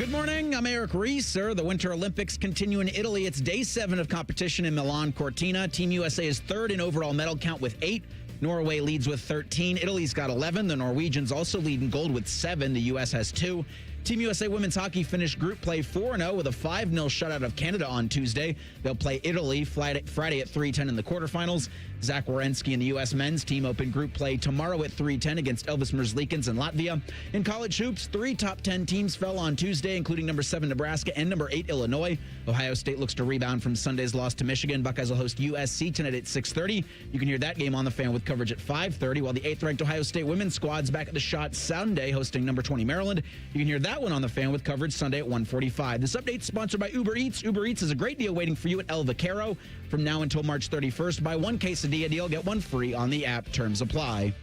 Good morning. I'm Eric Reeser. The Winter Olympics continue in Italy. It's day 7 of competition in Milan Cortina. Team USA is third in overall medal count with 8. Norway leads with 13. Italy's got 11. The Norwegians also lead in gold with 7. The U.S. has 2. Team USA women's hockey finished group play 4-0 with a 5-0 shutout of Canada on Tuesday. They'll play Italy Friday at 3:10 in the quarterfinals. Zach Werenski and the U.S. men's team open group play tomorrow at 3:10 against Elvis Merzlikins in Latvia. In college hoops, 3 top 10 teams fell on Tuesday, including number 7 Nebraska and number 8 Illinois. Ohio State looks to rebound from Sunday's loss to Michigan. Buckeyes will host USC tonight at 6:30. You can hear that game on the Fan with coverage at 5:30, while the 8th-ranked Ohio State women's squad's back at the Shot Sunday, hosting number 20 Maryland. You can hear that one on the Fan with coverage Sunday at 1:45. This update's sponsored by Uber Eats. Uber Eats is a great deal waiting for you at El Vaquero. From now until March 31st, buy one quesadilla deal, get one free on the app. Terms apply.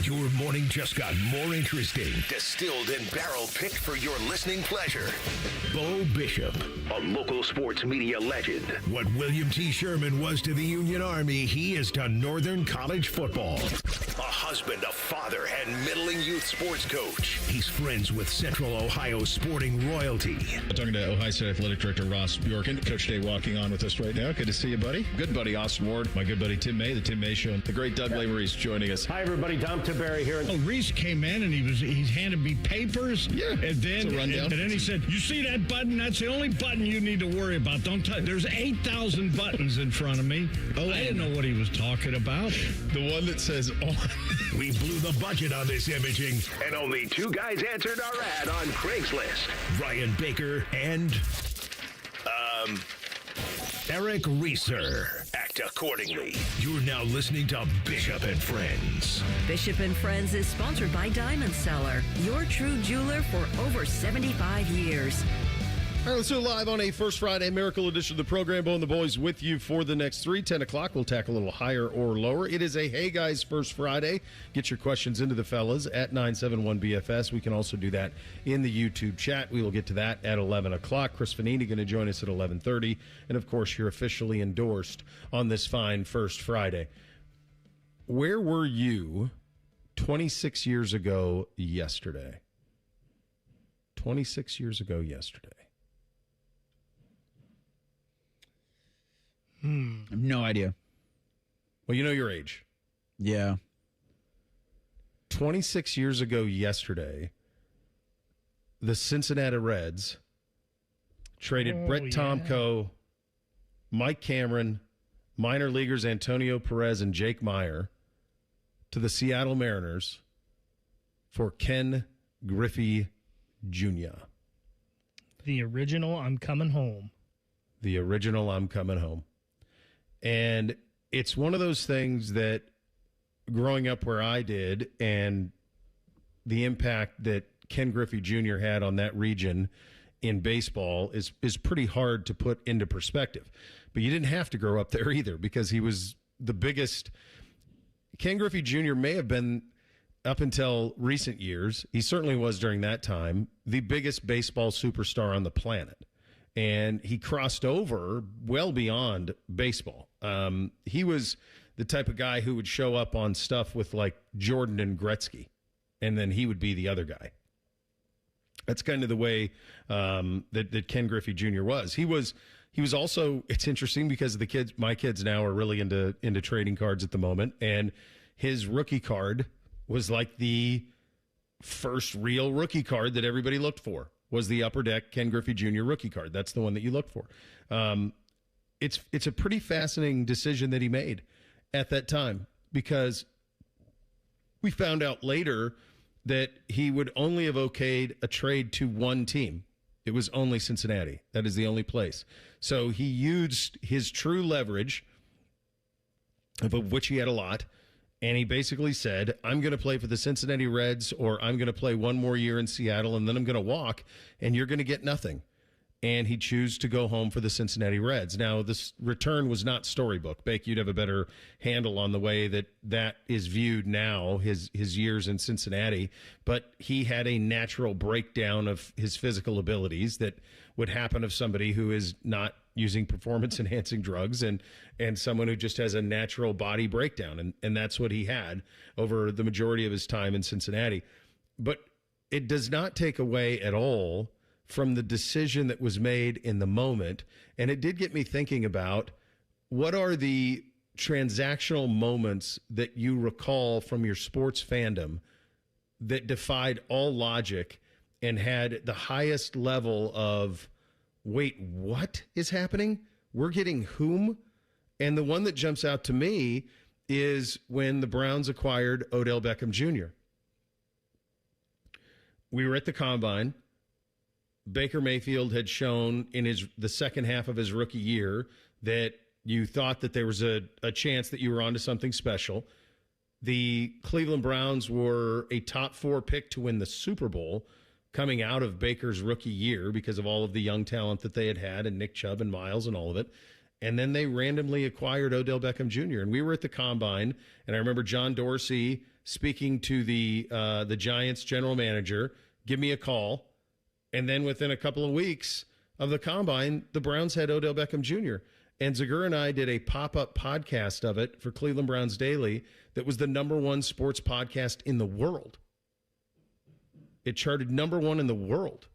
Your morning just got more interesting. Distilled and barrel-picked for your listening pleasure. Bo Bishop, a local sports media legend. What William T. Sherman was to the Union Army, he is to Northern College football. A husband, a father, and middling youth sports coach. He's friends with Central Ohio sporting royalty. I'm talking to Ohio State Athletic Director Ross Bjorken. Coach Day walking on with us right now. Good to see you, buddy. Good buddy, Austin Ward. My good buddy, Tim May, the Tim May Show. The great Doug Lavery's joining us. Hi, everybody. Tom Barry here. Oh, Reese came in and he handed me papers. Yeah, and then it's a rundown. And then he said, "You see that button? That's the only button you need to worry about. Don't touch. There's 8,000 buttons in front of me." Oh, I didn't know what he was talking about. The one that says on. We blew the budget on this imaging, and only 2 guys answered our ad on Craigslist. Ryan Baker and Eric Reeser. Act accordingly. You're now listening to Bishop and Friends. Bishop and Friends is sponsored by Diamond Seller, your true jeweler for over 75 years. All right, let's do it live on a First Friday Miracle edition of the program. Bo and the boys with you for the next 3. 10 o'clock, we'll tackle a little higher or lower. It is a Hey Guys First Friday. Get your questions into the fellas at 971BFS. We can also do that in the YouTube chat. We will get to that at 11 o'clock. Chris Vannini going to join us at 11:30. And, of course, you're officially endorsed on this fine First Friday. Where were you 26 years ago yesterday? 26 years ago yesterday. I have no idea. Well, you know your age. Yeah. 26 years ago yesterday, the Cincinnati Reds traded Brett Tomko, Mike Cameron, minor leaguers Antonio Perez and Jake Meyer to the Seattle Mariners for Ken Griffey Jr. The original I'm Coming Home. The original I'm Coming Home. And it's one of those things that growing up where I did and the impact that Ken Griffey Jr. had on that region in baseball is pretty hard to put into perspective. But you didn't have to grow up there either because he was the biggest. Ken Griffey Jr. may have been, up until recent years, he certainly was during that time, the biggest baseball superstar on the planet. And he crossed over well beyond baseball. He was the type of guy who would show up on stuff with like Jordan and Gretzky, and then he would be the other guy. That's kind of the way that Ken Griffey Jr. was. He was also. It's interesting because my kids now are really into trading cards at the moment, and his rookie card was like the first real rookie card that everybody looked for. Was the Upper Deck Ken Griffey Jr. rookie card. That's the one that you look for. It's a pretty fascinating decision that he made at that time because we found out later that he would only have okayed a trade to one team. It was only Cincinnati. That is the only place. So he used his true leverage, of which he had a lot, and he basically said, I'm going to play for the Cincinnati Reds, or I'm going to play one more year in Seattle, and then I'm going to walk, and you're going to get nothing. And he chose to go home for the Cincinnati Reds. Now, this return was not storybook. Bake, you'd have a better handle on the way that is viewed now, his years in Cincinnati. But he had a natural breakdown of his physical abilities that would happen of somebody who is not using performance-enhancing drugs and someone who just has a natural body breakdown. And that's what he had over the majority of his time in Cincinnati. But it does not take away at all from the decision that was made in the moment. And it did get me thinking about what are the transactional moments that you recall from your sports fandom that defied all logic and had the highest level of, wait, what is happening? We're getting whom? And the one that jumps out to me is when the Browns acquired Odell Beckham Jr. We were at the Combine. Baker Mayfield had shown in the second half of his rookie year that you thought that there was a chance that you were onto something special. The Cleveland Browns were a top 4 pick to win the Super Bowl coming out of Baker's rookie year because of all of the young talent that they had and Nick Chubb and Miles and all of it. And then they randomly acquired Odell Beckham Jr. And we were at the Combine, and I remember John Dorsey speaking to the Giants general manager, give me a call. And then within a couple of weeks of the Combine, the Browns had Odell Beckham Jr. And Zagur and I did a pop-up podcast of it for Cleveland Browns Daily that was the #1 sports podcast in the world. It charted #1 in the world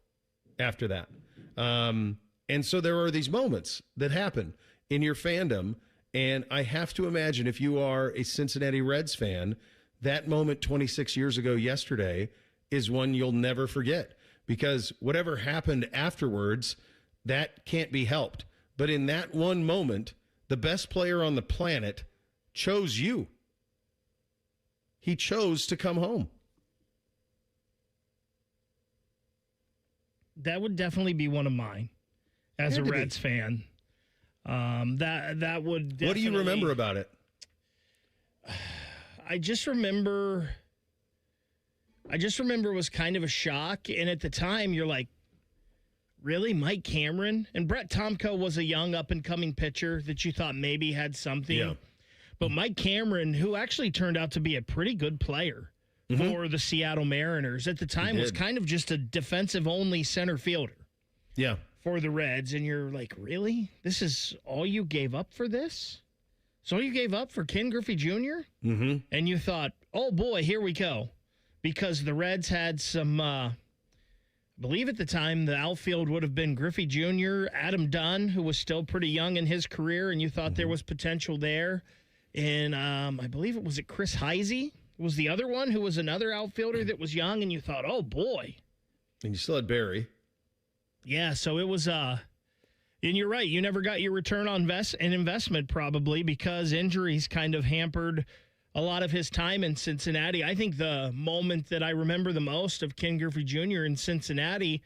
after that. And so there are these moments that happen in your fandom. And I have to imagine if you are a Cincinnati Reds fan, that moment 26 years ago yesterday is one you'll never forget. Because whatever happened afterwards, that can't be helped. But in that one moment, the best player on the planet chose you. He chose to come home. That would definitely be one of mine as a Reds fan. That would definitely... What do you remember about it? I just remember it was kind of a shock. And at the time, you're like, really? Mike Cameron? And Brett Tomko was a young up-and-coming pitcher that you thought maybe had something. Yeah. But Mike Cameron, who actually turned out to be a pretty good player for the Seattle Mariners, at the time was kind of just a defensive-only center fielder. Yeah. For the Reds. And you're like, really? This is all you gave up for this? So you gave up for Ken Griffey Jr.? Mm-hmm. And you thought, oh, boy, here we go. Because the Reds had some, I believe at the time, the outfield would have been Griffey Jr., Adam Dunn, who was still pretty young in his career, and you thought there was potential there. And I believe it was Chris Heisey was the other one, who was another outfielder that was young, and you thought, oh, boy. And you still had Barry. Yeah, so it was, and you're right, you never got your return on investment probably because injuries kind of hampered a lot of his time in Cincinnati. I think the moment that I remember the most of Ken Griffey Jr. in Cincinnati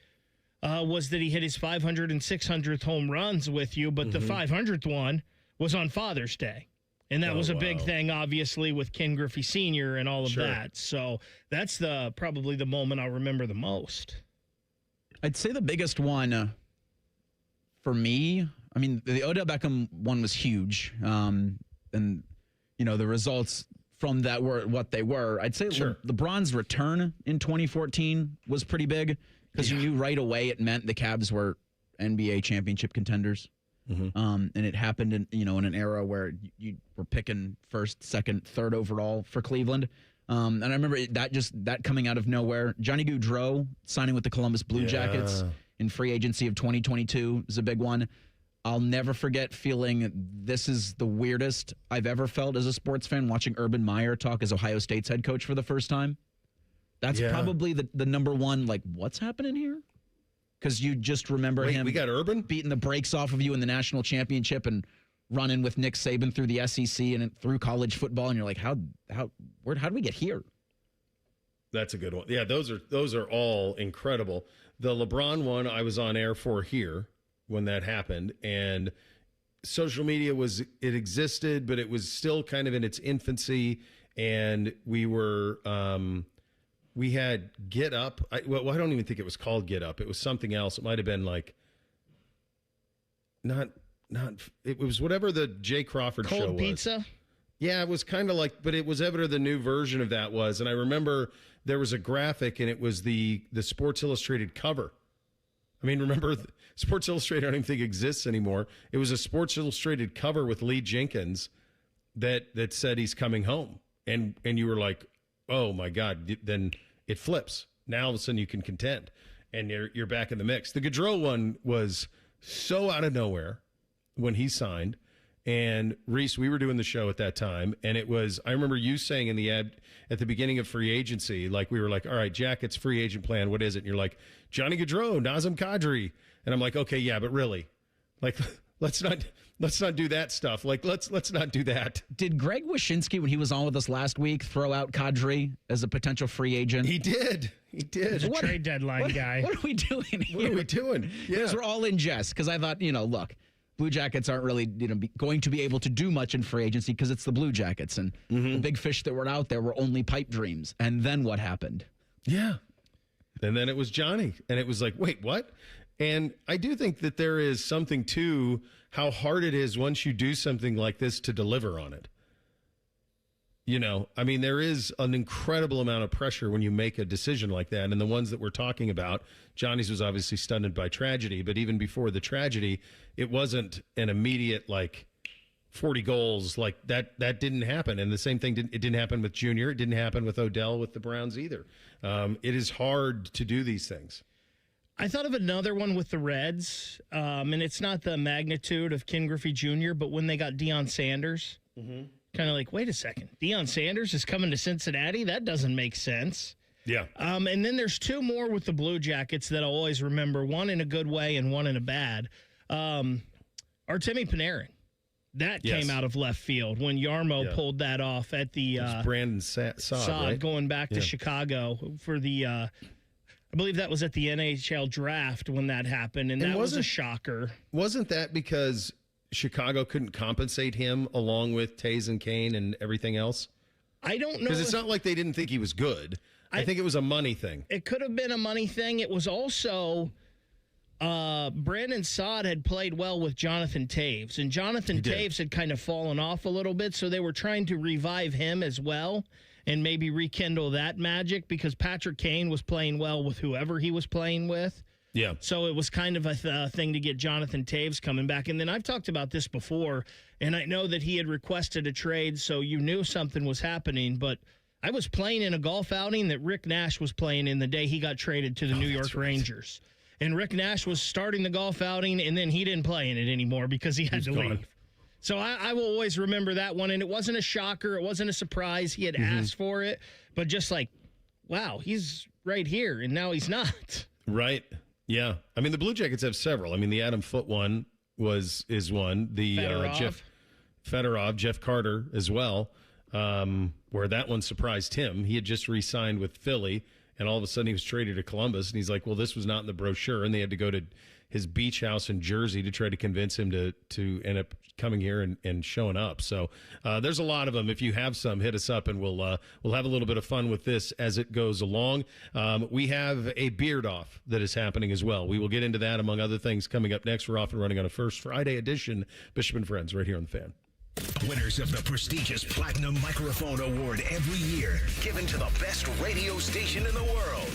was that he hit his 500th and 600th home runs with you, but the 500th one was on Father's Day. And that was a big thing, obviously, with Ken Griffey Sr. and all of that. So that's probably the moment I'll remember the most. I'd say the biggest one for me, I mean, the Odell Beckham one was huge. And, you know, the results from that were what they were. I'd say LeBron's return in 2014 was pretty big because you knew right away it meant the Cavs were NBA championship contenders. And it happened in an era where you were picking first, second, third overall for Cleveland. And I remember that coming out of nowhere. Johnny Gaudreau signing with the Columbus Blue Jackets in free agency of 2022 is a big one. I'll never forget feeling this is the weirdest I've ever felt as a sports fan watching Urban Meyer talk as Ohio State's head coach for the first time. That's probably the number one, like, what's happening here? Because you just remember him we got Urban beating the brakes off of you in the national championship and running with Nick Saban through the SEC and through college football, and you're like, how did we get here? That's a good one. Yeah, those are all incredible. The LeBron one I was on air for here when that happened, and social media it existed, but it was still kind of in its infancy, and we were we had Get Up. I don't even think it was called Get Up. It was something else. It might have been like not. It was whatever the Jay Crawford show was. Cold Pizza? Yeah, it was kind of like, but it was whatever the new version of that was. And I remember there was a graphic, and it was the Sports Illustrated cover. I mean, remember, Sports Illustrated I don't even think exists anymore. It was a Sports Illustrated cover with Lee Jenkins that said he's coming home. And you were like, oh, my God, then it flips. Now all of a sudden you can contend, and you're back in the mix. The Gaudreau one was so out of nowhere when he signed. And Reese, we were doing the show at that time, and it was, I remember you saying in the ad at the beginning of free agency, like we were like, all right, Jack, it's free agent plan. What is it? And you're like, Johnny Gaudreau, Nazem Kadri. And I'm like, okay, yeah, but really, like, let's not do that stuff. Like, let's not do that. Did Greg Wyshynski, when he was on with us last week, throw out Kadri as a potential free agent? He did. He's a trade deadline guy. What are we doing here? What are we doing? Yeah. Because we're all in jest. Because I thought, look, Blue Jackets aren't really going to be able to do much in free agency because it's the Blue Jackets. And the big fish that were out there were only pipe dreams. And then what happened? Yeah. And then it was Johnny. And it was like, wait, what? And I do think that there is something to how hard it is once you do something like this to deliver on it. I mean, there is an incredible amount of pressure when you make a decision like that. And the ones that we're talking about, Johnny's was obviously stunned by tragedy, but even before the tragedy, it wasn't an immediate, 40 goals. Like that didn't happen. And the same thing, it didn't happen with Junior. It didn't happen with Odell with the Browns either. It is hard to do these things. I thought of another one with the Reds, and it's not the magnitude of Ken Griffey Jr., but when they got Deion Sanders, kind of like, wait a second, Deion Sanders is coming to Cincinnati? That doesn't make sense. Yeah. And then there's two more with the Blue Jackets that I'll always remember, one in a good way and one in a bad. Artemi Panarin. That came out of left field when Yarmo pulled that off at the Brandon Saad, right? Going back to Chicago for the I believe that was at the NHL draft when that happened, and that was a shocker. Wasn't that because Chicago couldn't compensate him along with Taves and Kane and everything else? I don't know. Because it's not like they didn't think he was good. I think it was a money thing. It could have been a money thing. It was also Brandon Saad had played well with Jonathan Taves, and Jonathan Taves had kind of fallen off a little bit, so they were trying to revive him as well and maybe rekindle that magic because Patrick Kane was playing well with whoever he was playing with. Yeah. So it was kind of a thing to get Jonathan Taves coming back. And then I've talked about this before, and I know that he had requested a trade, so you knew something was happening. But I was playing in a golf outing that Rick Nash was playing in the day he got traded to the New York Rangers. And Rick Nash was starting the golf outing, and then he didn't play in it anymore because he had to leave. So I will always remember that one. And it wasn't a shocker. It wasn't a surprise. He had asked for it. But just like, wow, he's right here, and now he's not. Right. Yeah. I mean, the Blue Jackets have several. I mean, the Adam Foote one is one. The Fedorov, Jeff Carter as well, where that one surprised him. He had just re-signed with Philly, and all of a sudden he was traded to Columbus, and he's like, well, this was not in the brochure, and they had to go to his beach house in Jersey to try to convince him to end up coming here and showing up. So there's a lot of them. If you have some, hit us up, and we'll have a little bit of fun with this as it goes along. We have a beard off that is happening as well. We will get into that, among other things, coming up next. We're off and running on a First Friday edition, Bishop and Friends, right here on The Fan. Winners of the prestigious Platinum Microphone Award every year, given to the best radio station in the world.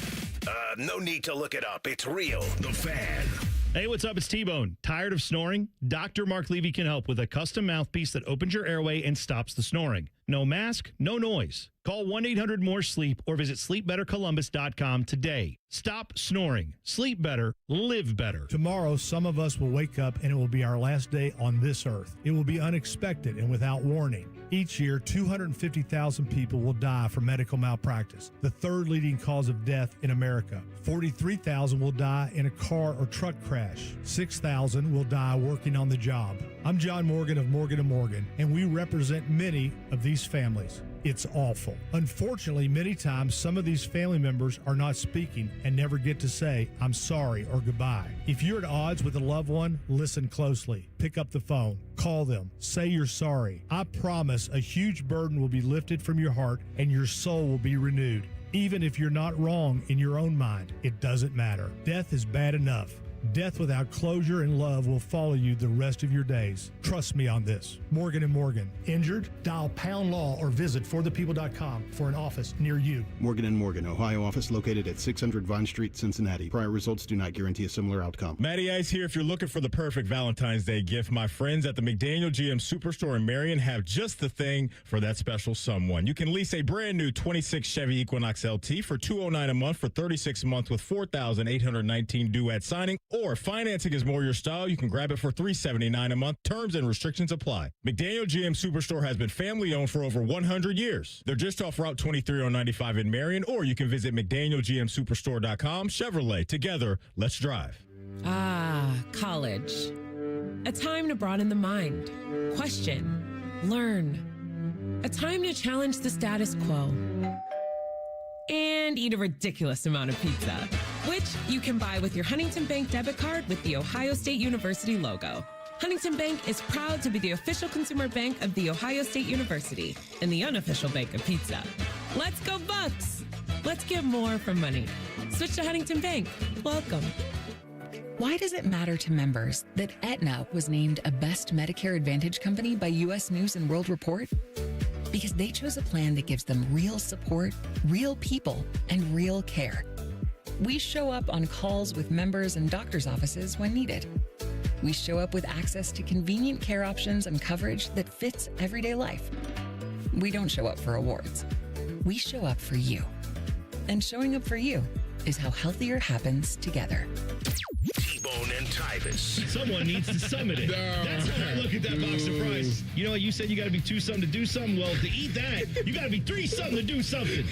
No need to look it up. It's real. The Fan. Hey, what's up? It's T-Bone. Tired of snoring? Dr. Mark Levy can help with a custom mouthpiece that opens your airway and stops the snoring. No mask, no noise. Call 1-800-MORE-SLEEP or visit sleepbettercolumbus.com today. Stop snoring. Sleep better. Live better. Tomorrow, some of us will wake up and it will be our last day on this earth. It will be unexpected and without warning. Each year, 250,000 people will die from medical malpractice, the third leading cause of death in America. 43,000 will die in a car or truck crash. 6,000 will die working on the job. I'm John Morgan of Morgan & Morgan, and we represent many of these families. It's awful. Unfortunately, many times some of these family members are not speaking and never get to say, I'm sorry or goodbye. If you're at odds with a loved one, listen closely. Pick up the phone. Call them. Say you're sorry. I promise a huge burden will be lifted from your heart and your soul will be renewed. Even if you're not wrong in your own mind, it doesn't matter. Death is bad enough. Death without closure and love will follow you the rest of your days. Trust me on this. Morgan & Morgan. Injured? Dial pound law or visit forthepeople.com for an office near you. Morgan & Morgan, Ohio office located at 600 Vine Street, Cincinnati. Prior results do not guarantee a similar outcome. Matty Ice here. If you're looking for the perfect Valentine's Day gift, my friends at the McDaniel GM Superstore in Marion have just the thing for that special someone. You can lease a brand new 26 Chevy Equinox LT for $209 a month for 36 months with $4,819 due at signing. Or if financing is more your style, you can grab it for $379 a month. Terms and restrictions apply. McDaniel GM Superstore has been family-owned for over 100 years. They're just off Route 23095 in Marion, or you can visit McDanielGMSuperstore.com. Chevrolet, together, let's drive. Ah, college. A time to broaden the mind, question, learn. A time to challenge the status quo. And eat a ridiculous amount of pizza, which you can buy with your Huntington Bank debit card with the Ohio State University logo. Huntington Bank is proud to be the official consumer bank of the Ohio State University and the unofficial bank of pizza. Let's go Bucks! Let's get more for money. Switch to Huntington Bank. Welcome. Why does it matter to members that Aetna was named a Best Medicare Advantage company by U.S. News & World Report? Because they chose a plan that gives them real support, real people, and real care. We show up on calls with members and doctors' offices when needed. We show up with access to convenient care options and coverage that fits everyday life. We don't show up for awards. We show up for you. And showing up for you is how healthier happens together. T-Bone and Tyvis. Someone needs to summit it. That's how I look at that box of fries. You know what? You said you got to be two something to do something. Well, to eat that, you got to be three something to do something.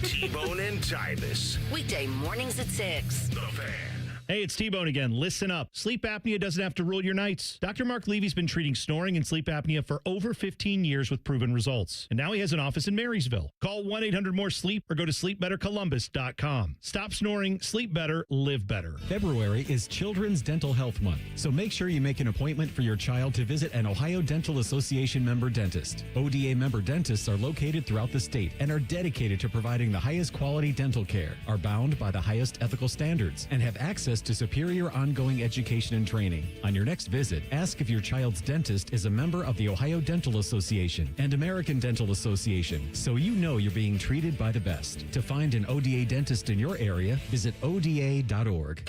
T-Bone and Tyvis. Weekday mornings at 6. The Fan. Hey, it's T-Bone again. Listen up. Sleep apnea doesn't have to rule your nights. Dr. Mark Levy's been treating snoring and sleep apnea for over 15 years with proven results. And now he has an office in Marysville. Call 1-800-MORE-SLEEP or go to sleepbettercolumbus.com. Stop snoring, sleep better, live better. February is Children's Dental Health Month, so make sure you make an appointment for your child to visit an Ohio Dental Association member dentist. ODA member dentists are located throughout the state and are dedicated to providing the highest quality dental care, are bound by the highest ethical standards, and have access to superior ongoing education and training. On your next visit, ask if your child's dentist is a member of the Ohio Dental Association and American Dental Association, so you know you're being treated by the best. To find an ODA dentist in your area, visit ODA.org.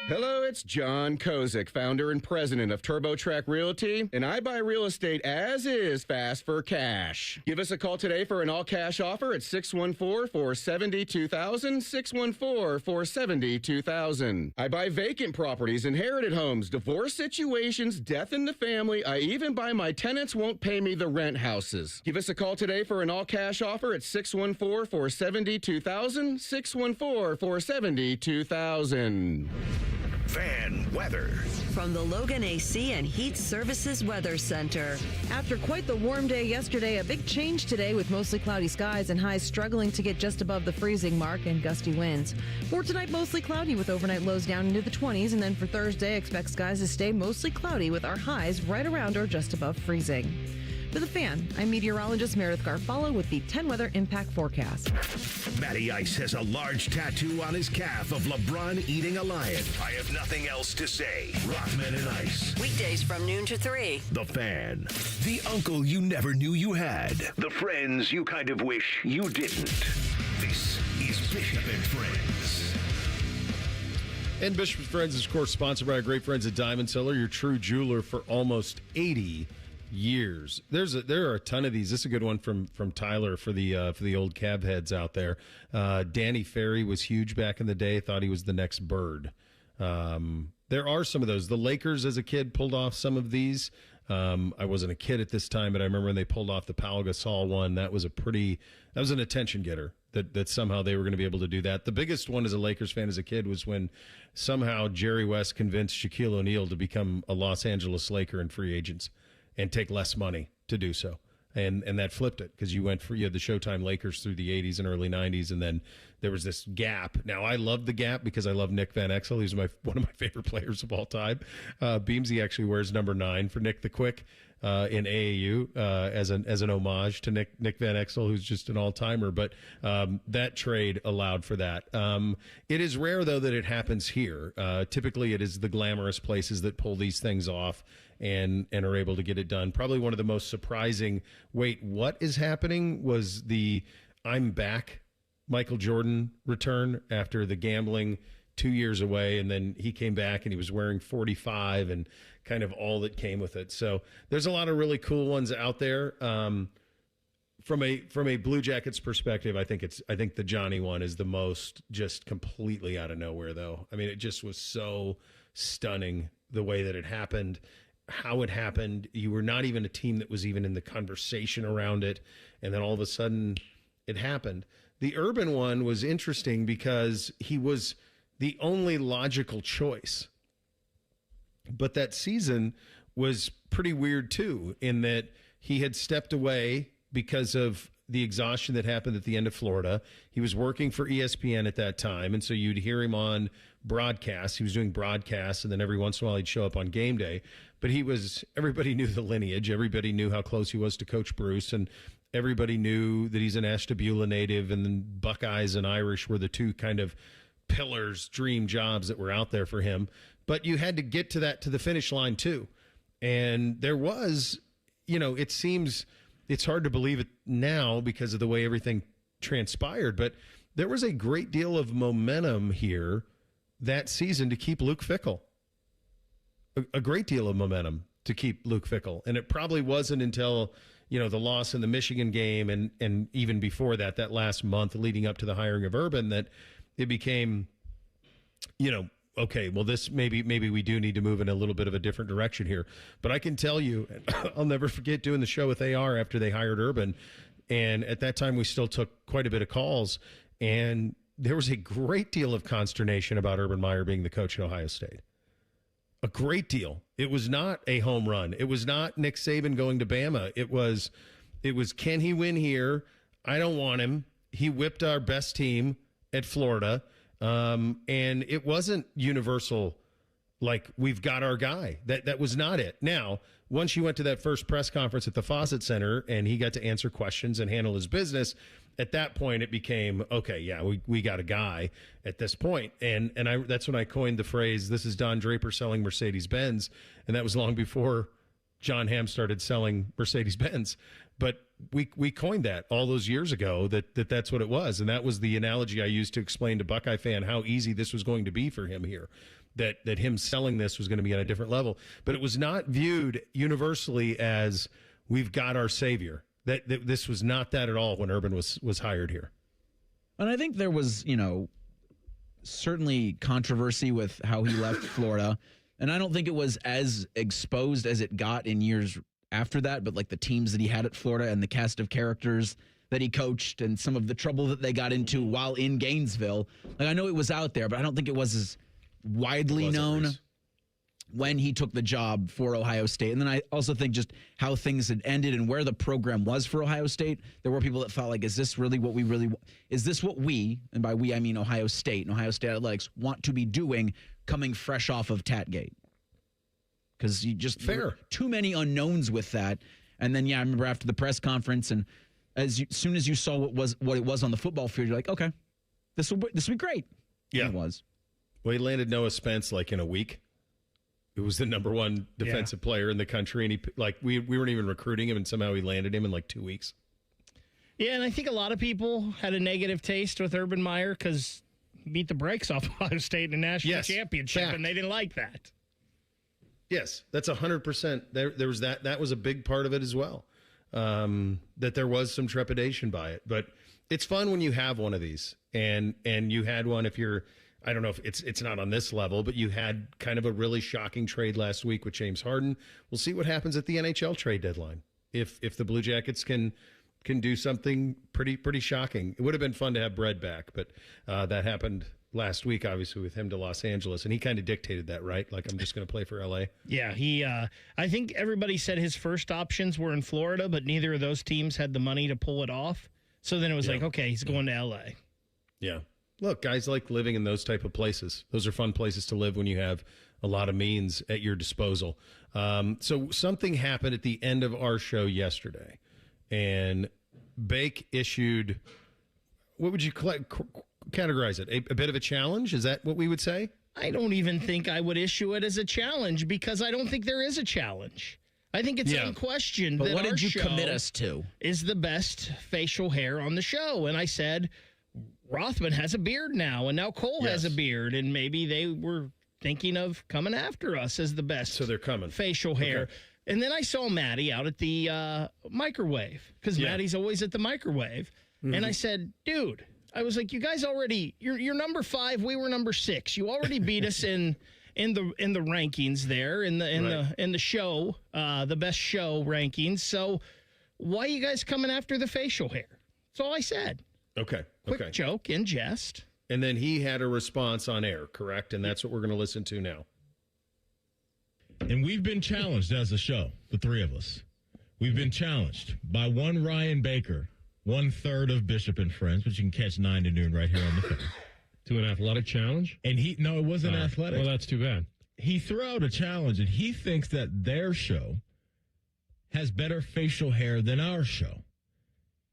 Hello, it's John Kozik, founder and president of TurboTrack Realty, and I buy real estate as is fast for cash. Give us a call today for an all-cash offer at 614-470-2000, 614-470-2000. I buy vacant properties, inherited homes, divorce situations, death in the family. I even buy my tenants won't pay me the rent houses. Give us a call today for an all-cash offer at 614-470-2000, 614-470-2000. Fan weather. From the Logan AC and Heat Services Weather Center. After quite the warm day yesterday, a big change today with mostly cloudy skies and highs struggling to get just above the freezing mark and gusty winds. For tonight, mostly cloudy with overnight lows down into the 20s. And then for Thursday, expect skies to stay mostly cloudy with our highs right around or just above freezing. For The Fan, I'm meteorologist Meredith Garfalo with the 10 Weather Impact Forecast. Matty Ice has a large tattoo on his calf of LeBron eating a lion. I have nothing else to say. Rockman and Ice. Weekdays from noon to 3. The Fan. The uncle you never knew you had. The friends you kind of wish you didn't. This is Bishop and Friends. And Bishop and Friends is, of course, sponsored by our great friends at Diamond Seller, your true jeweler for almost 80 years. There are a ton of these. This is a good one from Tyler for the old cab heads out there. Danny Ferry was huge back in the day. Thought he was the next Bird. There are some of those. The Lakers as a kid pulled off some of these. I wasn't a kid at this time, but I remember when they pulled off the Pau Gasol one. That was an attention getter that somehow they were going to be able to do that. The biggest one as a Lakers fan as a kid was when somehow Jerry West convinced Shaquille O'Neal to become a Los Angeles Laker in free agents and take less money to do so. And that flipped it because you had the Showtime Lakers through the 80s and early 90s, and then there was this gap. Now, I love the gap because I love Nick Van Exel. He's one of my favorite players of all time. Beamsy actually wears number 9 for Nick the Quick. in AAU as an homage to Nick Van Exel, who's just an all-timer. But that trade allowed for that. It is rare, though, that it happens here. Typically, it is the glamorous places that pull these things off and are able to get it done. Probably one of the most surprising, wait, what is happening, was the I'm back Michael Jordan return after the gambling 2 years away, and then he came back and he was wearing 45 and kind of all that came with it. So there's a lot of really cool ones out there. From a Blue Jackets perspective, I think the Johnny one is the most just completely out of nowhere, though. I mean, it just was so stunning the way that it happened, how it happened. You were not even a team that was even in the conversation around it, and then all of a sudden it happened. The Urban one was interesting because he was the only logical choice. But that season was pretty weird, too, in that he had stepped away because of the exhaustion that happened at the end of Florida. He was working for ESPN at that time, and so you'd hear him on broadcasts. He was doing broadcasts, and then every once in a while he'd show up on game day. But everybody knew the lineage. Everybody knew how close he was to Coach Bruce, and everybody knew that he's an Ashtabula native, and then Buckeyes and Irish were the two kind of pillars, dream jobs that were out there for him. But you had to get to the finish line too. And there was, it seems, it's hard to believe it now because of the way everything transpired, but there was a great deal of momentum here that season to keep Luke Fickell. A great deal of momentum to keep Luke Fickell. And it probably wasn't until, the loss in the Michigan game and even before that last month leading up to the hiring of Urban, that it became, okay, well, this maybe we do need to move in a little bit of a different direction here. But I can tell you, I'll never forget doing the show with AR after they hired Urban. And at that time, we still took quite a bit of calls. And there was a great deal of consternation about Urban Meyer being the coach at Ohio State. A great deal. It was not a home run. It was not Nick Saban going to Bama. It was, can he win here? I don't want him. He whipped our best team at Florida. And it wasn't universal, like, we've got our guy. That was not it. Now, once you went to that first press conference at the Fawcett Center and he got to answer questions and handle his business, at that point it became, okay, yeah, we got a guy at this point. And that's when I coined the phrase, this is Don Draper selling Mercedes-Benz. And that was long before John Hamm started selling Mercedes-Benz. But we coined that all those years ago, that's what it was. And that was the analogy I used to explain to Buckeye fan how easy this was going to be for him here, that him selling this was going to be on a different level. But it was not viewed universally as we've got our savior. That this was not that at all when Urban was hired here. And I think there was, certainly controversy with how he left Florida. And I don't think it was as exposed as it got in years after that, but like the teams that he had at Florida and the cast of characters that he coached and some of the trouble that they got into while in Gainesville. Like, I know it was out there, but I don't think it was as widely known when he took the job for Ohio State. And then I also think just how things had ended and where the program was for Ohio State. There were people that felt like, is this really what we is this what we, and by we I mean Ohio State and Ohio State athletics, want to be doing coming fresh off of Tatgate? Because you just too many unknowns with that. And then, I remember after the press conference, and soon as you saw what it was on the football field, you're like, okay, this will be great. Yeah, and it was. Well, he landed Noah Spence like in a week. It was the number one defensive player in the country, and we weren't even recruiting him, and somehow he landed him in like 2 weeks. Yeah, and I think a lot of people had a negative taste with Urban Meyer because he beat the brakes off Ohio State in the national championship, and they didn't like that. Yes, that's 100%. There was that. That was a big part of it as well. That there was some trepidation by it, but it's fun when you have one of these, and you had one. If you're, I don't know if it's not on this level, but you had kind of a really shocking trade last week with James Harden. We'll see what happens at the NHL trade deadline. If the Blue Jackets can do something pretty shocking. It would have been fun to have Brett back, but that happened last week, obviously, with him to Los Angeles, and he kind of dictated that, right? Like, I'm just going to play for LA. Yeah, he. I think everybody said his first options were in Florida, but neither of those teams had the money to pull it off. So then it was like, okay, he's going to LA. Yeah. look, guys like living in those type of places. Those are fun places to live when you have a lot of means at your disposal. So something happened at the end of our show yesterday, and Bake issued, what would you categorize it? A bit of a challenge? Is that what we would say? I don't even think I would issue it as a challenge because I don't think there is a challenge. I think it's unquestioned but that what our did you show commit us to? Is the best facial hair on the show. And I said, Rothman has a beard now, and now Cole has a beard, and maybe they were thinking of coming after us as the best. So they're coming. Facial hair. Okay. And then I saw Maddie out at the microwave because Maddie's always at the microwave. And I said, dude, I was like, you guys already, you're number 5. We were number 6. You already beat us in the rankings there in the show, the best show rankings. So why are you guys coming after the facial hair? That's all I said. Okay. Quick joke in jest. And then he had a response on air, correct? And that's what we're going to listen to now. And we've been challenged as a show, the three of us. We've been challenged by one Ryan Baker, 1/3 of Bishop and Friends, which you can catch 9 to noon right here on the phone. To an athletic challenge? And it wasn't athletic. Well, that's too bad. He threw out a challenge, and he thinks that their show has better facial hair than our show.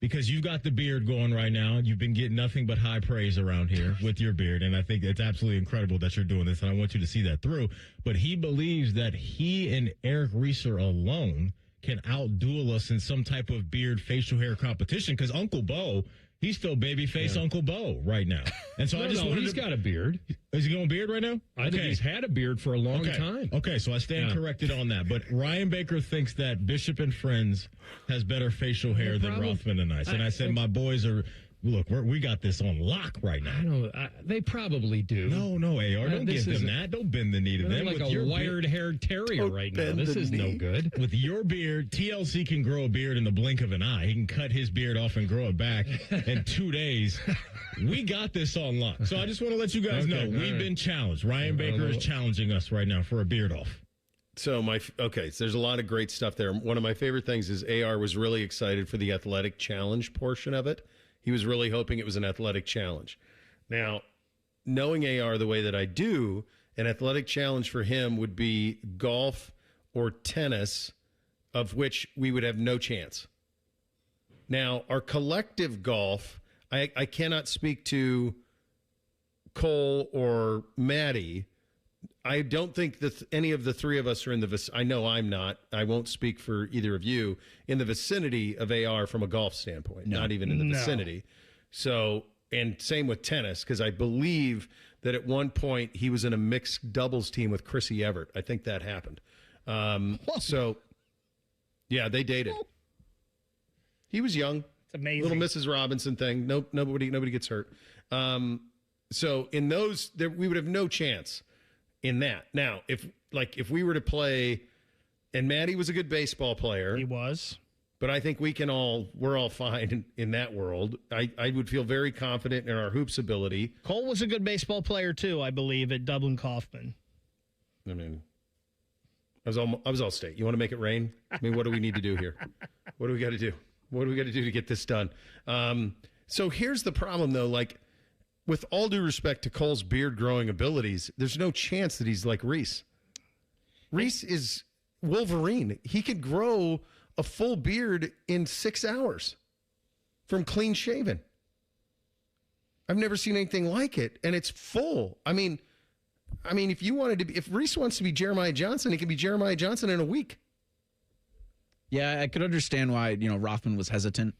Because you've got the beard going right now. You've been getting nothing but high praise around here with your beard. And I think it's absolutely incredible that you're doing this. And I want you to see that through. But he believes that he and Eric Reeser alone can outduel us in some type of beard facial hair competition. Because Uncle Bo, he's still babyface Uncle Bo right now. And so he's got a beard. Is he going beard right now? I think he's had a beard for a long time. Okay, so I stand corrected on that. But Ryan Baker thinks that Bishop and Friends has better facial hair than Rothman and I. And I said, my boys are, look, we got this on lock right now. I know. They probably do. No, AR. Don't give them that. Don't bend the knee to them. Like a wired-haired terrier right now. This is no good. With your beard, TLC can grow a beard in the blink of an eye. He can cut his beard off and grow it back in 2 days. We got this on lock. So I just want to let you guys know we've been challenged. Ryan Baker is challenging us right now for a beard off. So so there's a lot of great stuff there. One of my favorite things is AR was really excited for the athletic challenge portion of it. He was really hoping it was an athletic challenge. Now, knowing AR the way that I do, an athletic challenge for him would be golf or tennis, of which we would have no chance. Now, our collective golf, I cannot speak to Cole or Maddie. I don't think that any of the three of us are in the I know I'm not. I won't speak for either of you in the vicinity of AR from a golf standpoint, not even in the vicinity. So, and same with tennis, because I believe that at one point he was in a mixed doubles team with Chrissy Everett. I think that happened. So, yeah, they dated. He was young. It's amazing. Little Mrs. Robinson thing. Nobody gets hurt. So in those, we would have no chance in that. Now, if we were to play, and Maddie was a good baseball player. He was. But I think we're all fine in that world. I would feel very confident in our hoops ability. Cole was a good baseball player too, I believe, at Dublin Kaufman. I mean, I was all state. You want to make it rain? I mean, what do we need to do here? What do we got to do? What do we got to do to get this done? So here's the problem, though. Like, with all due respect to Cole's beard growing abilities, there's no chance that he's like Reese. Reese is Wolverine. He could grow a full beard in 6 hours from clean shaven. I've never seen anything like it, and it's full. I mean, if Reese wants to be Jeremiah Johnson, he can be Jeremiah Johnson in a week. Yeah, I could understand why, Rothman was hesitant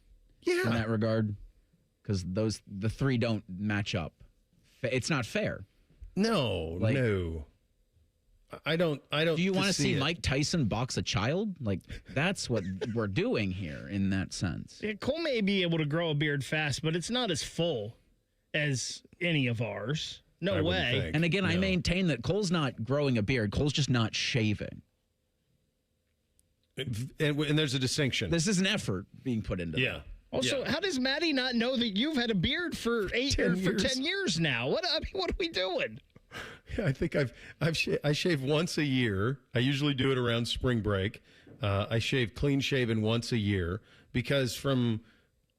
in that regard, because the three don't match up. It's not fair. No. I don't. Do you want to see Mike Tyson box a child? Like, that's what we're doing here in that sense. Yeah, Cole may be able to grow a beard fast, but it's not as full as any of ours. No way. And again, I maintain that Cole's not growing a beard. Cole's just not shaving. And there's a distinction. This is an effort being put into that. Also, how does Maddie not know that you've had a beard for 10 years now? What are we doing? Yeah, I think I shave once a year. I usually do it around spring break. I shave clean shaven once a year because from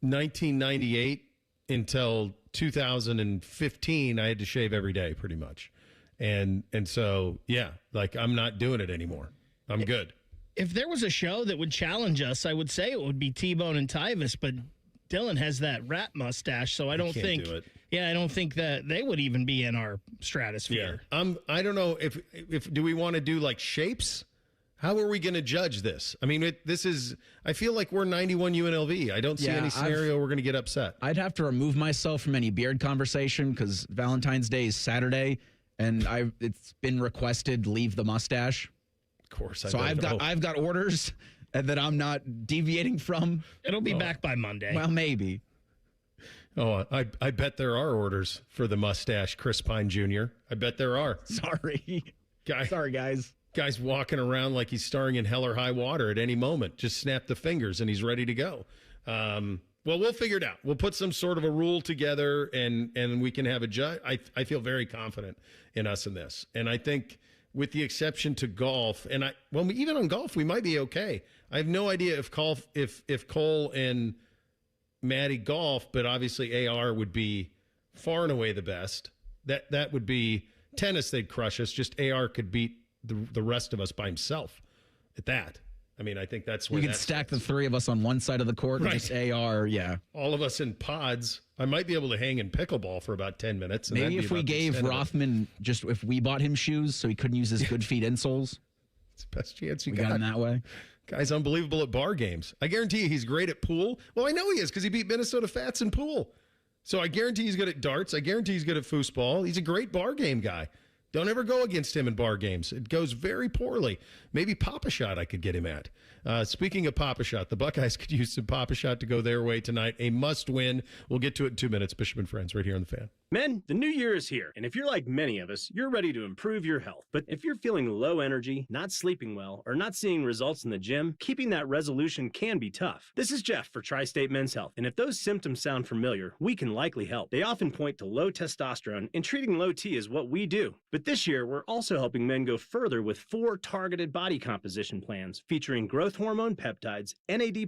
1998 until 2015, I had to shave every day pretty much. And so, yeah, like I'm not doing it anymore. I'm good. If there was a show that would challenge us, I would say it would be T-Bone and Tyvis, but Dylan has that rat mustache, so I don't think do it. Yeah, I don't think that they would even be in our stratosphere. Yeah. I don't know if do we want to do like shapes? How are we going to judge this? I mean, I feel like we're 91 UNLV. I don't see any scenario we're going to get upset. I'd have to remove myself from any beard conversation because Valentine's Day is Saturday, and it's been requested leave the mustache. Of course. I've got orders that I'm not deviating from. It'll be back by Monday. Well, maybe. Oh, I bet there are orders for the mustache, Chris Pine Jr. I bet there are. Sorry. Sorry, guys. Guy's walking around like he's starring in Hell or High Water at any moment. Just snap the fingers and he's ready to go. Well, we'll figure it out. We'll put some sort of a rule together and we can have a judge. I feel very confident in us in this. And I think with the exception to golf, and even on golf, we might be okay. I have no idea if Cole and Maddie golf, but obviously AR would be far and away the best. That would be tennis. They'd crush us. Just AR could beat the rest of us by himself at that. I mean, I think that's where we could stack the three of us on one side of the court and just AR, yeah. All of us in pods. I might be able to hang in pickleball for about 10 minutes. And maybe if we gave Rothman if we bought him shoes so he couldn't use his good feet insoles. It's the best chance we got him that way. Guy's unbelievable at bar games. I guarantee you he's great at pool. Well, I know he is because he beat Minnesota Fats in pool. So I guarantee he's good at darts. I guarantee he's good at foosball. He's a great bar game guy. Don't ever go against him in bar games. It goes very poorly. Maybe Pop-A-Shot I could get him at. Speaking of Pop-A-Shot, the Buckeyes could use some Pop-A-Shot to go their way tonight. A must-win. We'll get to it in 2 minutes. Bishop and Friends right here on The Fan. Men, the new year is here, and if you're like many of us, you're ready to improve your health. But if you're feeling low energy, not sleeping well, or not seeing results in the gym, keeping that resolution can be tough. This is Jeff for Tri-State Men's Health, and if those symptoms sound familiar, we can likely help. They often point to low testosterone, and treating low T is what we do. But this year, we're also helping men go further with 4 targeted body composition plans featuring growth hormone peptides, NAD+,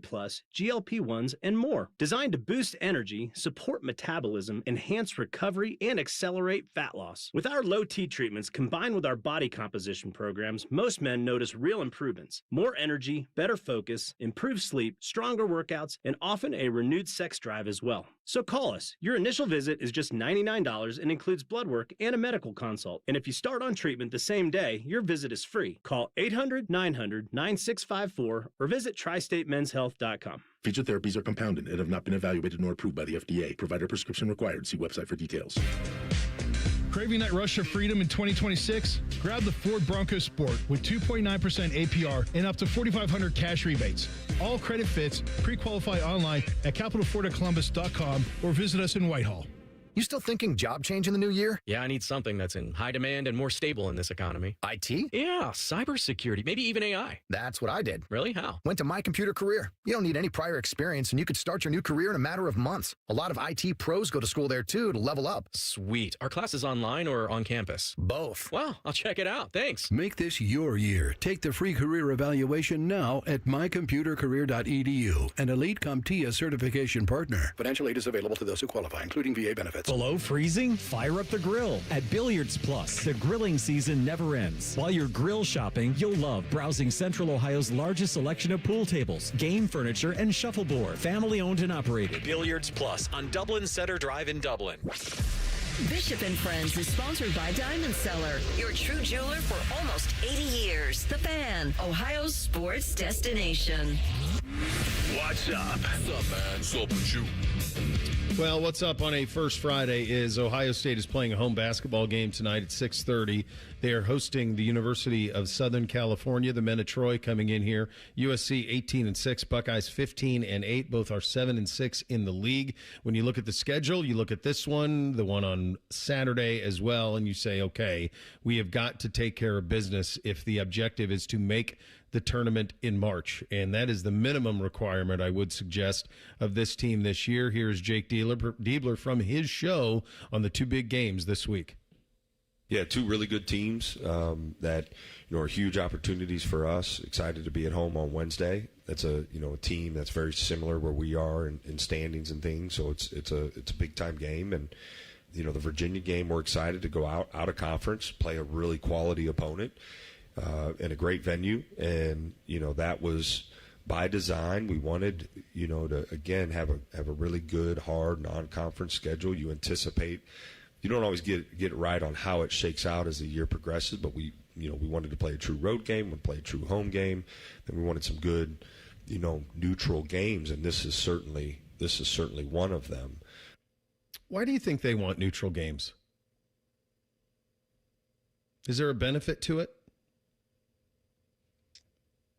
GLP-1s, and more. Designed to boost energy, support metabolism, enhance recovery, and accelerate fat loss. With our low T treatments combined with our body composition programs, most men notice real improvements. More energy, better focus, improved sleep, stronger workouts, and often a renewed sex drive as well. So call us. Your initial visit is just $99 and includes blood work and a medical consult. And if you start on treatment the same day, your visit is free. Call 800-900-9654 or visit tristatemenshealth.com. Featured therapies are compounded and have not been evaluated nor approved by the FDA. Provider prescription required. See website for details. Craving that rush of freedom in 2026? Grab the Ford Bronco Sport with 2.9% APR and up to $4,500 cash rebates. All credit fits. Pre-qualify online at capitalfordcolumbus.com or visit us in Whitehall. You still thinking job change in the new year? Yeah, I need something that's in high demand and more stable in this economy. IT? Yeah, cybersecurity, maybe even AI. That's what I did. Really? How? Went to My Computer Career. You don't need any prior experience, and you could start your new career in a matter of months. A lot of IT pros go to school there, too, to level up. Sweet. Are classes online or on campus? Both. Wow, I'll check it out. Thanks. Make this your year. Take the free career evaluation now at mycomputercareer.edu, an Elite CompTIA certification partner. Financial aid is available to those who qualify, including VA benefits. Below freezing? Fire up the grill at Billiards Plus. The grilling season never ends. While you're grill shopping, you'll love browsing Central Ohio's largest selection of pool tables, game furniture, and shuffleboard. Family owned and operated. Billiards Plus on Dublin Center Drive in Dublin. Bishop and Friends is sponsored by Diamond Seller, your true jeweler for almost 80 years. The Fan, Ohio's sports destination. What's up? What's up, man? What's up with you? Well, what's up on a first Friday is Ohio State is playing a home basketball game tonight at 6:30. They are hosting the University of Southern California. The men of Troy coming in here. USC 18-6, Buckeyes 15-8. Both are 7-6 in the league. When you look at the schedule, you look at this one, the one on Saturday as well, and you say, okay, we have got to take care of business if the objective is to make the tournament in March, and that is the minimum requirement, I would suggest, of this team this year. Here's Jake Diebler from his show on the 2 big games this week. Yeah, two really good teams that are huge opportunities for us. Excited to be at home on Wednesday. That's a team that's very similar where we are in standings and things. So it's a big time game, and the Virginia game, we're excited to go out of conference, play a really quality opponent in a great venue, and that was by design. We wanted to again have a really good, hard non-conference schedule. You anticipate. You don't always get it right on how it shakes out as the year progresses, but we wanted to play a true road game, we play a true home game, and we wanted some good, neutral games, and this is certainly one of them. Why do you think they want neutral games? Is there a benefit to it?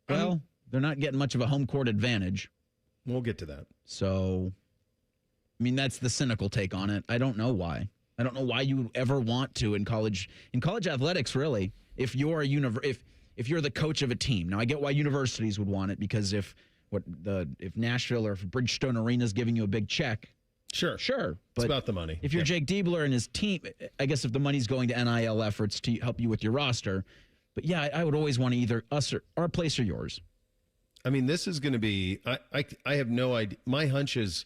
Well, they're not getting much of a home court advantage. We'll get to that. So, that's the cynical take on it. I don't know why. I don't know why you would ever want to in college athletics, really. If you're if you're the coach of a team. Now, I get why universities would want it, because if Nashville or if Bridgestone Arena is giving you a big check, sure. But it's about the money. If you're Jake Diebler and his team, I guess if the money's going to NIL efforts to help you with your roster, but yeah, I would always want to either us or our place or yours. This is going to be. I have no idea. My hunch is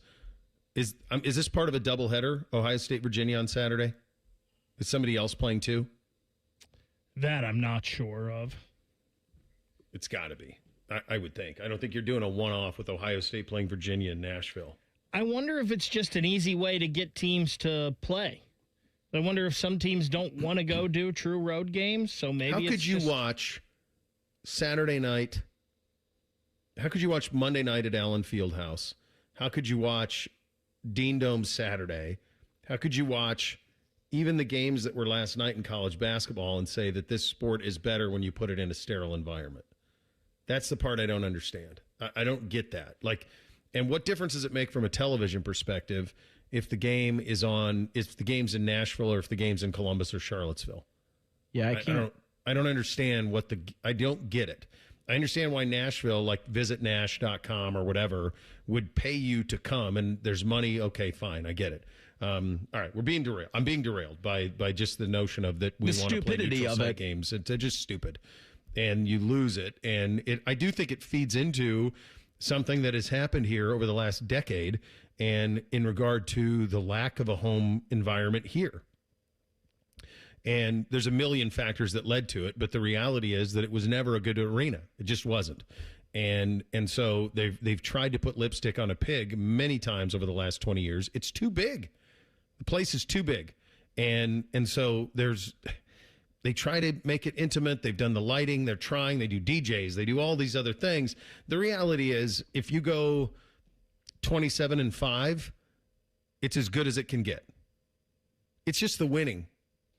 this part of a doubleheader? Ohio State, Virginia on Saturday. Is somebody else playing too? That I'm not sure of. It's got to be. I would think. I don't think you're doing a one-off with Ohio State playing Virginia and Nashville. I wonder if it's just an easy way to get teams to play. I wonder if some teams don't want to go do true road games, so maybe. How could you watch Saturday night? How could you watch Monday night at Allen Fieldhouse? How could you watch Dean Dome Saturday? How could you watch even the games that were last night in college basketball and say that this sport is better when you put it in a sterile environment? That's the part I don't understand. I don't get that. And what difference does it make from a television perspective if the game's in Nashville or if the game's in Columbus or Charlottesville? Yeah, I don't understand I don't get it. I understand why Nashville, like visitnash.com or whatever, would pay you to come, and there's money. Okay, fine, I get it. All right, we're being derailed. I'm being derailed by just the notion of that we want to play neutral site games. It's just stupid, and you lose it. And I do think it feeds into something that has happened here over the last decade, and in regard to the lack of a home environment here. And there's a million factors that led to it, but the reality is that it was never a good arena. It just wasn't. And so they've tried to put lipstick on a pig many times over the last 20 years. It's too big. The place is too big. And so they try to make it intimate. They've done the lighting. They do DJs. They do all these other things. The reality is, if you go 27-5, it's as good as it can get. It's just the winning.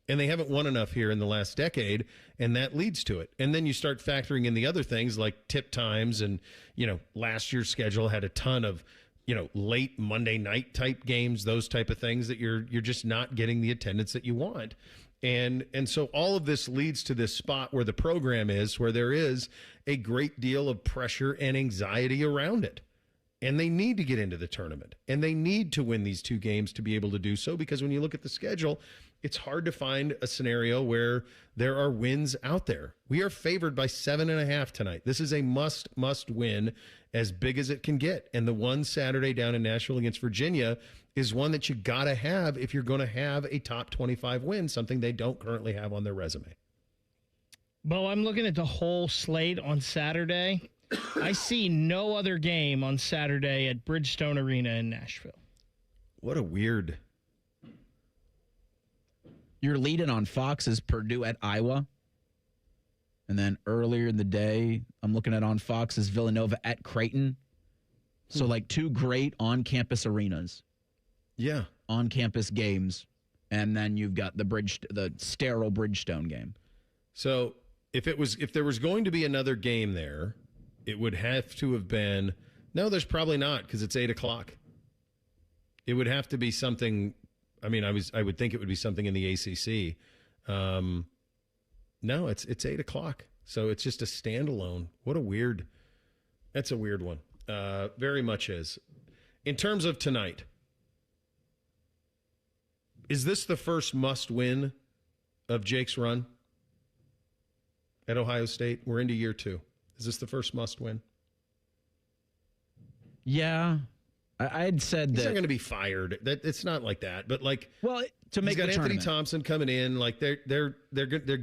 And they haven't won enough here in the last decade, and that leads to it. And then you start factoring in the other things like tip times, and, last year's schedule had a ton of, late Monday night type games, those type of things that you're just not getting the attendance that you want. And so all of this leads to this spot where the program is, where there is a great deal of pressure and anxiety around it. And they need to get into the tournament, and they need to win these two games to be able to do so, because when you look at the schedule, it's hard to find a scenario where there are wins out there. We are favored by 7.5 tonight. This is a must win, as big as it can get. And the one Saturday down in Nashville against Virginia is one that you got to have if you're going to have a top 25 win, something they don't currently have on their resume. Bo, I'm looking at the whole slate on Saturday. I see no other game on Saturday at Bridgestone Arena in Nashville. What a weird... Your lead-in on Fox is Purdue at Iowa. And then earlier in the day, I'm looking at on Fox is Villanova at Creighton. So two great on-campus arenas. Yeah. On-campus games. And then you've got the sterile Bridgestone game. So if there was going to be another game there, it would have to have been... No, there's probably not, because it's 8 o'clock. It would have to be something... I would think it would be something in the ACC. No, it's 8 o'clock. So it's just a standalone. That's a weird one. Very much is. In terms of tonight, is this the first must win of Jake's run at Ohio State? We're into year 2. Is this the first must-win? Yeah. I had said He's that. not going to be fired. It's not like that. But, like, well, to make he's got the Anthony tournament. Thompson coming in. Like, they're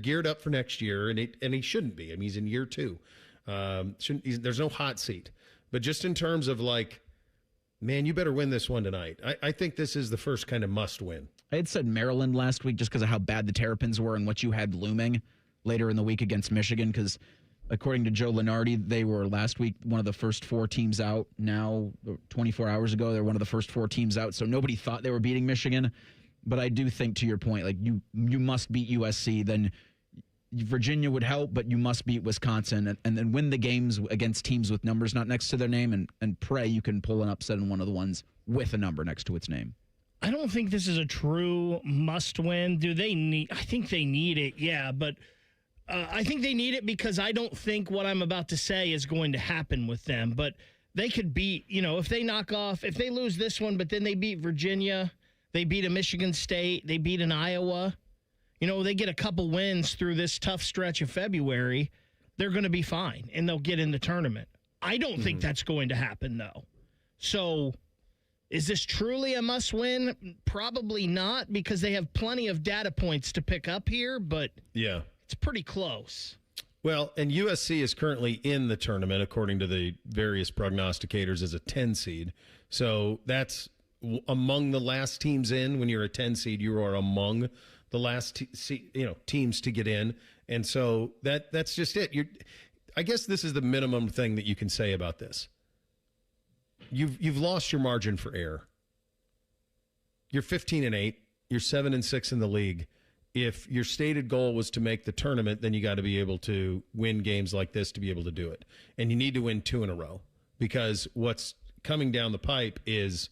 geared up for next year, and he shouldn't be. I mean, he's in year 2. There's no hot seat. But just in terms of, like, man, you better win this one tonight. I think this is the first kind of must-win. I had said Maryland last week just because of how bad the Terrapins were and what you had looming later in the week against Michigan, because according to Joe Lunardi, they were last week one of the first 4 teams out. Now, 24 hours ago, they're one of the first 4 teams out, so nobody thought they were beating Michigan. But I do think, to your point, like you must beat USC, then Virginia would help, but you must beat Wisconsin and then win the games against teams with numbers not next to their name and pray you can pull an upset in one of the ones with a number next to its name. I don't think this is a true must-win. Do they need? I think they need it, yeah, but I think they need it because I don't think what I'm about to say is going to happen with them. But they could beat, if they lose this one, but then they beat Virginia, they beat a Michigan State, they beat an Iowa, they get a couple wins through this tough stretch of February, they're going to be fine, and they'll get in the tournament. I don't think that's going to happen, though. So is this truly a must-win? Probably not, because they have plenty of data points to pick up here, but yeah, it's pretty close. Well, and USC is currently in the tournament, according to the various prognosticators, as a 10 seed. So that's among the last teams in. When you're a 10 seed, you are among the last teams to get in. And so that's just it. I guess this is the minimum thing that you can say about this. You've lost your margin for error. You're 15-8. You're 7-6 in the league. If your stated goal was to make the tournament, then you got to be able to win games like this to be able to do it. And you need to win 2 in a row, because what's coming down the pipe is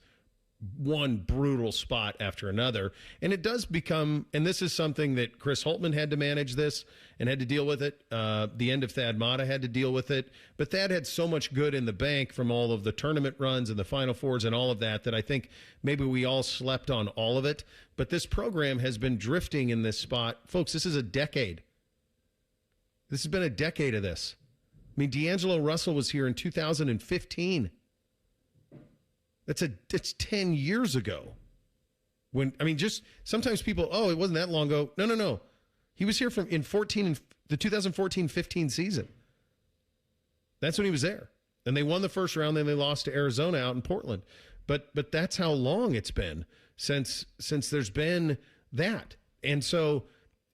one brutal spot after another. And it does become, and this is something that Chris Holtmann had to manage this and had to deal with it. The end of Thad Matta had to deal with it. But Thad had so much good in the bank from all of the tournament runs and the Final Fours and all of that I think maybe we all slept on all of it. But this program has been drifting in this spot. Folks, this is a decade. This has been a decade of this. I mean, D'Angelo Russell was here in 2015. It's 10 years ago. Just sometimes people, it wasn't that long ago. No. He was here in the 2014-15 season. That's when he was there. And they won the first round, then they lost to Arizona out in Portland. But that's how long it's been since there's been that. And so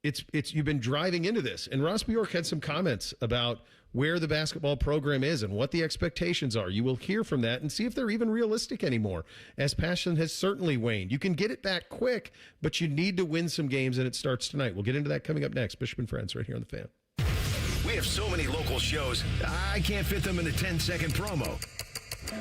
it's you've been driving into this. And Ross Bjork had some comments about where the basketball program is and what the expectations are. You will hear from that and see if they're even realistic anymore, as passion has certainly waned. You can get it back quick, but you need to win some games, and it starts tonight. We'll get into that coming up next. Bishop and Friends right here on The Fan. We have so many local shows, I can't fit them in a 10-second promo.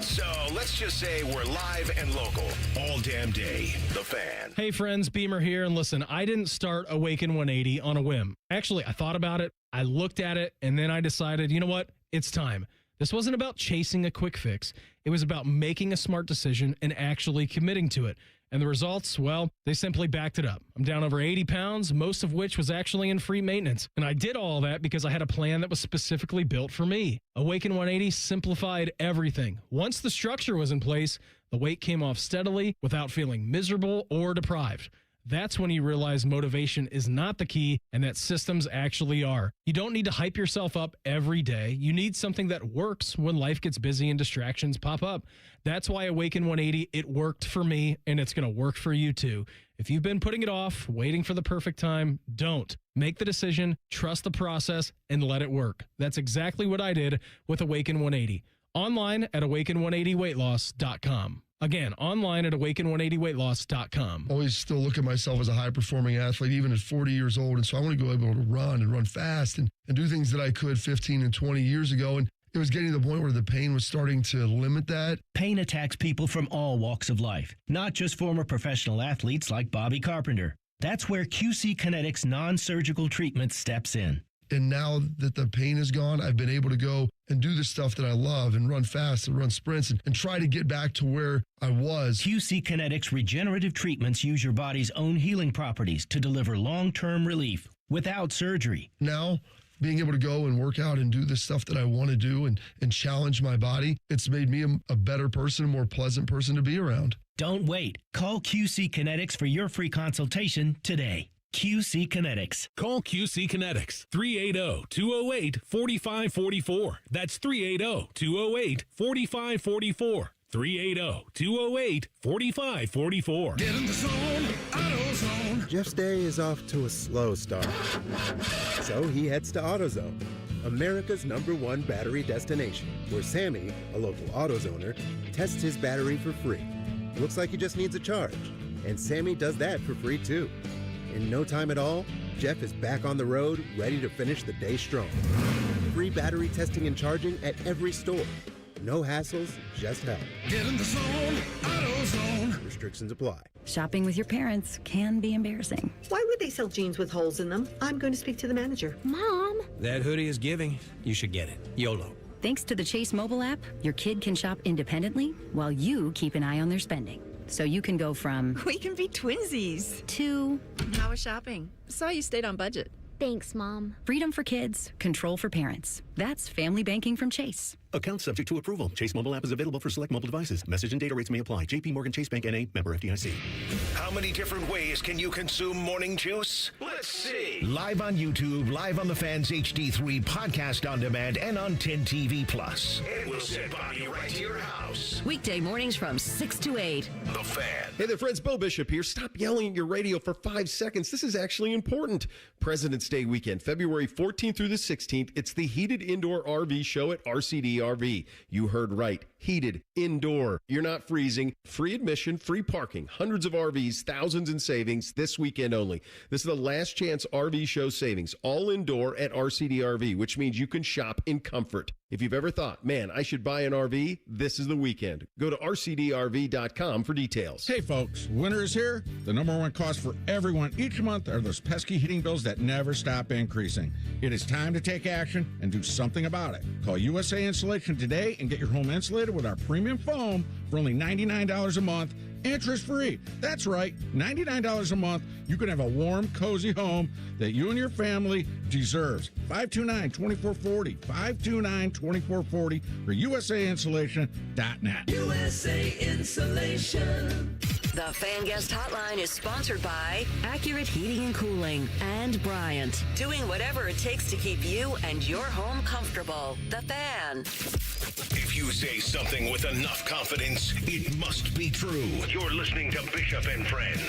So let's just say we're live and local all damn day. The Fan. Hey friends, Beamer here, and listen, I didn't start Awaken 180 on a whim. Actually, I thought about it, I looked at it, and then I decided, you know what? It's time. This wasn't about chasing a quick fix. It was about making a smart decision and actually committing to it. And the results, well, they simply backed it up. I'm down over 80 pounds, most of which was actually in free maintenance. And I did all that because I had a plan that was specifically built for me. Awaken 180 simplified everything. Once the structure was in place, the weight came off steadily without feeling miserable or deprived. That's when you realize motivation is not the key and that systems actually are. You don't need to hype yourself up every day. You need something that works when life gets busy and distractions pop up. That's why Awaken 180, it worked for me, and it's going to work for you too. If you've been putting it off, waiting for the perfect time, don't. Make the decision, trust the process, and let it work. That's exactly what I did with Awaken 180. Online at awaken180weightloss.com. Again, online at awaken180weightloss.com. Always still look at myself as a high-performing athlete, even at 40 years old. And so I want to go able to run fast and do things that I could 15 and 20 years ago. And it was getting to the point where the pain was starting to limit that. Pain attacks people from all walks of life, not just former professional athletes like Bobby Carpenter. That's where QC Kinetics non-surgical treatment steps in. And now that the pain is gone, I've been able to go and do the stuff that I love and run fast and run sprints and try to get back to where I was. QC Kinetics regenerative treatments use your body's own healing properties to deliver long-term relief without surgery. Now, being able to go and work out and do the stuff that I want to do and challenge my body, it's made me a better person, a more pleasant person to be around. Don't wait. Call QC Kinetics for your free consultation today. QC Kinetics. Call QC Kinetics, 380-208-4544. That's 380-208-4544. 380-208-4544. Get in the zone, AutoZone. Jeff's day is off to a slow start. So he heads to AutoZone, America's #1 battery destination, where Sammy, a local AutoZoner, tests his battery for free. Looks like he just needs a charge. And Sammy does that for free too. In no time at all, Jeff is back on the road, ready to finish the day strong. Free battery testing and charging at every store. No hassles, just help. Get in the zone, AutoZone. Restrictions apply. Shopping with your parents can be embarrassing. Why would they sell jeans with holes in them? I'm going to speak to the manager. Mom! That hoodie is giving. You should get it. YOLO. Thanks to the Chase mobile app, your kid can shop independently while you keep an eye on their spending. So you can go from... We can be twinsies. ...to... How was shopping? Saw you stayed on budget. Thanks, Mom. Freedom for kids, control for parents. That's family banking from Chase. Account subject to approval. Chase mobile app is available for select mobile devices. Message and data rates may apply. JP Morgan Chase Bank N.A. Member FDIC. How many different ways can you consume morning juice? Let's see. Live on YouTube, live on the Fans HD3 podcast on demand, and on 10 TV Plus. And we'll send Bobby right to your house. Weekday mornings from 6 to 8. The Fan. Hey there, friends. Bo Bishop here. Stop yelling at your radio for 5 seconds. This is actually important. President's Day weekend, February 14th through the 16th. It's the Heated Indoor RV Show at RCD RV. You heard right. Heated, indoor. You're not freezing. Free admission, free parking. Hundreds of RVs, thousands in savings this weekend only. This is the last chance RV show savings. All indoor at RCD RV, which means you can shop in comfort. If you've ever thought, man, I should buy an RV, this is the weekend. Go to rcdrv.com for details. Hey, folks, winter is here. The #1 cost for everyone each month are those pesky heating bills that never stop increasing. It is time to take action and do something about it. Call USA Insulation today and get your home insulated with our premium foam for only $99 a month, interest-free. That's right, $99 a month. You can have a warm, cozy home that you and your family deserves. 529-2440, 529-2440, or USAinsulation.net. USA Insulation. The Fan Guest Hotline is sponsored by Accurate Heating and Cooling and Bryant, doing whatever it takes to keep you and your home comfortable. The Fan. If you say something with enough confidence, it must be true. You're listening to Bishop and Friends.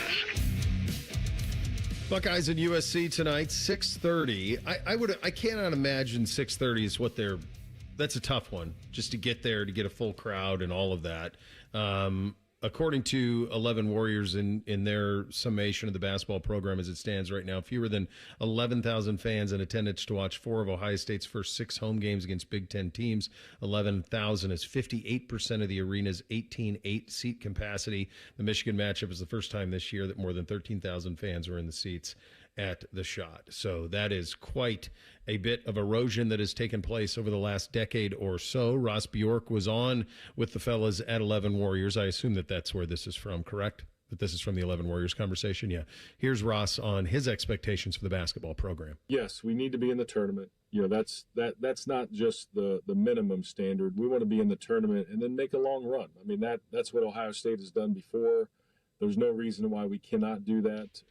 Buckeyes and USC tonight, 6:30. I cannot imagine 6:30 is what they're. That's a tough one, just to get there, to get a full crowd and all of that. According to 11 Warriors in their summation of the basketball program as it stands right now, fewer than 11,000 fans in attendance to watch 4 of Ohio State's first 6 home games against Big Ten teams. 11,000 is 58% of the arena's 18.8 seat capacity. The Michigan matchup is the first time this year that more than 13,000 fans were in the seats at the Shot. So that is quite a bit of erosion that has taken place over the last decade or so. Ross Bjork was on with the fellas at 11 Warriors. I assume that that's where this is from, correct? That this is from the 11 Warriors conversation? Yeah. Here's Ross on his expectations for the basketball program. Yes, we need to be in the tournament. You know, that's not just the minimum standard. We want to be in the tournament and then make a long run. I mean, that's what Ohio State has done before. There's no reason why we cannot do that.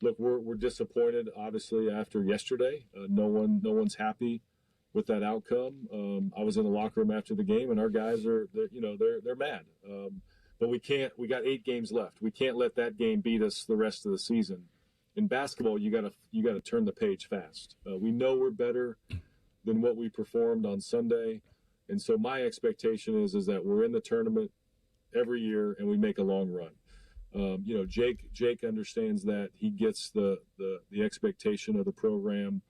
Look, we're disappointed, obviously, after yesterday. No one's happy with that outcome. I was in the locker room after the game, and our guys they're mad. But we can't. We got 8 games left. We can't let that game beat us the rest of the season. In basketball, you gotta turn the page fast. We know we're better than what we performed on Sunday, and so my expectation is that we're in the tournament every year and we make a long run. Jake understands that. He gets the expectation of the program,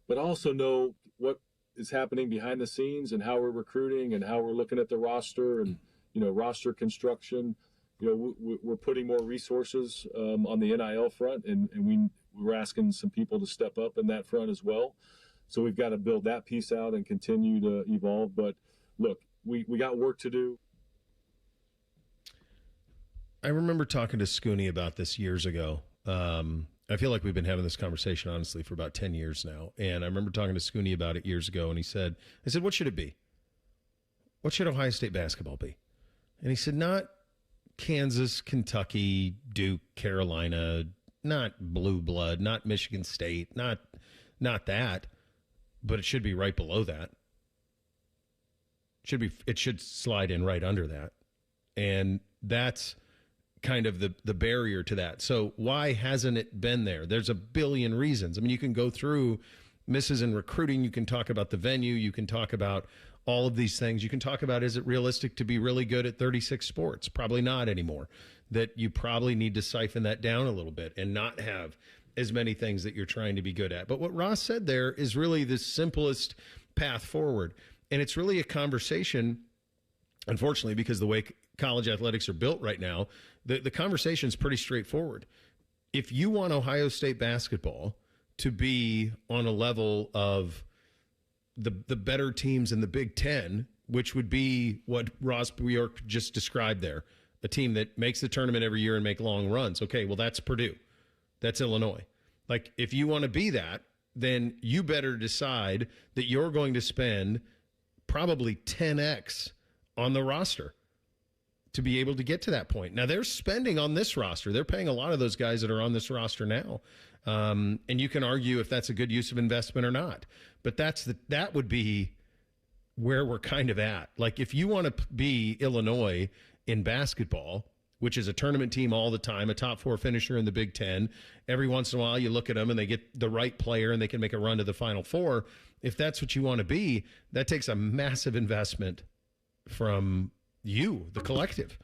but also know what is happening behind the scenes and how we're recruiting and how we're looking at the roster and, roster construction. We're putting more resources on the NIL front, and we're asking some people to step up in that front as well. So we've got to build that piece out and continue to evolve. But look, we got work to do. I remember talking to Scooney about this years ago. I feel like we've been having this conversation, honestly, for about 10 years now. And I remember talking to Scooney about it years ago, and I said, what should it be? What should Ohio State basketball be? And he said, not Kansas, Kentucky, Duke, Carolina, not blue blood, not Michigan State, not that, but it should be right below that. It should slide in right under that. And that's kind of the barrier to that. So why hasn't it been there? There's a billion reasons. I mean, you can go through misses in recruiting. You can talk about the venue. You can talk about all of these things. You can talk about, is it realistic to be really good at 36 sports? Probably not anymore. That you probably need to siphon that down a little bit and not have as many things that you're trying to be good at. But what Ross said there is really the simplest path forward. And it's really a conversation, unfortunately, because the way college athletics are built right now, the conversation is pretty straightforward. If you want Ohio State basketball to be on a level of the better teams in the Big Ten, which would be what Ross Bjork just described there, a team that makes the tournament every year and make long runs. Okay, well, that's Purdue. That's Illinois. Like, if you want to be that, then you better decide that you're going to spend probably 10x on the roster to be able to get to that point. Now, they're spending on this roster. They're paying a lot of those guys that are on this roster now. And you can argue if that's a good use of investment or not. But that would be where we're kind of at. Like, if you want to be Illinois in basketball, which is a tournament team all the time, a top 4 finisher in the Big Ten, every once in a while you look at them and they get the right player and they can make a run to the Final Four. If that's what you want to be, that takes a massive investment from you, the collective,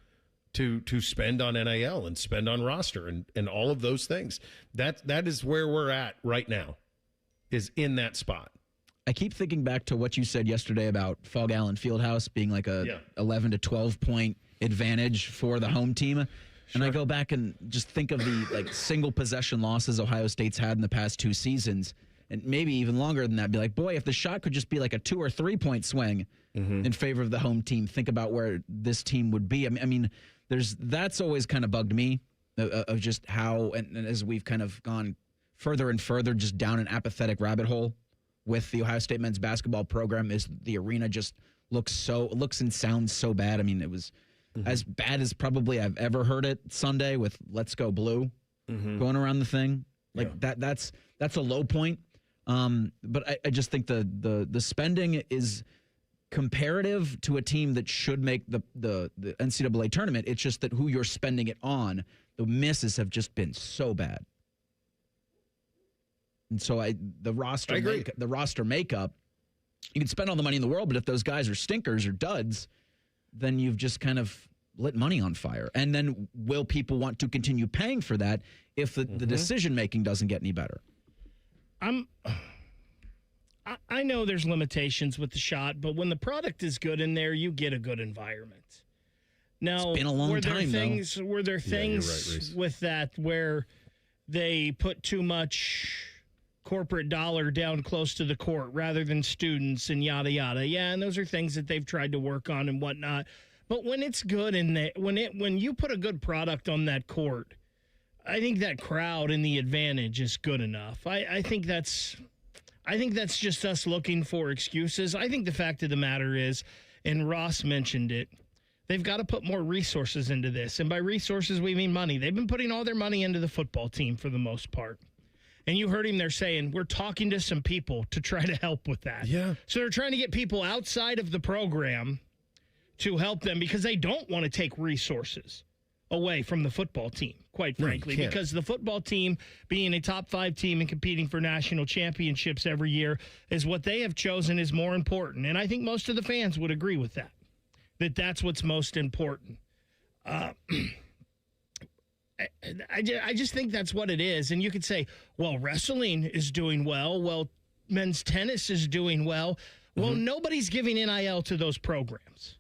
to spend on NIL and spend on roster and all of those things. That is where we're at right now, is in that spot. I keep thinking back to what you said yesterday about Fog Allen Fieldhouse being like a 11 to 12 point advantage for the home team. And I go back and just think of the single possession losses Ohio State's had in the past 2 seasons, and maybe even longer than that. Be like, boy, if the shot could just be like a 2 or 3 point swing in favor of the home team, think about where this team would be. I mean, that's always kind of bugged me of just how, and as we've kind of gone further and further just down an apathetic rabbit hole with the Ohio State men's basketball program, is the arena just looks and sounds so bad. I mean, it was as bad as probably I've ever heard it Sunday with Let's Go Blue going around the thing. That's a low point. But I just think the spending is comparative to a team that should make the NCAA tournament. It's just that who you're spending it on, the misses have just been so bad. And so the roster makeup, you can spend all the money in the world, but if those guys are stinkers or duds, then you've just kind of lit money on fire. And then will people want to continue paying for that if the decision-making doesn't get any better? I know there's limitations with the shot, but when the product is good in there, you get a good environment. Now, it's been a long time, were there things with that where they put too much corporate dollar down close to the court rather than students and yada yada? Yeah, and those are things that they've tried to work on and whatnot. But when it's good in there, when you put a good product on that court, I think that crowd and the advantage is good enough. I think that's just us looking for excuses. I think the fact of the matter is, and Ross mentioned it, they've got to put more resources into this. And by resources, we mean money. They've been putting all their money into the football team for the most part. And you heard him there saying, we're talking to some people to try to help with that. Yeah. So they're trying to get people outside of the program to help them because they don't want to take resources away from the football team, quite frankly, because the football team being a top 5 team and competing for national championships every year is what they have chosen is more important. And I think most of the fans would agree with that's what's most important. I just think that's what it is. And you could say, well, wrestling is doing well. Well, men's tennis is doing well. Well, nobody's giving NIL to those programs.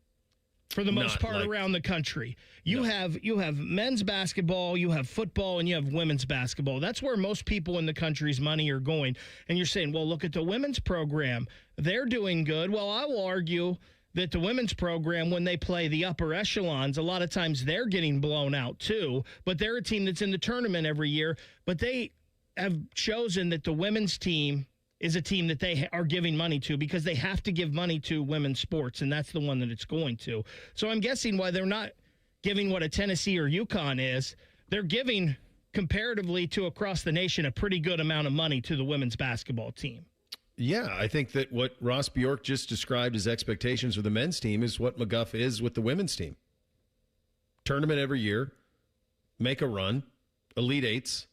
for the most part around the country. You have men's basketball, you have football, and you have women's basketball. That's where most people in the country's money are going. And you're saying, well, look at the women's program. They're doing good. Well, I will argue that the women's program, when they play the upper echelons, a lot of times they're getting blown out too. But they're a team that's in the tournament every year. But they have chosen that the women's team is a team that they are giving money to because they have to give money to women's sports, and that's the one that it's going to. So I'm guessing why they're not giving what a Tennessee or UConn is. They're giving, comparatively to across the nation, a pretty good amount of money to the women's basketball team. Yeah, I think that what Ross Bjork just described as expectations for the men's team is what McGuff is with the women's team. Tournament every year, make a run, Elite Eights,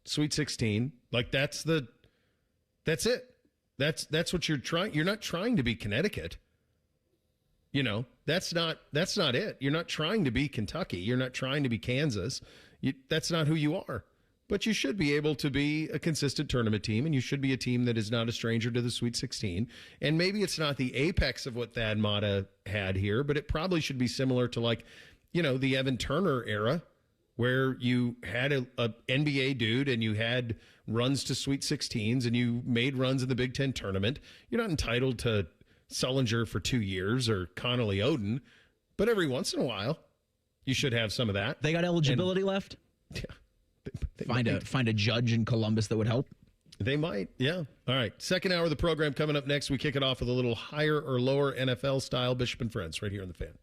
Sweet 16. Like that's it. That's what you're trying. You're not trying to be Connecticut. You know, that's not it. You're not trying to be Kentucky. You're not trying to be Kansas. That's not who you are. But you should be able to be a consistent tournament team, and you should be a team that is not a stranger to the Sweet 16. And maybe it's not the apex of what Thad Matta had here, but it probably should be similar to, like, you know, the Evan Turner era, where you had a NBA dude and you had runs to Sweet 16s and you made runs in the Big Ten tournament. You're not entitled to Sullinger for 2 years or Connolly Oden, but every once in a while, you should have some of that. They got eligibility left? Yeah. Find a judge in Columbus that would help. They might, yeah. All right, second hour of the program coming up next. We kick it off with a little higher or lower NFL style. Bishop and Friends right here on The Fan.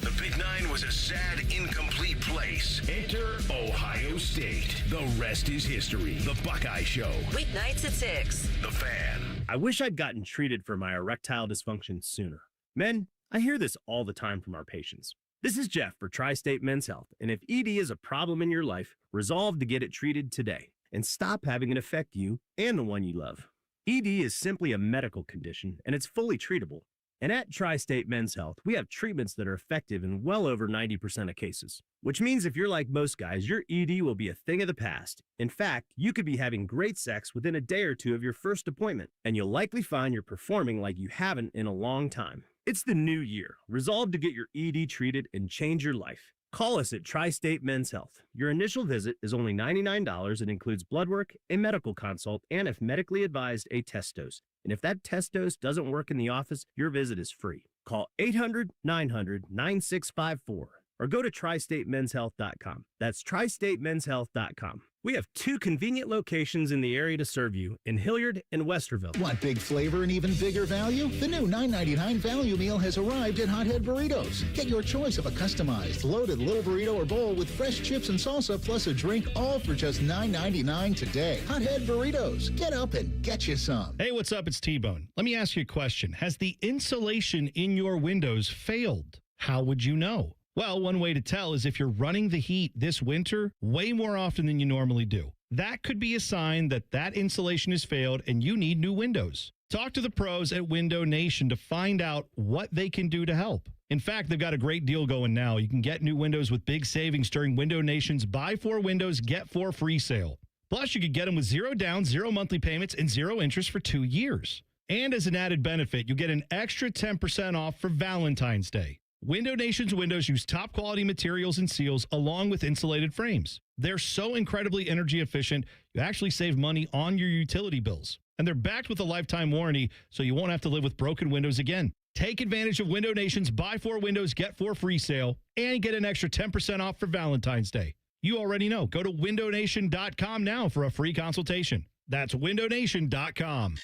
The Big Nine was a sad, incomplete place. Enter Ohio State. The rest is history. The Buckeye Show. Weeknights at 6. The Fan. I wish I'd gotten treated for my erectile dysfunction sooner. Men, I hear this all the time from our patients. This is Jeff for Tri-State Men's Health, and if ED is a problem in your life, resolve to get it treated today and stop having it affect you and the one you love. ED is simply a medical condition, and it's fully treatable. And at Tri-State Men's Health, we have treatments that are effective in well over 90% of cases, which means if you're like most guys, your ED will be a thing of the past. In fact, you could be having great sex within a day or two of your first appointment, and you'll likely find you're performing like you haven't in a long time. It's the new year. Resolve to get your ED treated and change your life. Call us at Tri-State Men's Health. Your initial visit is only $99 and includes blood work, a medical consult, and if medically advised, a test dose. And if that test dose doesn't work in the office, your visit is free. Call 800-900-9654 or go to tristatemenshealth.com. That's tristatemenshealth.com. We have 2 convenient locations in the area to serve you in Hilliard and Westerville. Want big flavor and even bigger value? The new $9.99 value meal has arrived at Hothead Burritos. Get your choice of a customized, loaded little burrito or bowl with fresh chips and salsa plus a drink, all for just $9.99 today. Hothead Burritos. Get up and get you some. Hey, what's up? It's T-Bone. Let me ask you a question. Has the insulation in your windows failed? How would you know? Well, one way to tell is if you're running the heat this winter way more often than you normally do. That could be a sign that insulation has failed and you need new windows. Talk to the pros at Window Nation to find out what they can do to help. In fact, they've got a great deal going now. You can get new windows with big savings during Window Nation's Buy 4 Windows, Get 4 free sale. Plus, you could get them with 0 down, 0 monthly payments, and 0 interest for 2 years. And as an added benefit, you get an extra 10% off for Valentine's Day. Window Nation's windows use top quality materials and seals along with insulated frames. They're so incredibly energy efficient, you actually save money on your utility bills. And they're backed with a lifetime warranty, so you won't have to live with broken windows again. Take advantage of Window Nation's Buy 4 Windows, Get 4 free sale and get an extra 10% off for Valentine's Day. You already know. Go to windownation.com now for a free consultation. That's windownation.com.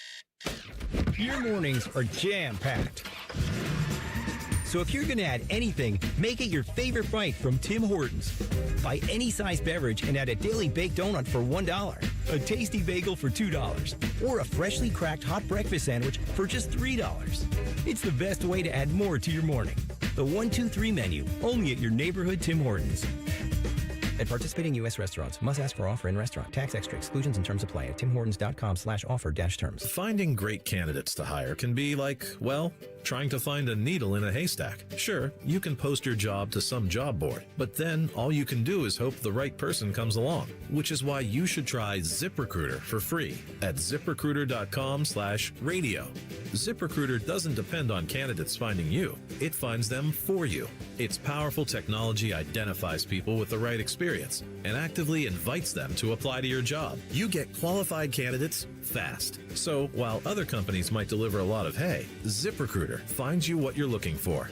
Your mornings are jam-packed. So if you're going to add anything, make it your favorite bite from Tim Hortons. Buy any size beverage and add a daily baked donut for $1, a tasty bagel for $2, or a freshly cracked hot breakfast sandwich for just $3. It's the best way to add more to your morning. The 1, 2, 3 menu, only at your neighborhood Tim Hortons. At participating U.S. restaurants, must ask for offer in restaurant. Tax extra exclusions and terms apply at timhortons.com/offer-terms. Finding great candidates to hire can be like, well, trying to find a needle in a haystack. Sure, you can post your job to some job board, but then all you can do is hope the right person comes along, which is why you should try ZipRecruiter for free at ZipRecruiter.com/radio. ZipRecruiter doesn't depend on candidates finding you. It finds them for you. Its powerful technology identifies people with the right experience and actively invites them to apply to your job. You get qualified candidates fast. So while other companies might deliver a lot of hay, ZipRecruiter finds you what you're looking for.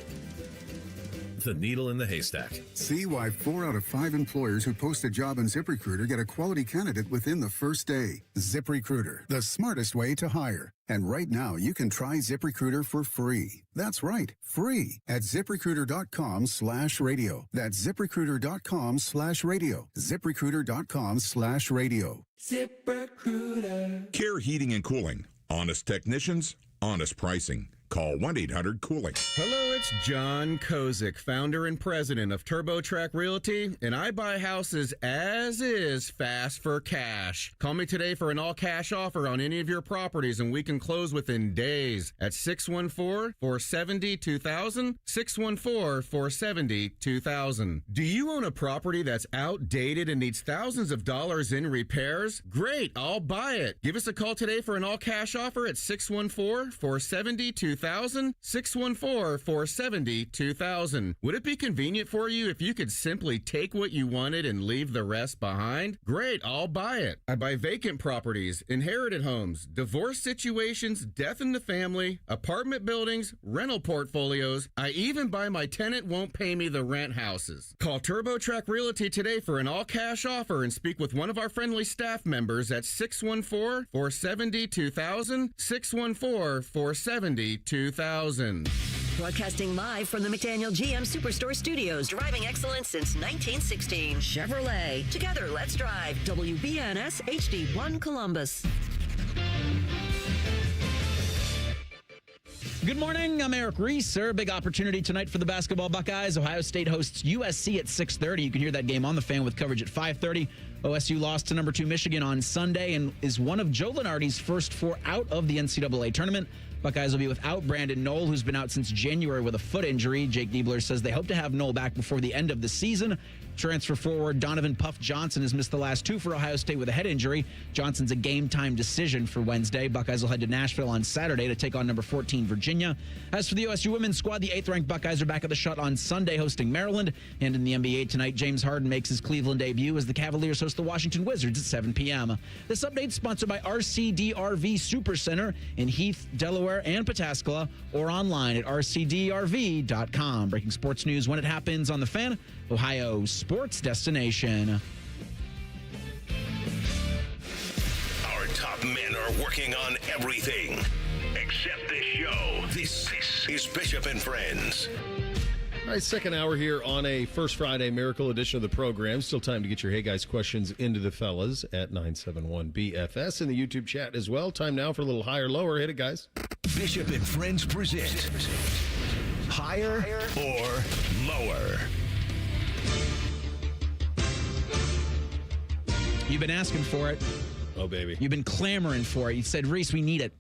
The needle in the haystack. See why 4 out of 5 employers who post a job on ZipRecruiter get a quality candidate within the first day. ZipRecruiter, the smartest way to hire. And right now, you can try ZipRecruiter for free. That's right, free at ZipRecruiter.com/radio. That's ZipRecruiter.com/radio. ZipRecruiter.com/radio. ZipRecruiter. Care Heating and Cooling. Honest technicians, honest pricing. Call 1-800-COOLING. Hello, it's John Kozik, founder and president of TurboTrack Realty, and I buy houses as is, fast for cash. Call me today for an all-cash offer on any of your properties, and we can close within days at 614-470-2000, 614-470-2000. Do you own a property that's outdated and needs thousands of dollars in repairs? Great, I'll buy it. Give us a call today for an all-cash offer at 614-470-2000. 614-470-2000. Would it be convenient for you if you could simply take what you wanted and leave the rest behind? Great, I'll buy it. I buy vacant properties, inherited homes, divorce situations, death in the family, apartment buildings, rental portfolios. I even buy my tenant won't pay me the rent houses. Call TurboTrack Realty today for an all-cash offer and speak with one of our friendly staff members at 614-470-2000, 614-470-2000. Broadcasting live from the McDaniel GM Superstore Studios, driving excellence since 1916. Chevrolet. Together, let's drive. WBNS HD1 Columbus. Good morning. I'm Eric Reeser. Big opportunity tonight for the basketball Buckeyes. Ohio State hosts USC at 6:30. You can hear that game on the Fan with coverage at 5:30. OSU lost to number 2 Michigan on Sunday and is one of Joe Lunardi's first 4 out of the NCAA tournament. Buckeyes will be without Brandon Knoll, who's been out since January with a foot injury. Jake Diebler says they hope to have Knoll back before the end of the season. Transfer forward Donovan Puff Johnson has missed the last 2 for Ohio State with a head injury. Johnson's a game-time decision for Wednesday. Buckeyes will head to Nashville on Saturday to take on number 14 Virginia. As for the OSU women's squad, the 8th-ranked Buckeyes are back at the Shut on Sunday hosting Maryland. And in the NBA tonight, James Harden makes his Cleveland debut as the Cavaliers host the Washington Wizards at 7 p.m. This update is sponsored by RCD RV Supercenter in Heath, Delaware, and Pataskala, or online at rcdrv.com. Breaking sports news when it happens on the Fan, Ohio's sports destination. Our top men are working on everything except this show. This is Bishop and Friends. All right, second hour here on a First Friday Miracle edition of the program. Still time to get your Hey Guys questions into the fellas at 971-BFS in the YouTube chat as well. Time now for a little higher, lower. Hit it, guys. Bishop and Friends present Higher or Lower. You've been asking for it. Oh, baby. You've been clamoring for it. You said, Reese, we need it.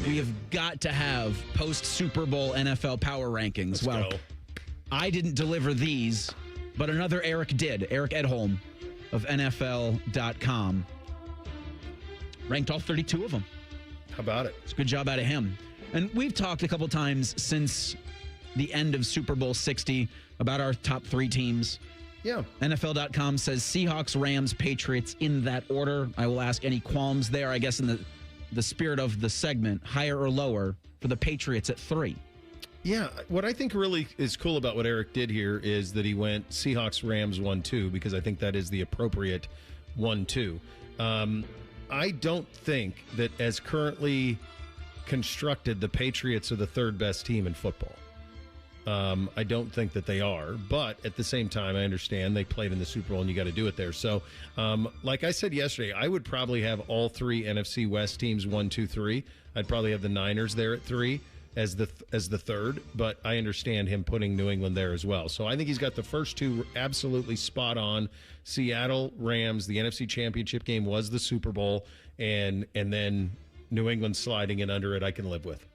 We have got to have post-Super Bowl NFL power rankings. Let's go. I didn't deliver these, but another Eric did. Eric Edholm of NFL.com. Ranked all 32 of them. How about it? It's a good job out of him. And we've talked a couple times since the end of Super Bowl 60 about our top 3 teams. Yeah. NFL.com says Seahawks, Rams, Patriots in that order. I will ask any qualms there, I guess, in the spirit of the segment, higher or lower for the Patriots at 3. Yeah, what I think really is cool about what Eric did here is that he went Seahawks, Rams 1-2, because I think that is the appropriate 1-2. I don't think that as currently constructed, the Patriots are the 3rd best team in football. I don't think that they are, but at the same time, I understand they played in the Super Bowl and you got to do it there. So, like I said yesterday, I would probably have all 3 NFC West teams 1, 2, 3. I'd probably have the Niners there at 3. as the third, but I understand him putting New England there as well. So I think he's got the first two absolutely spot on. Seattle Rams, the NFC Championship game was the Super Bowl, and then New England sliding in under it, I can live with.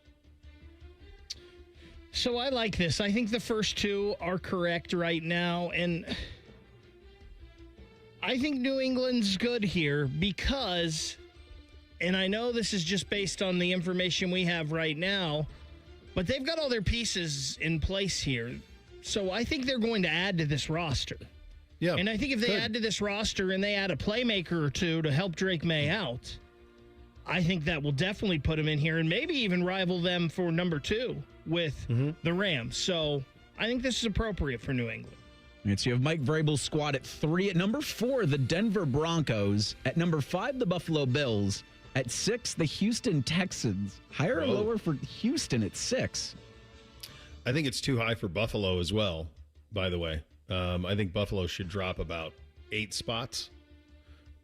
So I like this. I think the first two are correct right now, and I think New England's good here because, and I know this is just based on the information we have right now, but they've got all their pieces in place here. So I think they're going to add to this roster. Yeah. And I think if they add to this roster and they add a playmaker or two to help Drake May out, I think that will definitely put them in here and maybe even rival them for number 2 with the Rams. So I think this is appropriate for New England. So you have Mike Vrabel's squad at 3. At number 4, the Denver Broncos. At number 5, the Buffalo Bills. At 6, the Houston Texans. Higher or lower for Houston at 6? I think it's too high for Buffalo as well, by the way. I think Buffalo should drop about 8 spots.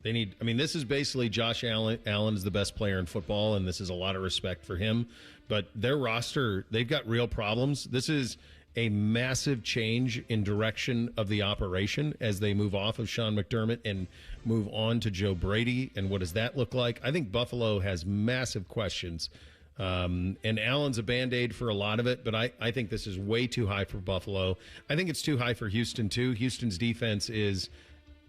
They need, I mean, this is basically Josh Allen. Allen's the best player in football, and this is a lot of respect for him. But their roster, they've got real problems. This is a massive change in direction of the operation as they move off of Sean McDermott and move on to Joe Brady. And what does that look like? I think Buffalo has massive questions. And Allen's a Band-Aid for a lot of it, but I think this is way too high for Buffalo. I think it's too high for Houston, too. Houston's defense is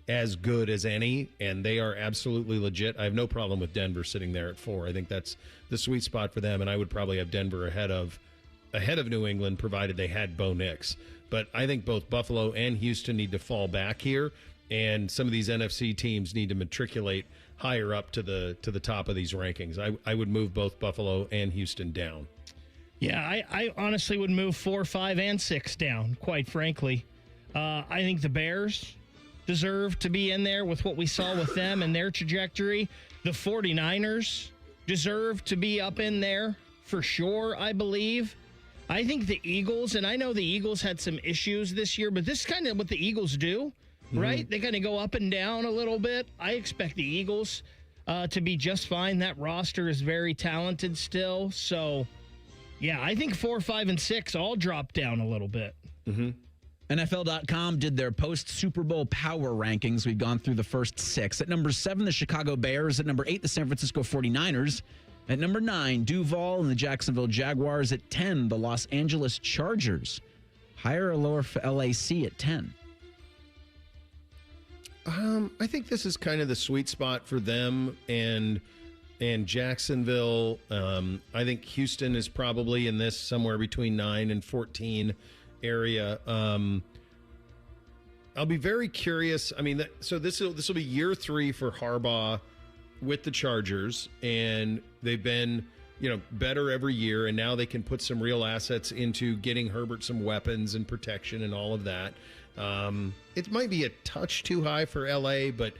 as good as any, and they are absolutely legit. I have no problem with Denver sitting there at 4. I think that's the sweet spot for them, and I would probably have Denver ahead of New England, provided they had Bo Nix. But I think both Buffalo and Houston need to fall back here, and some of these NFC teams need to matriculate higher up to the top of these rankings. I would move both Buffalo and Houston down. Yeah, I honestly would move 4, 5, and 6 down, quite frankly. I think the Bears deserve to be in there with what we saw with them and their trajectory. The 49ers deserve to be up in there for sure, I believe. I think the Eagles, and I know the Eagles had some issues this year, but this is kind of what the Eagles do, right? They kind of go up and down a little bit. I expect the Eagles to be just fine. That roster is very talented still. So, yeah, I think 4, 5, and 6 all drop down a little bit. NFL.com did their post-Super Bowl power rankings. We've gone through the first 6. At number 7, the Chicago Bears. At number 8, the San Francisco 49ers. At number 9, Duval and the Jacksonville Jaguars. At 10, the Los Angeles Chargers. Higher or lower for LAC at 10? I think this is kind of the sweet spot for them and Jacksonville. I think Houston is probably in this somewhere between 9 and 14 area. I'll be very curious. I mean, so this will be year 3 for Harbaugh with the Chargers, and they've been, better every year, and now they can put some real assets into getting Herbert some weapons and protection and all of that. It might be a touch too high for LA, but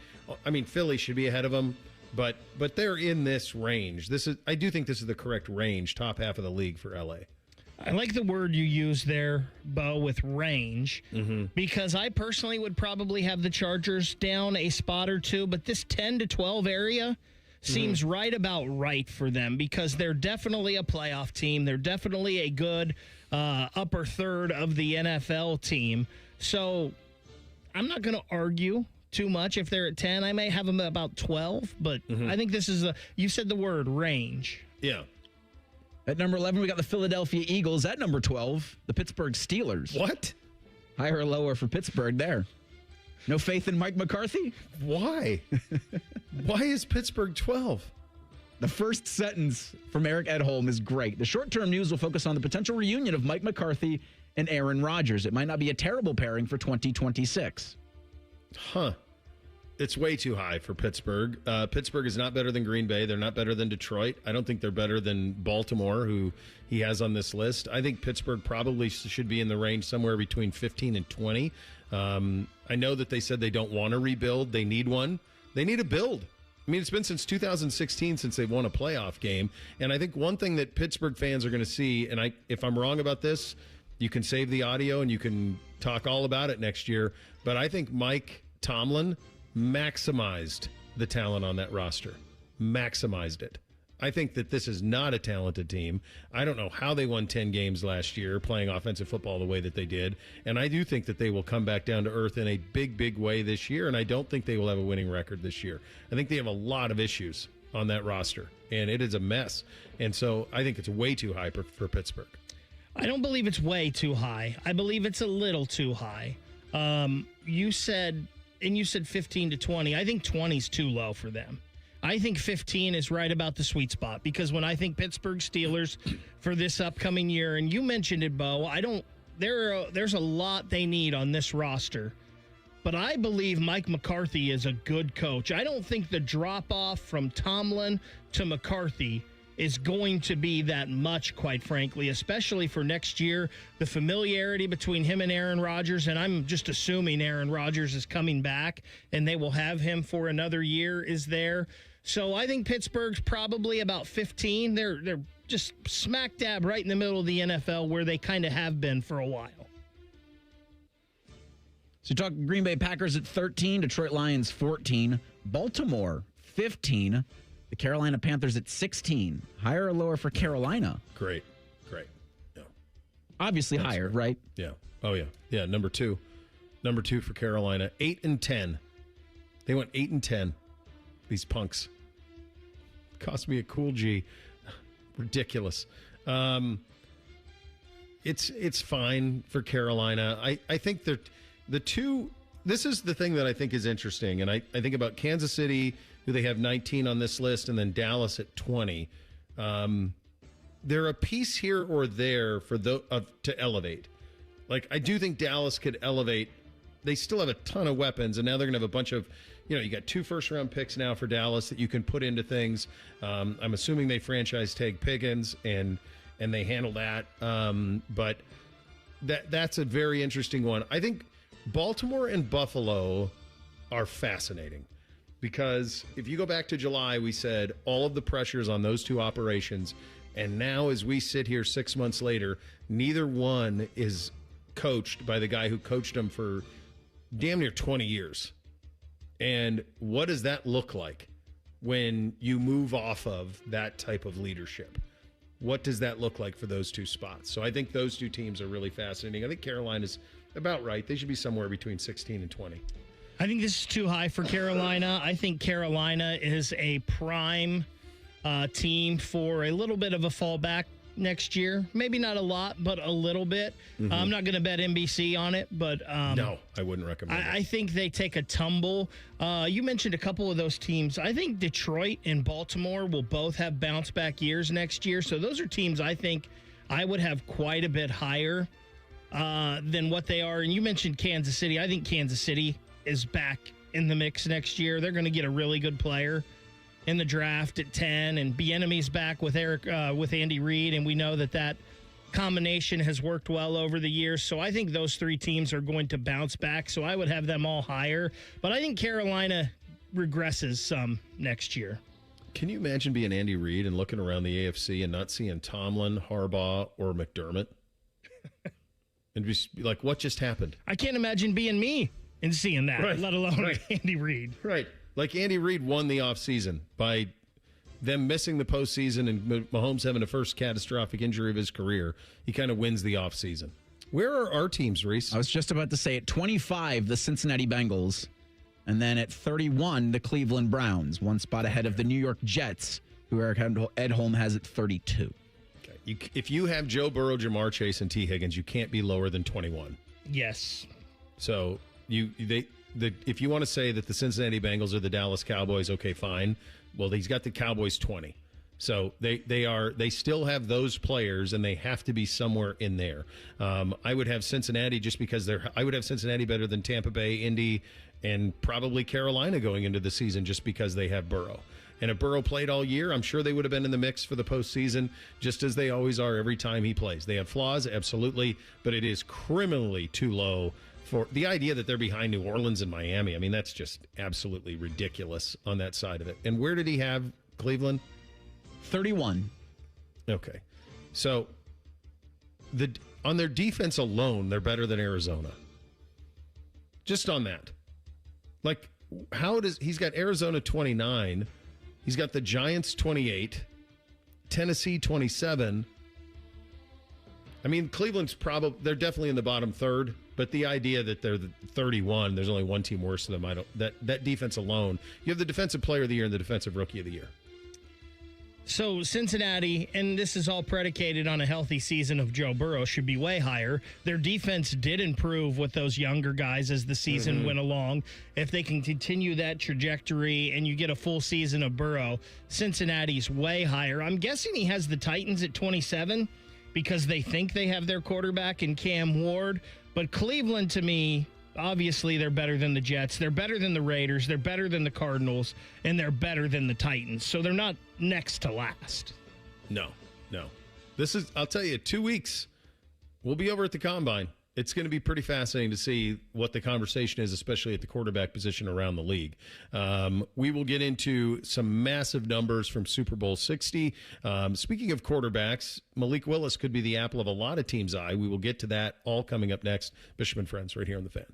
I mean, Philly should be ahead of them, but they're in this range. I do think this is the correct range, top half of the league for LA. I like the word you use there, Bo, with range, because I personally would probably have the Chargers down a spot or 2, but this 10 to 12 area seems right about right for them because they're definitely a playoff team. They're definitely a good upper third of the NFL team. So I'm not going to argue too much. If they're at 10, I may have them at about 12, but I think this is you said the word range. Yeah. At number 11, we got the Philadelphia Eagles. At number 12, the Pittsburgh Steelers. What? Higher or lower for Pittsburgh there? No faith in Mike McCarthy? Why? Why is Pittsburgh 12? The first sentence from Eric Edholm is great. The short-term news will focus on the potential reunion of Mike McCarthy and Aaron Rodgers. It might not be a terrible pairing for 2026. Huh. It's way too high for Pittsburgh. Pittsburgh is not better than Green Bay. They're not better than Detroit. I don't think they're better than Baltimore, who he has on this list. I think Pittsburgh probably should be in the range somewhere between 15 and 20. I know that they said they don't want to rebuild. They need one. They need a build. I mean, it's been since 2016 since they've won a playoff game. And I think one thing that Pittsburgh fans are going to see, and if I'm wrong about this, you can save the audio and you can talk all about it next year. But I think Mike Tomlin maximized the talent on that roster. Maximized it. I think that this is not a talented team. I don't know how they won 10 games last year playing offensive football the way that they did. And I do think that they will come back down to earth in a big, big way this year. And I don't think they will have a winning record this year. I think they have a lot of issues on that roster, and it is a mess. And so I think it's way too high for Pittsburgh. I don't believe it's way too high. I believe it's a little too high. You said 15 to 20. I think 20 is too low for them. I think 15 is right about the sweet spot, because when I think Pittsburgh Steelers for this upcoming year, and you mentioned it, Bo, there's a lot they need on this roster. But I believe Mike McCarthy is a good coach. I don't think the drop-off from Tomlin to McCarthy is going to be that much, quite frankly, especially for next year. The familiarity between him and Aaron Rodgers, and I'm just assuming Aaron Rodgers is coming back and they will have him for another year, is there. So I think Pittsburgh's probably about 15. They're just smack dab right in the middle of the NFL, where they kind of have been for a while. So you talk Green Bay Packers at 13, Detroit Lions 14, Baltimore 15, the Carolina Panthers at 16. Higher or lower for Carolina? Great. Yeah. Obviously That's higher, great. right? Yeah. Oh, yeah. Yeah, number two. Number 2 for Carolina. 8-10. They went 8-10. These punks. Cost me a cool G. Ridiculous. It's fine for Carolina. I think they're the two. This is the thing that I think is interesting, and I think about Kansas City, who they have 19 on this list, and then Dallas at 20. They're a piece here or there for to elevate. Like, I do think Dallas could elevate. They still have a ton of weapons, and now they're going to have a bunch of, you got 2 first-round picks now for Dallas that you can put into things. I'm assuming they franchise tag Pickens, and they handle that. But that's a very interesting one. I think Baltimore and Buffalo are fascinating, because if you go back to July, we said all of the pressures on those two operations, and now as we sit here 6 months later, neither one is coached by the guy who coached them for damn near 20 years. And what does that look like when you move off of that type of leadership? What does that look like for those two spots? So I think those two teams are really fascinating. I think Carolina's about right. They should be somewhere between 16 and 20. I think this is too high for Carolina. I think Carolina is a prime team for a little bit of a fallback next year. Maybe not a lot, but a little bit. Mm-hmm. I'm not going to bet NBC on it, but no, I wouldn't recommend it. I think they take a tumble. You mentioned a couple of those teams. I think Detroit and Baltimore will both have bounce back years next year. So those are teams I think I would have quite a bit higher than what they are. And you mentioned Kansas City. I think Kansas City is back in the mix next year. They're going to get a really good player in the draft at 10, and Bieniemy's back with with Andy Reid, and we know that combination has worked well over the years. So I think those three teams are going to bounce back. So I would have them all higher, but I think Carolina regresses some next year. Can you imagine being Andy Reid and looking around the AFC and not seeing Tomlin, Harbaugh, or McDermott? And just be like, what just happened? I can't imagine being me and seeing that, right, let alone Andy Reid. Right. Like Andy Reid won the offseason by them missing the postseason and Mahomes having the first catastrophic injury of his career. He kind of wins the offseason. Where are our teams, Reese? I was just about to say at 25, the Cincinnati Bengals, and then at 31, the Cleveland Browns, one spot ahead of the New York Jets, who Eric Edholm has at 32. Okay. If you have Joe Burrow, Jamar Chase, and T. Higgins, you can't be lower than 21. Yes. So if you want to say that the Cincinnati Bengals are the Dallas Cowboys, okay, fine. Well, he's got the Cowboys 20. So they still have those players, and they have to be somewhere in there. I would have Cincinnati just because I would have Cincinnati better than Tampa Bay, Indy, and probably Carolina going into the season just because they have Burrow. And if Burrow played all year, I'm sure they would have been in the mix for the postseason, just as they always are every time he plays. They have flaws, absolutely, but it is criminally too low for the idea that they're behind New Orleans and Miami. I mean, that's just absolutely ridiculous on that side of it. And where did he have Cleveland? 31. Okay. So on their defense alone, they're better than Arizona. Just on that. Like, he's got Arizona 29. He's got the Giants 28. Tennessee 27. I mean, Cleveland's they're definitely in the bottom third, but the idea that they're the 31, there's only one team worse than them. That defense alone. You have the defensive player of the year and the defensive rookie of the year. So Cincinnati, and this is all predicated on a healthy season of Joe Burrow, should be way higher. Their defense did improve with those younger guys as the season went along. If they can continue that trajectory and you get a full season of Burrow, Cincinnati's way higher. I'm guessing he has the Titans at 27 because they think they have their quarterback in Cam Ward. But Cleveland, to me, obviously they're better than the Jets. They're better than the Raiders. They're better than the Cardinals. And they're better than the Titans. So they're not next to last. No. I'll tell you, 2 weeks, we'll be over at the Combine. It's going to be pretty fascinating to see what the conversation is, especially at the quarterback position around the league. We will get into some massive numbers from Super Bowl 60. Speaking of quarterbacks, Malik Willis could be the apple of a lot of teams' eye. We will get to that all coming up next. Bishop and Friends right here on The Fan.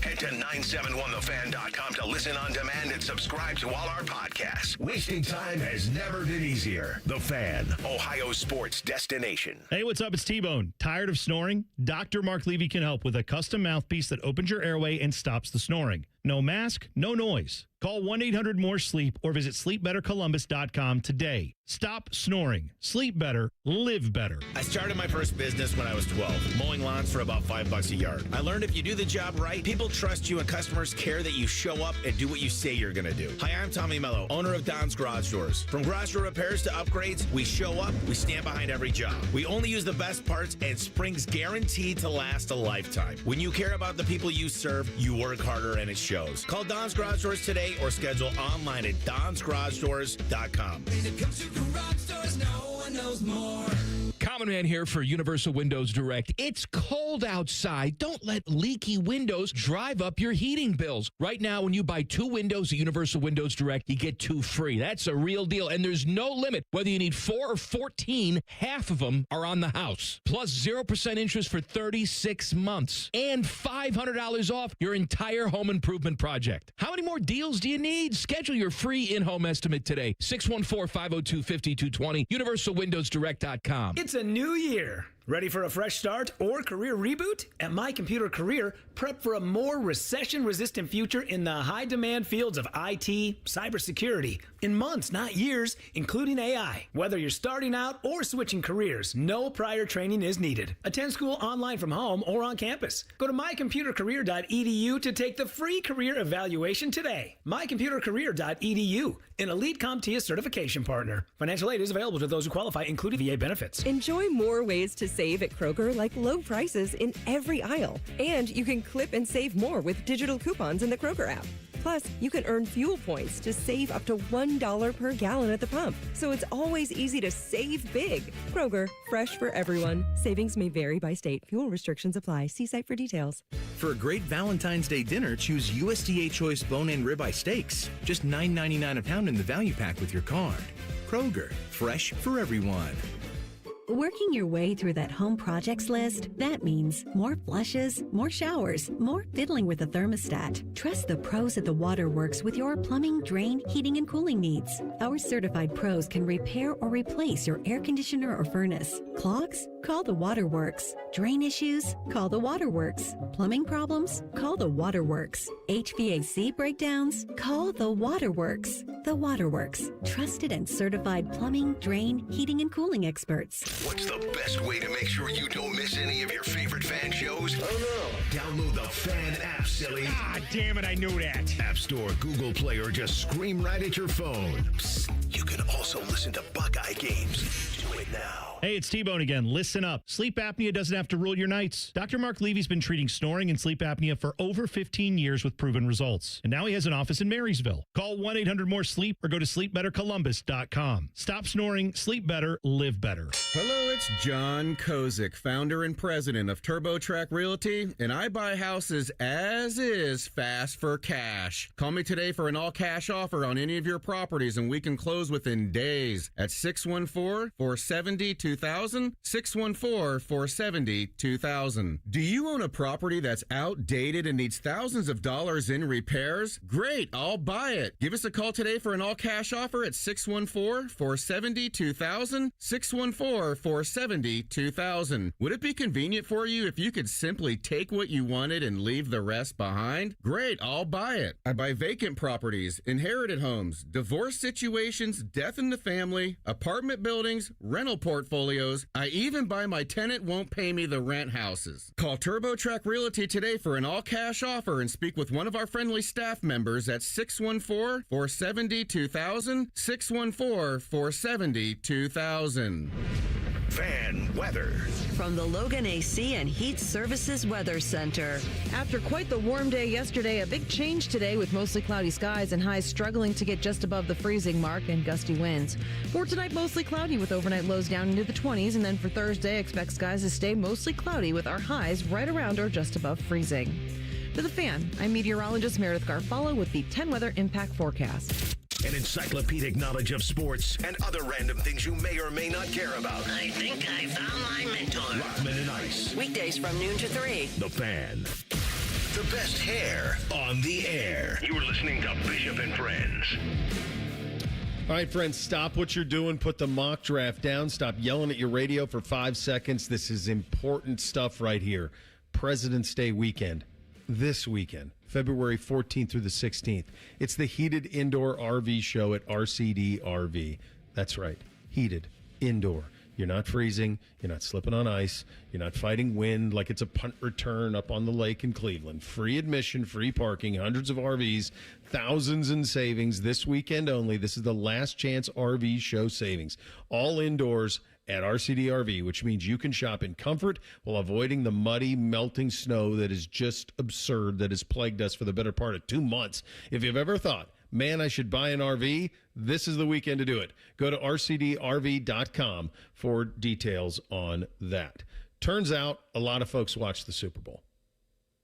Head to 971thefan.com to listen on demand and subscribe to all our podcasts. Wasting time has never been easier. The Fan, Ohio sports destination. Hey, what's up? It's T-Bone. Tired of snoring? Dr. Mark Levy can help with a custom mouthpiece that opens your airway and stops the snoring. No mask, no noise. Call 1-800-MORE-SLEEP or visit sleepbettercolumbus.com today. Stop snoring. Sleep better. Live better. I started my first business when I was 12, mowing lawns for about $5 a yard. I learned if you do the job right, people trust you and customers care that you show up and do what you say you're going to do. Hi, I'm Tommy Mello, owner of Don's Garage Doors. From garage door repairs to upgrades, we show up, we stand behind every job. We only use the best parts and springs guaranteed to last a lifetime. When you care about the people you serve, you work harder and it shows. Call Don's Garage Doors today or schedule online at donsgaragedoors.com. When it comes to garage doors, no one knows more. Common Man here for Universal Windows Direct. It's cold outside. Don't let leaky windows drive up your heating bills. Right now, when you buy 2 windows at Universal Windows Direct, you get 2 free. That's a real deal. And there's no limit. Whether you need 4 or 14, half of them are on the house. Plus 0% interest for 36 months. And $500 off your entire home improvement project. How many more deals do you need? Schedule your free in-home estimate today. 614-502-5220. UniversalWindowsDirect.com. It's a new year. Ready for a fresh start or career reboot? At My Computer Career, prep for a more recession-resistant future in the high-demand fields of IT, cybersecurity, in months, not years, including AI. Whether you're starting out or switching careers, no prior training is needed. Attend school online from home or on campus. Go to mycomputercareer.edu to take the free career evaluation today. mycomputercareer.edu, an elite CompTIA certification partner. Financial aid is available to those who qualify, including VA benefits. Enjoy more ways to save at Kroger, like low prices in every aisle. And you can clip and save more with digital coupons in the Kroger app. Plus, you can earn fuel points to save up to $1 per gallon at the pump. So it's always easy to save big. Kroger, fresh for everyone. Savings may vary by state. Fuel restrictions apply. See site for details. For a great Valentine's Day dinner, choose USDA Choice Bone-In Ribeye Steaks. Just $9.99 a pound in the value pack with your card. Kroger, fresh for everyone. Working your way through that home projects list, that means more flushes, more showers, more fiddling with the thermostat. Trust the pros at the Waterworks with your plumbing, drain, heating, and cooling needs. Our certified pros can repair or replace your air conditioner or furnace. Clogs? Call the Waterworks. Drain issues? Call the Waterworks. Plumbing problems? Call the Waterworks. HVAC breakdowns? Call the Waterworks. The Waterworks. Trusted and certified plumbing, drain, heating, and cooling experts. What's the best way to make sure you don't miss any of your favorite fan shows? Oh no! Download the Fan app, silly. Ah, damn it, I knew that. App Store, Google Play, or just scream right at your phone. Psst, you can also listen to Buckeye games. Do it now. Hey, it's T-Bone again. Listen up. Sleep apnea doesn't have to rule your nights. Dr. Mark Levy's been treating snoring and sleep apnea for over 15 years with proven results. And now he has an office in Marysville. Call 1-800-MORE-SLEEP or go to sleepbettercolumbus.com. Stop snoring, sleep better, live better. Hello, it's John Kozik, founder and president of TurboTrack Realty, and I buy houses as is fast for cash. Call me today for an all-cash offer on any of your properties, and we can close within days at 614-470-2000, 614-470-2000. Do you own a property that's outdated and needs thousands of dollars in repairs? Great, I'll buy it. Give us a call today for an all-cash offer at 614-470-2000, 614-470-2000. Would it be convenient for you if you could simply take what you wanted and leave the rest behind? Great, I'll buy it. I buy vacant properties, inherited homes, divorce situations, death in the family, apartment buildings, rental portfolios. I even buy my tenant won't pay me the rent houses. Call TurboTrack Realty today for an all-cash offer and speak with one of our friendly staff members at 614-470-2000, 614-470-2000. Fan weather. From the Logan AC and Heat Services Weather Center. After quite the warm day yesterday, a big change today with mostly cloudy skies and highs struggling to get just above the freezing mark and gusty winds. For tonight, mostly cloudy with overnight lows down into the 20s. And then for Thursday, expect skies to stay mostly cloudy with our highs right around or just above freezing. For The Fan, I'm meteorologist Meredith Garfalo with the 10 Weather Impact Forecast. An encyclopedic knowledge of sports and other random things you may or may not care about. I think I found my mentor. Rockman and Ice. Weekdays from noon to 3. The Fan. The best hair on the air. You're listening to Bishop and Friends. All right, friends, stop what you're doing. Put the mock draft down. Stop yelling at your radio for 5 seconds. This is important stuff right here. President's Day weekend. This weekend, February 14th through the 16th. It's the Heated Indoor RV Show at RCD RV. That's right, heated indoor. You're not freezing. You're not slipping on ice. You're not fighting wind like it's a punt return up on the lake in Cleveland. Free admission, free parking, hundreds of RVs, thousands in savings this weekend only. This is the last chance RV show savings. All indoors at RCD RV, which means you can shop in comfort while avoiding the muddy, melting snow that is just absurd, that has plagued us for the better part of 2 months. If you've ever thought, man, I should buy an RV, this is the weekend to do it. Go to rcdrv.com for details on that. Turns out a lot of folks watched the Super Bowl.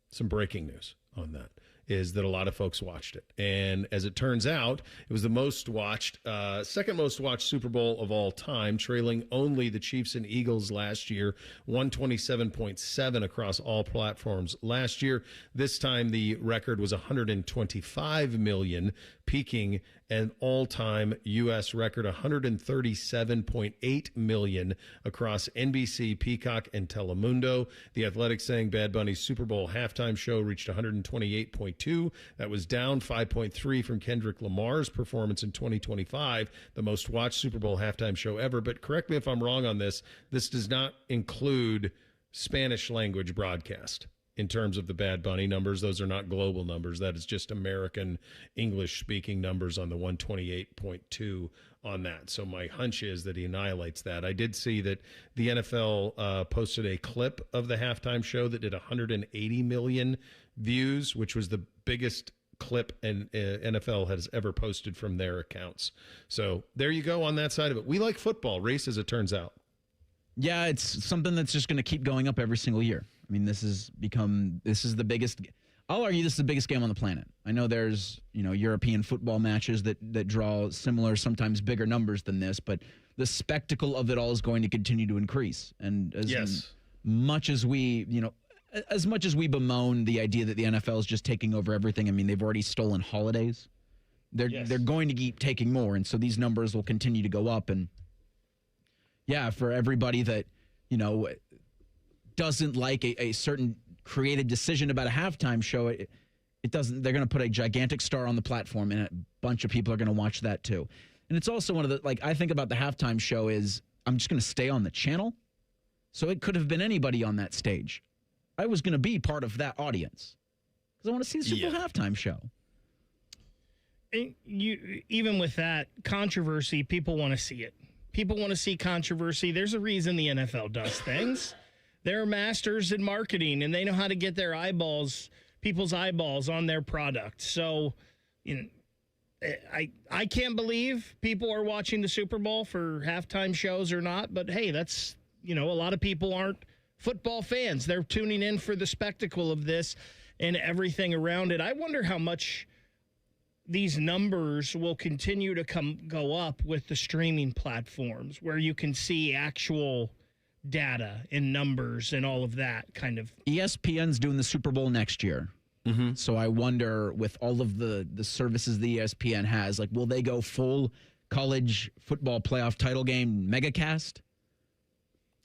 Some breaking news on that is that a lot of folks watched it. And as it turns out, it was the most watched, second most watched Super Bowl of all time, trailing only the Chiefs and Eagles last year, 127.7 across all platforms last year. This time the record was 125 million, peaking an all-time U.S. record, 137.8 million across NBC, Peacock, and Telemundo. The Athletic saying Bad Bunny's Super Bowl halftime show reached 128.2. That was down 5.3 from Kendrick Lamar's performance in 2025, the most watched Super Bowl halftime show ever. But correct me if I'm wrong on this. This does not include Spanish language broadcast. In terms of the Bad Bunny numbers, those are not global numbers. That is just American English-speaking numbers on the 128.2 on that. So my hunch is that he annihilates that. I did see that the NFL posted a clip of the halftime show that did 180 million views, which was the biggest clip NFL has ever posted from their accounts. So there you go on that side of it. We like football, Reese, as it turns out. Yeah, it's something that's just going to keep going up every single year. I mean, this is the biggest. I'll argue this is the biggest game on the planet. I know there's, European football matches that draw similar, sometimes bigger numbers than this, but the spectacle of it all is going to continue to increase. And as much as we bemoan the idea that the NFL is just taking over everything, I mean, they've already stolen holidays. They're going to keep taking more, and so these numbers will continue to go up. And yeah, for everybody that, doesn't like a certain creative decision about a halftime show, it doesn't. They're going to put a gigantic star on the platform, and a bunch of people are going to watch that too. And it's also one of the, I think about the halftime show is I'm just going to stay on the channel. So it could have been anybody on that stage. I was going to be part of that audience because I want to see the Super Bowl halftime show. Even with that controversy, people want to see it. People want to see controversy. There's a reason the NFL does things. They're masters in marketing, and they know how to get their people's eyeballs on their product. So, I can't believe people are watching the Super Bowl for halftime shows or not. But hey, that's a lot of people aren't football fans. They're tuning in for the spectacle of this and everything around it. I wonder how much these numbers will continue to go up with the streaming platforms where you can see actual data and numbers and all of that kind of. ESPN's doing the Super Bowl next year. Mm-hmm. So I wonder, with all of the services the ESPN has, like, will they go full college football playoff title game megacast?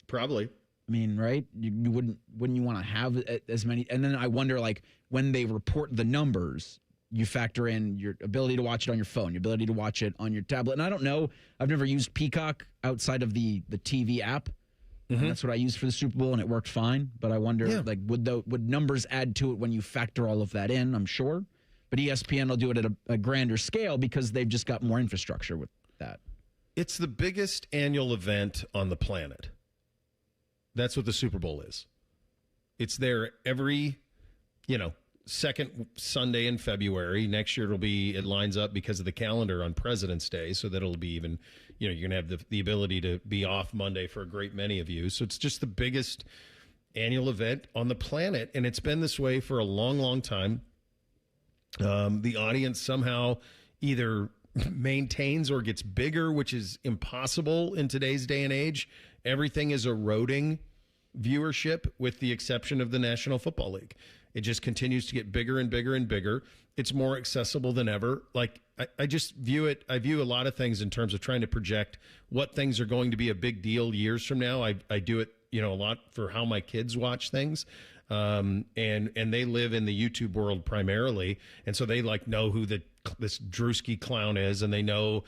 Probably. I mean, right? You wouldn't you want to have as many? And then I wonder, like, when they report the numbers, you factor in your ability to watch it on your phone, your ability to watch it on your tablet. And I don't know. I've never used Peacock outside of the TV app. Mm-hmm. That's what I used for the Super Bowl, and it worked fine. But I wonder, like, would numbers add to it when you factor all of that in? I'm sure. But ESPN will do it at a grander scale because they've just got more infrastructure with that. It's the biggest annual event on the planet. That's what the Super Bowl is. It's there every, second Sunday in February. Next year it lines up because of the calendar on President's Day, so that it'll be even, you're going to have the ability to be off Monday for a great many of you. So it's just the biggest annual event on the planet, and it's been this way for a long, long time. The audience somehow either maintains or gets bigger, which is impossible in today's day and age. Everything is eroding viewership with the exception of the National Football League. It just continues to get bigger and bigger and bigger. It's more accessible than ever. Like, I just view I view a lot of things in terms of trying to project what things are going to be a big deal years from now. I do it, a lot for how my kids watch things. And they live in the YouTube world primarily. And so they know who this Drewski clown is, and they know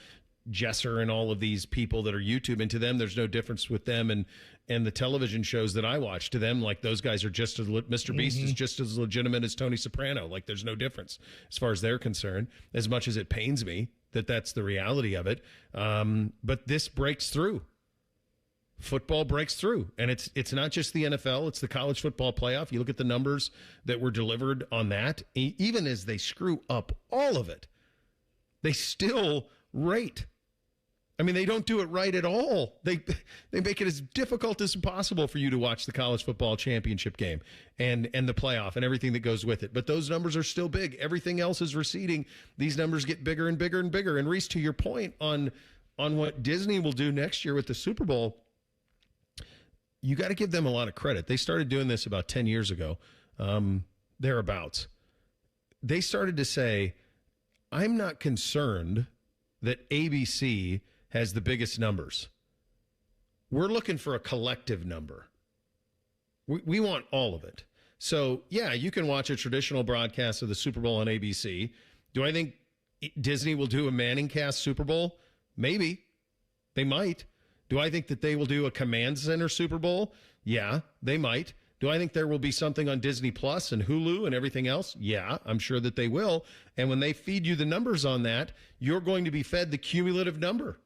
Jesser and all of these people that are YouTube. And to them, there's no difference with them and the television shows that I watch. To them, like, those guys are just as Mr. Beast is just as legitimate as Tony Soprano. Like, there's no difference as far as they're concerned, as much as it pains me that that's the reality of it. But this breaks through. Football breaks through, and it's not just the NFL, it's the college football playoff. You look at the numbers that were delivered on that, even as they screw up all of it, they still rate. I mean, they don't do it right at all. They make it as difficult as possible for you to watch the college football championship game and the playoff and everything that goes with it. But those numbers are still big. Everything else is receding. These numbers get bigger and bigger and bigger. And Reese, to your point on what Disney will do next year with the Super Bowl, you got to give them a lot of credit. They started doing this about 10 years ago, thereabouts. They started to say, I'm not concerned that ABC has the biggest numbers. We're looking for a collective number. We want all of it. So, yeah, you can watch a traditional broadcast of the Super Bowl on ABC. Do I think Disney will do a Manningcast Super Bowl? Maybe. They might. Do I think that they will do a Command Center Super Bowl? Yeah, they might. Do I think there will be something on Disney Plus and Hulu and everything else? Yeah, I'm sure that they will. And when they feed you the numbers on that, you're going to be fed the cumulative number.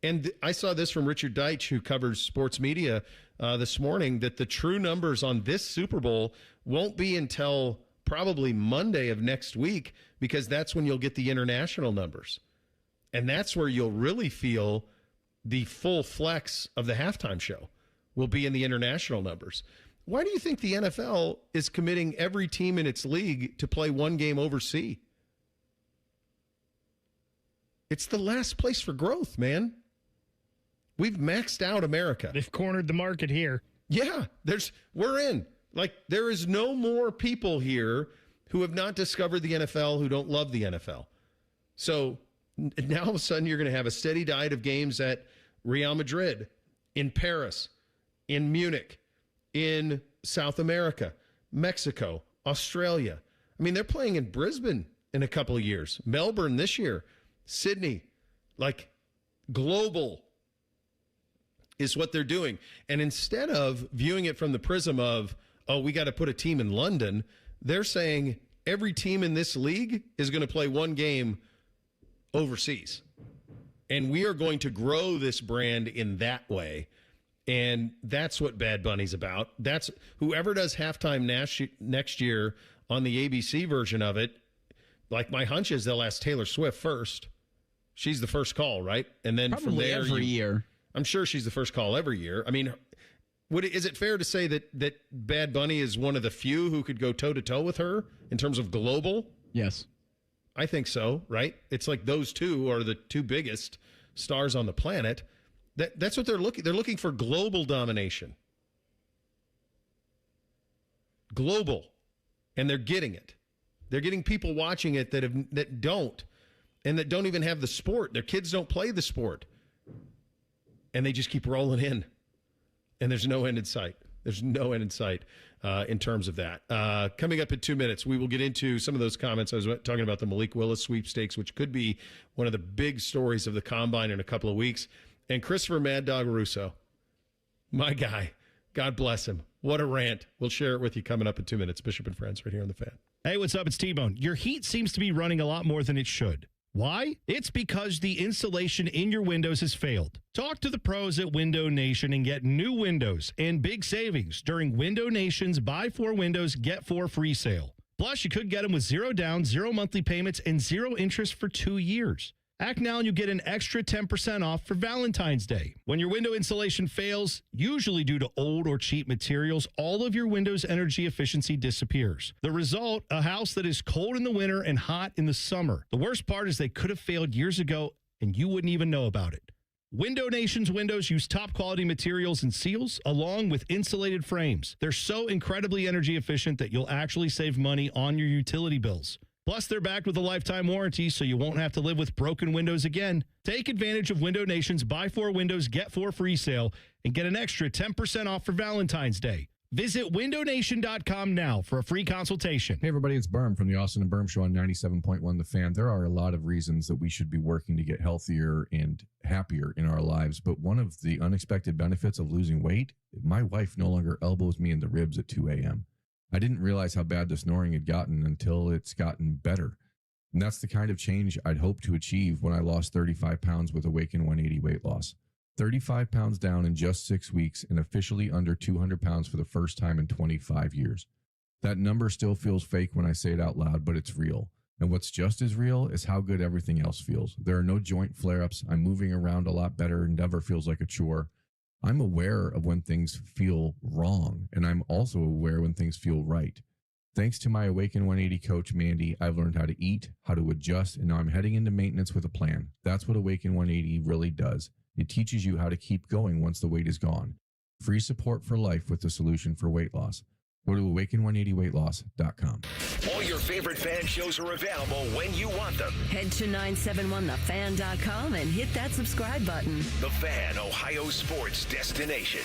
And I saw this from Richard Deitch, who covers sports media this morning, that the true numbers on this Super Bowl won't be until probably Monday of next week, because that's when you'll get the international numbers. And that's where you'll really feel the full flex of the halftime show will be in the international numbers. Why do you think the NFL is committing every team in its league to play one game overseas? It's the last place for growth, man. We've maxed out America. They've cornered the market here. Yeah, we're in. Like, there is no more people here who have not discovered the NFL, who don't love the NFL. So now all of a sudden you're going to have a steady diet of games at Real Madrid, in Paris, in Munich, in South America, Mexico, Australia. I mean, they're playing in Brisbane in a couple of years, Melbourne this year, Sydney. Like, global is what they're doing. And instead of viewing it from the prism of, oh, we got to put a team in London, they're saying every team in this league is going to play one game overseas. And we are going to grow this brand in that way. And that's what Bad Bunny's about. That's whoever does halftime next year on the ABC version of it. Like, my hunch is they'll ask Taylor Swift first. She's the first call, right? And then probably from there, every year. I'm sure she's the first call every year. I mean, Is it fair to say that Bad Bunny is one of the few who could go toe-to-toe with her in terms of global? Yes. I think so, right? It's like those two are the two biggest stars on the planet. That's what they're looking. They're looking for global domination. Global. And they're getting it. They're getting people watching it that don't even have the sport. Their kids don't play the sport. And they just keep rolling in. And there's no end in sight. There's no end in sight in terms of that. Coming up in 2 minutes, we will get into some of those comments. I was talking about the Malik Willis sweepstakes, which could be one of the big stories of the Combine in a couple of weeks. And Christopher Mad Dog Russo, my guy, God bless him. What a rant. We'll share it with you coming up in 2 minutes. Bishop and Friends right here on The Fan. Hey, what's up? It's T-Bone. Your heat seems to be running a lot more than it should. Why? It's because the installation in your windows has failed. Talk to the pros at Window Nation and get new windows and big savings during Window Nation's Buy 4 Windows, Get 4 free sale. Plus, you could get them with 0 down, 0 monthly payments, and 0 interest for 2 years. Act now and you get an extra 10% off for Valentine's Day. When your window installation fails, usually due to old or cheap materials, all of your window's energy efficiency disappears. The result, a house that is cold in the winter and hot in the summer. The worst part is they could have failed years ago and you wouldn't even know about it. Window Nation's windows use top quality materials and seals along with insulated frames. They're so incredibly energy efficient that you'll actually save money on your utility bills. Plus, they're backed with a lifetime warranty, so you won't have to live with broken windows again. Take advantage of Window Nation's Buy 4 Windows, Get 4 free sale and get an extra 10% off for Valentine's Day. Visit windownation.com now for a free consultation. Hey, everybody, it's Berm from the Austin and Berm Show on 97.1 The Fan. There are a lot of reasons that we should be working to get healthier and happier in our lives, but one of the unexpected benefits of losing weight, my wife no longer elbows me in the ribs at 2 a.m. I didn't realize how bad the snoring had gotten until it's gotten better. And that's the kind of change I'd hoped to achieve when I lost 35 pounds with Awaken 180 weight loss. 35 pounds down in just 6 weeks and officially under 200 pounds for the first time in 25 years. That number still feels fake when I say it out loud, but it's real. And what's just as real is how good everything else feels. There are no joint flare-ups. I'm moving around a lot better and never feels like a chore. I'm aware of when things feel wrong, and I'm also aware when things feel right. Thanks to my Awaken 180 coach, Mandy, I've learned how to eat, how to adjust, and now I'm heading into maintenance with a plan. That's what Awaken 180 really does. It teaches you how to keep going once the weight is gone. Free support for life with the solution for weight loss. Go to awaken180weightloss.com. All your favorite fan shows are available when you want them. Head to 971thefan.com and hit that subscribe button. The Fan, Ohio sports destination.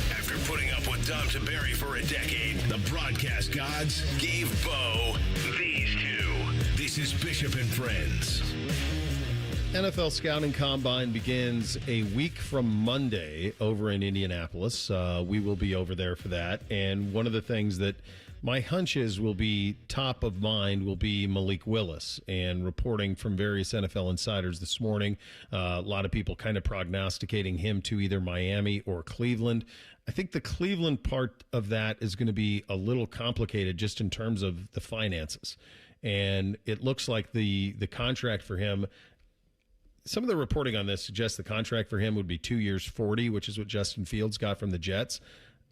After putting up with Dom Tiberi for a decade, the broadcast gods gave Bo these two. This is Bishop and Friends. NFL Scouting Combine begins a week from Monday over in Indianapolis. We will be over there for that. And one of the things that my hunch is will be top of mind will be Malik Willis. And reporting from various NFL insiders this morning, a lot of people kind of prognosticating him to either Miami or Cleveland. I think the Cleveland part of that is going to be a little complicated just in terms of the finances. And it looks like the contract for him, some of the reporting on this suggests the contract for him would be 2 years, 40, which is what Justin Fields got from the Jets.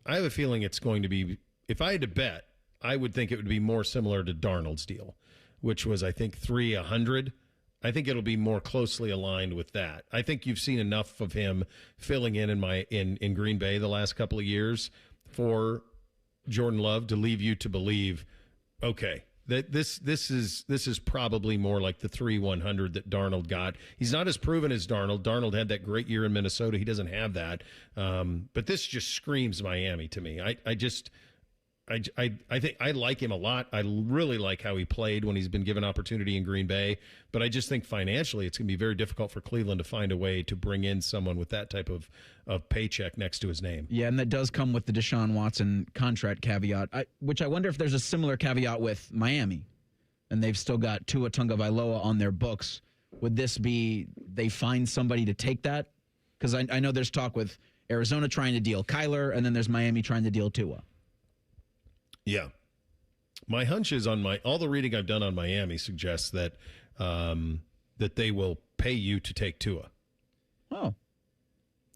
I have a feeling it's going to be, if I had to bet, I would think it would be more similar to Darnold's deal, which was, I think, 300. I think it'll be more closely aligned with that. I think you've seen enough of him filling in Green Bay the last couple of years for Jordan Love to leave you to believe, okay, that this is probably more like the 3-100 that Darnold got. He's not as proven as Darnold. Darnold had that great year in Minnesota. He doesn't have that. But this just screams Miami to me. I think I like him a lot. I really like how he played when he's been given opportunity in Green Bay. But I just think financially it's going to be very difficult for Cleveland to find a way to bring in someone with that type of paycheck next to his name. Yeah, and that does come with the Deshaun Watson contract caveat, which I wonder if there's a similar caveat with Miami. And they've still got Tua Tagovailoa on their books. Would this be they find somebody to take that? Because I know there's talk with Arizona trying to deal Kyler, and then there's Miami trying to deal Tua. Yeah. My hunch is all the reading I've done on Miami suggests that that they will pay you to take Tua. Oh.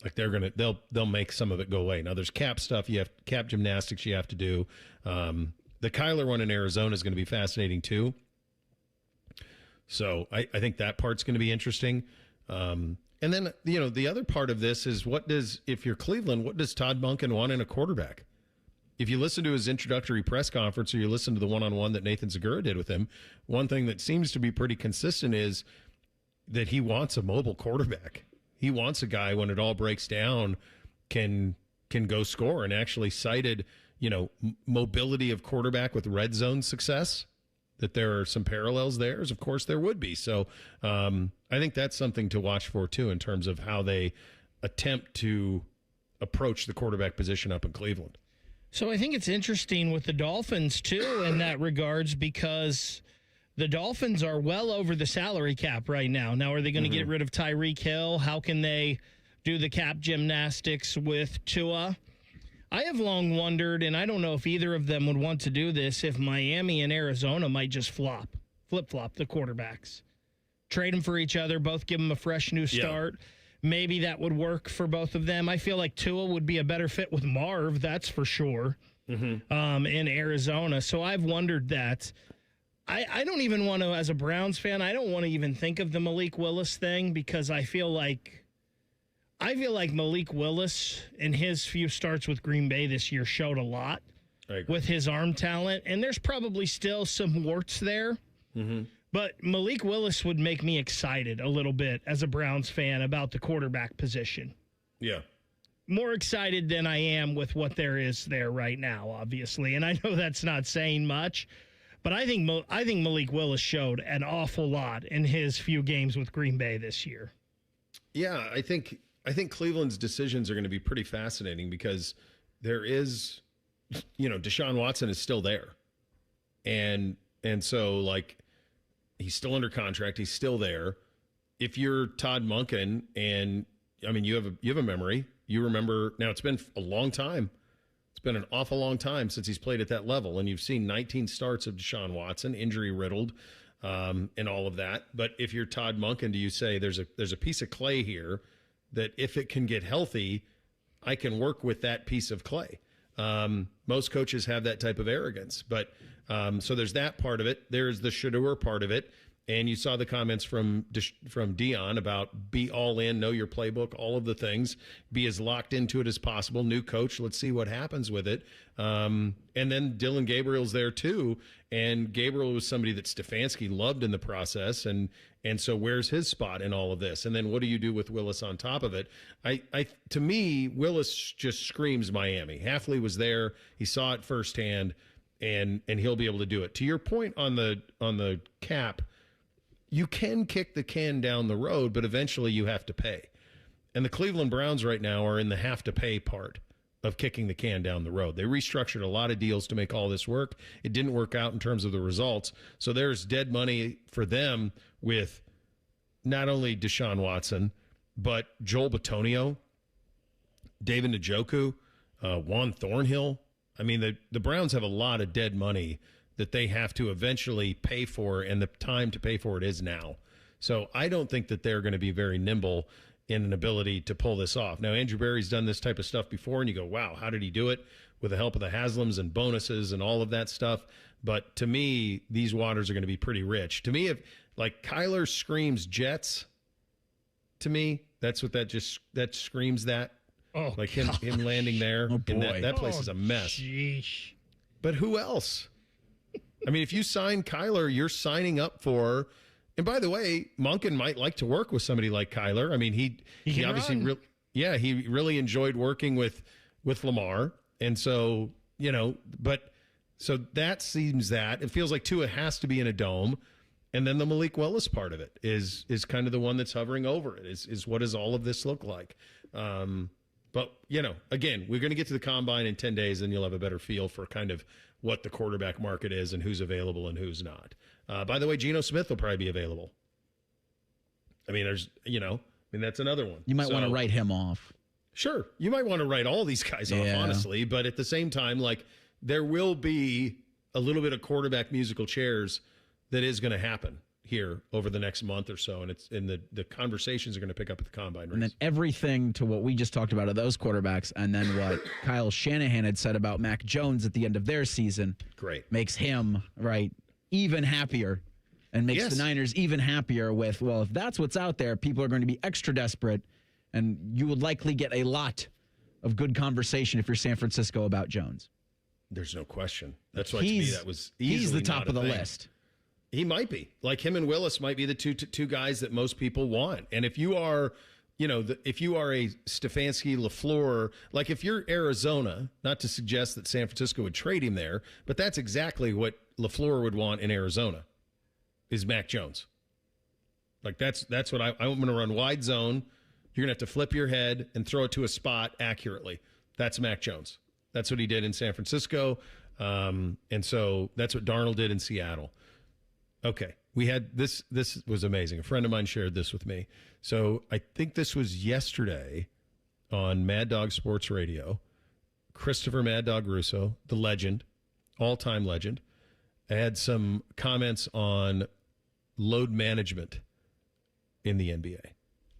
Like they'll make some of it go away. Now there's cap stuff, you have cap gymnastics you have to do. The Kyler one in Arizona is going to be fascinating too. So I think that part's going to be interesting. And then, the other part of this is if you're Cleveland, what does Todd Monken want in a quarterback? If you listen to his introductory press conference or you listen to the one-on-one that Nathan Zagura did with him, one thing that seems to be pretty consistent is that he wants a mobile quarterback. He wants a guy when it all breaks down can go score, and actually cited, mobility of quarterback with red zone success, that there are some parallels there, as of course there would be. So I think that's something to watch for too, in terms of how they attempt to approach the quarterback position up in Cleveland. So I think it's interesting with the Dolphins, too, in that regards, because the Dolphins are well over the salary cap right now. Now, are they going to get rid of Tyreek Hill? How can they do the cap gymnastics with Tua? I have long wondered, and I don't know if either of them would want to do this, if Miami and Arizona might just flip-flop the quarterbacks. Trade them for each other, both give them a fresh new start. Yeah. Maybe that would work for both of them. I feel like Tua would be a better fit with Marv, that's for sure, in Arizona. So I've wondered that. I don't even want to, as a Browns fan, I don't want to even think of the Malik Willis thing, because I feel like Malik Willis in his few starts with Green Bay this year showed a lot with his arm talent, and there's probably still some warts there. But Malik Willis would make me excited a little bit as a Browns fan about the quarterback position. Yeah. More excited than I am with what there is there right now, obviously. And I know that's not saying much, but I think Malik Willis showed an awful lot in his few games with Green Bay this year. Yeah, I think Cleveland's decisions are going to be pretty fascinating, because there is, Deshaun Watson is still there. And so, like, he's still under contract. He's still there. If you're Todd Monken, and I mean, you have a memory. You remember, now it's been a long time. It's been an awful long time since he's played at that level, and you've seen 19 starts of Deshaun Watson, injury riddled, and all of that. But if you're Todd Monken, do you say there's a piece of clay here that if it can get healthy, I can work with that piece of clay? Most coaches have that type of arrogance, but so there's that part of it. There's the Shedeur part of it, and you saw the comments from Dion about be all in, know your playbook, all of the things, be as locked into it as possible. New coach, let's see what happens with it. And then Dylan Gabriel's there too, and Gabriel was somebody that Stefanski loved in the process, and so where's his spot in all of this? And then what do you do with Willis on top of it? To me, Willis just screams Miami. Hafley was there. He saw it firsthand, and he'll be able to do it. To your point on the cap, you can kick the can down the road, but eventually you have to pay. And the Cleveland Browns right now are in the have to pay part of kicking the can down the road. They restructured a lot of deals to make all this work. It didn't work out in terms of the results. So there's dead money for them with not only Deshaun Watson, but Joel Bitonio, David Njoku, Juan Thornhill. I mean, the Browns have a lot of dead money that they have to eventually pay for, and the time to pay for it is now. So I don't think that they're going to be very nimble in an ability to pull this off. Now, Andrew Berry's done this type of stuff before, and you go, wow, how did he do it? With the help of the Haslams and bonuses and all of that stuff. But to me, these waters are going to be pretty rich. To me, if like Kyler screams Jets, to me, that's what that screams that. Oh, like him landing there. Oh, boy. And that place is a mess. Sheesh. But who else? I mean, if you sign Kyler, you're signing up for. And by the way, Monken might like to work with somebody like Kyler. I mean, he obviously he really enjoyed working with Lamar, and so so that seems that it feels like Tua has to be in a dome, and then the Malik Willis part of it is kind of the one that's hovering over it. Is what does all of this look like? But again, we're going to get to the combine in 10 days, and you'll have a better feel for kind of what the quarterback market is and who's available and who's not. By the way, Geno Smith will probably be available. I mean, that's another one. You might want to write him off. Sure. You might want to write all these guys off, honestly. But at the same time, like, there will be a little bit of quarterback musical chairs that is going to happen here over the next month or so, and the conversations are going to pick up at the combine race. And then everything to what we just talked about of those quarterbacks, and then what Kyle Shanahan had said about Mac Jones at the end of their season, makes him even happier, and makes the Niners even happier with, well, if that's what's out there, people are going to be extra desperate, and you would likely get a lot of good conversation if you're San Francisco about Jones. There's no question. That's why to me that was easily he's the top not of the thing. list. He might be. Like him and Willis might be the two guys that most people want. And if you are, if you are a Stefanski, LaFleur, like if you're Arizona, not to suggest that San Francisco would trade him there, but that's exactly what LaFleur would want in Arizona, is Mac Jones. Like that's what I'm going to run wide zone. You're going to have to flip your head and throw it to a spot accurately. That's Mac Jones. That's what he did in San Francisco. And so that's what Darnold did in Seattle. Okay. We had this was amazing. A friend of mine shared this with me. So I think this was yesterday on Mad Dog Sports Radio. Christopher Mad Dog Russo, the legend, all-time legend, had some comments on load management in the NBA.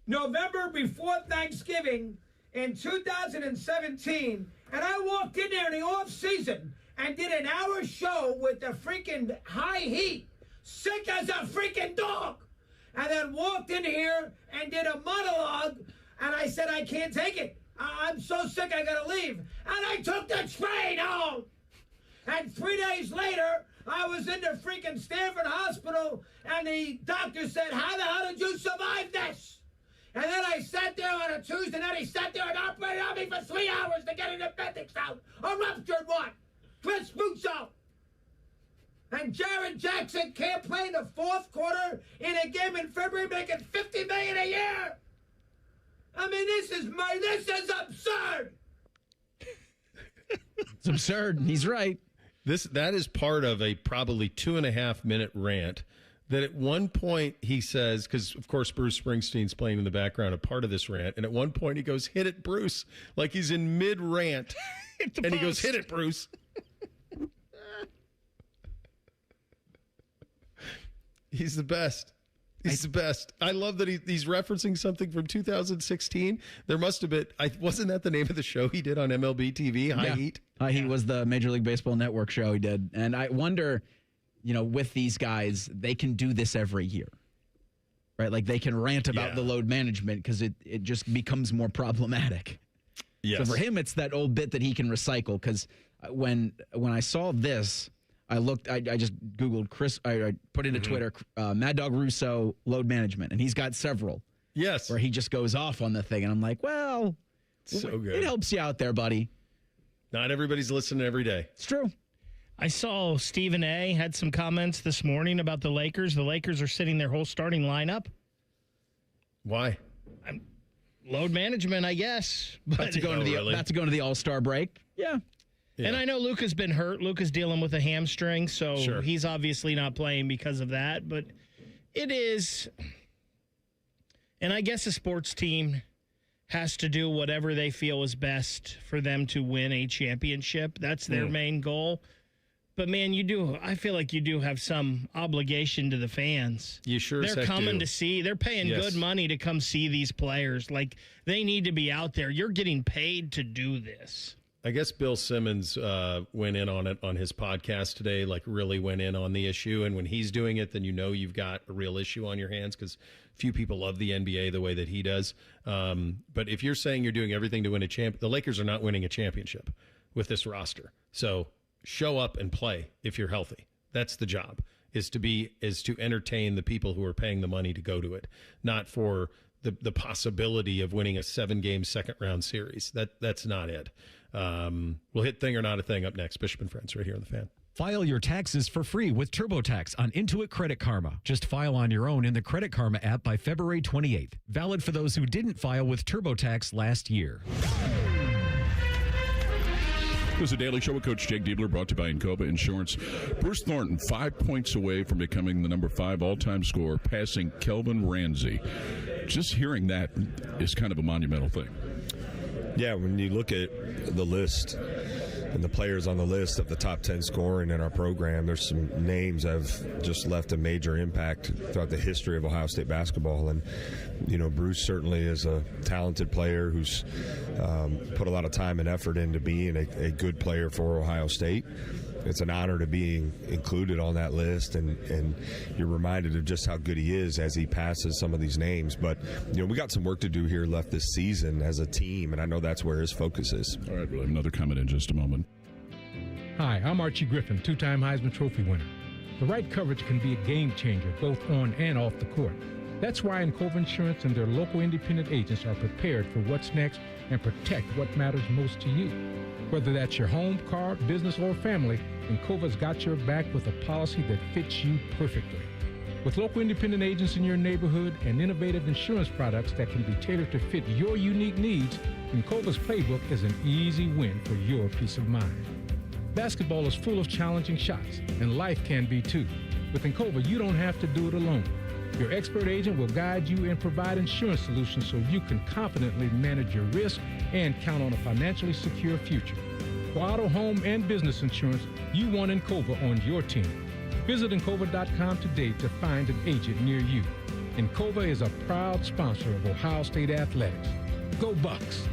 November before Thanksgiving in 2017, and I walked in there in the off season and did an hour show with the freaking high heat, sick as a freaking dog, and then walked in here and did a monologue, and I said, I can't take it. I'm so sick, I gotta leave. And I took the train home. And 3 days later, I was in the freaking Stanford Hospital, and the doctor said, how the hell did you survive this? And then I sat there on a Tuesday night. He sat there and operated on me for 3 hours to get an appendix out. A ruptured one. Chris Busso. And Jared Jackson can't play in the fourth quarter in a game in February, making $50 million a year. I mean, this is absurd. It's absurd. He's right. That is part of a probably 2.5 minute rant that at one point he says, because of course Bruce Springsteen's playing in the background, a part of this rant, and at one point he goes, hit it, Bruce, like he's in mid rant. And he goes, hit it, Bruce. He's the best. He's the best. I love that he's referencing something from 2016. There must have been, wasn't that the name of the show he did on MLB TV, High Heat? High Heat was the Major League Baseball Network show he did. And I wonder, with these guys, they can do this every year, right? Like they can rant about the load management because it just becomes more problematic. Yes. So for him, it's that old bit that he can recycle. Because when I saw this, I just Googled I put into Twitter, Mad Dog Russo load management, and he's got several. Yes. Where he just goes off on the thing. And I'm like, well, so good. It helps you out there, buddy. Not everybody's listening every day. It's true. I saw Stephen A. had some comments this morning about the Lakers. The Lakers are sitting their whole starting lineup. Why? Load management, I guess. But about to go into the All-Star break. Yeah. And I know Luka's been hurt. Luka's dealing with a hamstring, so he's obviously not playing because of that. But it is, and I guess a sports team has to do whatever they feel is best for them to win a championship. That's their main goal. But, man, I feel like you do have some obligation to the fans. You sure They're coming to see. They're paying good money to come see these players. Like, they need to be out there. You're getting paid to do this. I guess Bill Simmons went in on it on his podcast today, like really went in on the issue. And when he's doing it, then you've got a real issue on your hands because few people love the NBA the way that he does. But if you're saying you're doing everything to win the Lakers are not winning a championship with this roster. So show up and play if you're healthy. That's the job, is to entertain the people who are paying the money to go to it, not for the possibility of winning a 7-game second-round series. That's not it. We'll hit Thing or Not a Thing up next. Bishop and Friends right here on The Fan. File your taxes for free with TurboTax on Intuit Credit Karma. Just file on your own in the Credit Karma app by February 28th. Valid for those who didn't file with TurboTax last year. This is a Daily Show with Coach Jake Diebler, brought to you by Encova Insurance. Bruce Thornton, 5 points away from becoming the number 5 all-time scorer, passing Kelvin Ramsey. Just hearing that is kind of a monumental thing. Yeah, when you look at the list and the players on the list of the top 10 scoring in our program, there's some names that have just left a major impact throughout the history of Ohio State basketball. And, Bruce certainly is a talented player who's put a lot of time and effort into being a good player for Ohio State. It's an honor to be included on that list, and you're reminded of just how good he is as he passes some of these names. But, we got some work to do here left this season as a team, and I know that's where his focus is. All right, we'll have another comment in just a moment. Hi, I'm Archie Griffin, two-time Heisman Trophy winner. The right coverage can be a game changer, both on and off the court. That's why Encova Insurance and their local independent agents are prepared for what's next and protect what matters most to you. Whether that's your home, car, business, or family, Encova's got your back with a policy that fits you perfectly. With local independent agents in your neighborhood and innovative insurance products that can be tailored to fit your unique needs, Encova's playbook is an easy win for your peace of mind. Basketball is full of challenging shots, and life can be too. With Encova, you don't have to do it alone. Your expert agent will guide you and provide insurance solutions so you can confidently manage your risk and count on a financially secure future. For auto, home, and business insurance, you want Encova on your team. Visit Encova.com today to find an agent near you. Encova is a proud sponsor of Ohio State Athletics. Go Bucks!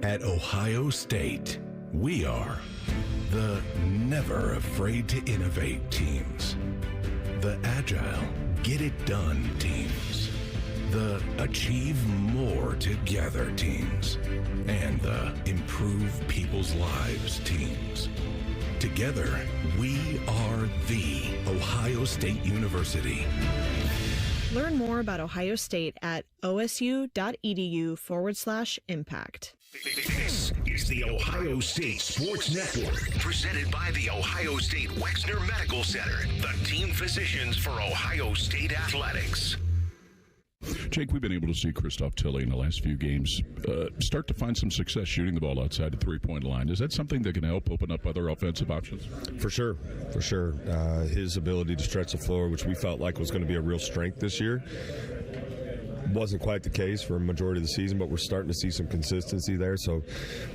At Ohio State, we are the never afraid to innovate teams, the agile get it done teams, the achieve more together teams, and the improve people's lives teams. Together, we are the Ohio State University. Learn more about Ohio State at osu.edu/impact. This is the Ohio State Sports Network, presented by the Ohio State Wexner Medical Center, the team physicians for Ohio State Athletics. Jake, we've been able to see Christoph Tilley in the last few games start to find some success shooting the ball outside the three-point line. Is that something that can help open up other offensive options? For sure. His ability to stretch the floor, which we felt like was going to be a real strength this year, wasn't quite the case for a majority of the season, but we're starting to see some consistency there. So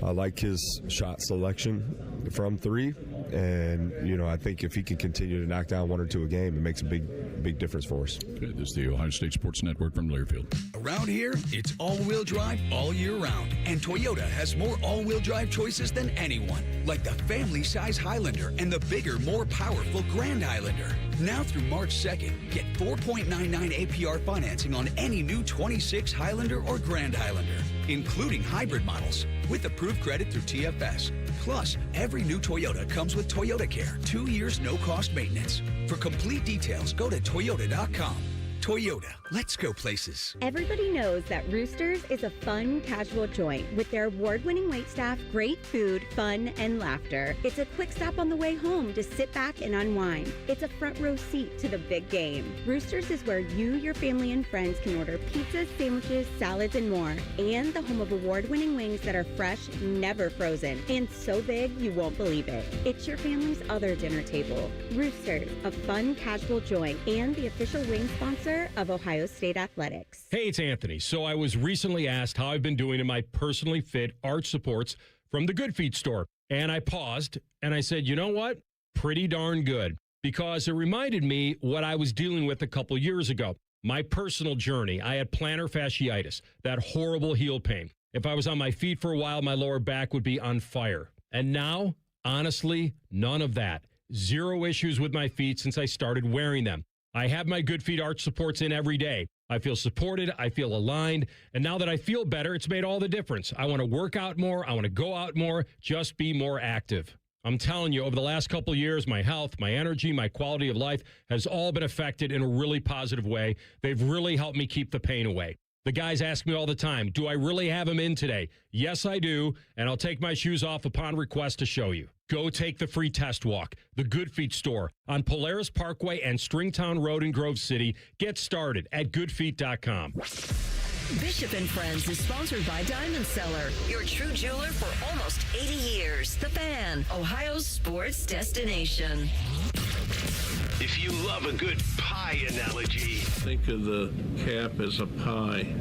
I like his shot selection from three. And, I think if he can continue to knock down one or two a game, it makes a big difference for us. Okay, this is the Ohio State Sports Network from Learfield. Around here, it's all-wheel drive all year round. And Toyota has more all-wheel drive choices than anyone, like the family-size Highlander and the bigger, more powerful Grand Highlander. Now through March 2nd, get 4.99 APR financing on any new 26 Highlander or Grand Highlander, including hybrid models, with approved credit through TFS. Plus, every new Toyota comes with Toyota Care, 2 years no-cost maintenance. For complete details, go to Toyota.com. Toyota, let's go places. Everybody knows that Roosters is a fun, casual joint with their award-winning waitstaff, great food, fun, and laughter. It's a quick stop on the way home to sit back and unwind. It's a front row seat to the big game. Roosters is where you, your family, and friends can order pizzas, sandwiches, salads, and more. And the home of award-winning wings that are fresh, never frozen, and so big you won't believe it. It's your family's other dinner table. Roosters, a fun, casual joint, and the official wing sponsor of Ohio State Athletics. Hey, it's Anthony. So I was recently asked how I've been doing in my personally fit arch supports from the Good Feet store. And I paused and I said, you know what? Pretty darn good. Because it reminded me what I was dealing with a couple years ago. My personal journey. I had plantar fasciitis, that horrible heel pain. If I was on my feet for a while, my lower back would be on fire. And now, honestly, none of that. Zero issues with my feet since I started wearing them. I have my Good Feet arch supports in every day. I feel supported. I feel aligned. And now that I feel better, it's made all the difference. I want to work out more. I want to go out more. Just be more active. I'm telling you, over the last couple of years, my health, my energy, my quality of life has all been affected in a really positive way. They've really helped me keep the pain away. The guys ask me all the time, do I really have them in today? Yes, I do, and I'll take my shoes off upon request to show you. Go take the free test walk. The Good Feet store on Polaris Parkway and Stringtown Road in Grove City. Get started at goodfeet.com. Bishop and Friends is sponsored by Diamond Seller, your true jeweler for almost 80 years. The Fan, Ohio's sports destination. If you love a good pie analogy, think of the cap as a pie.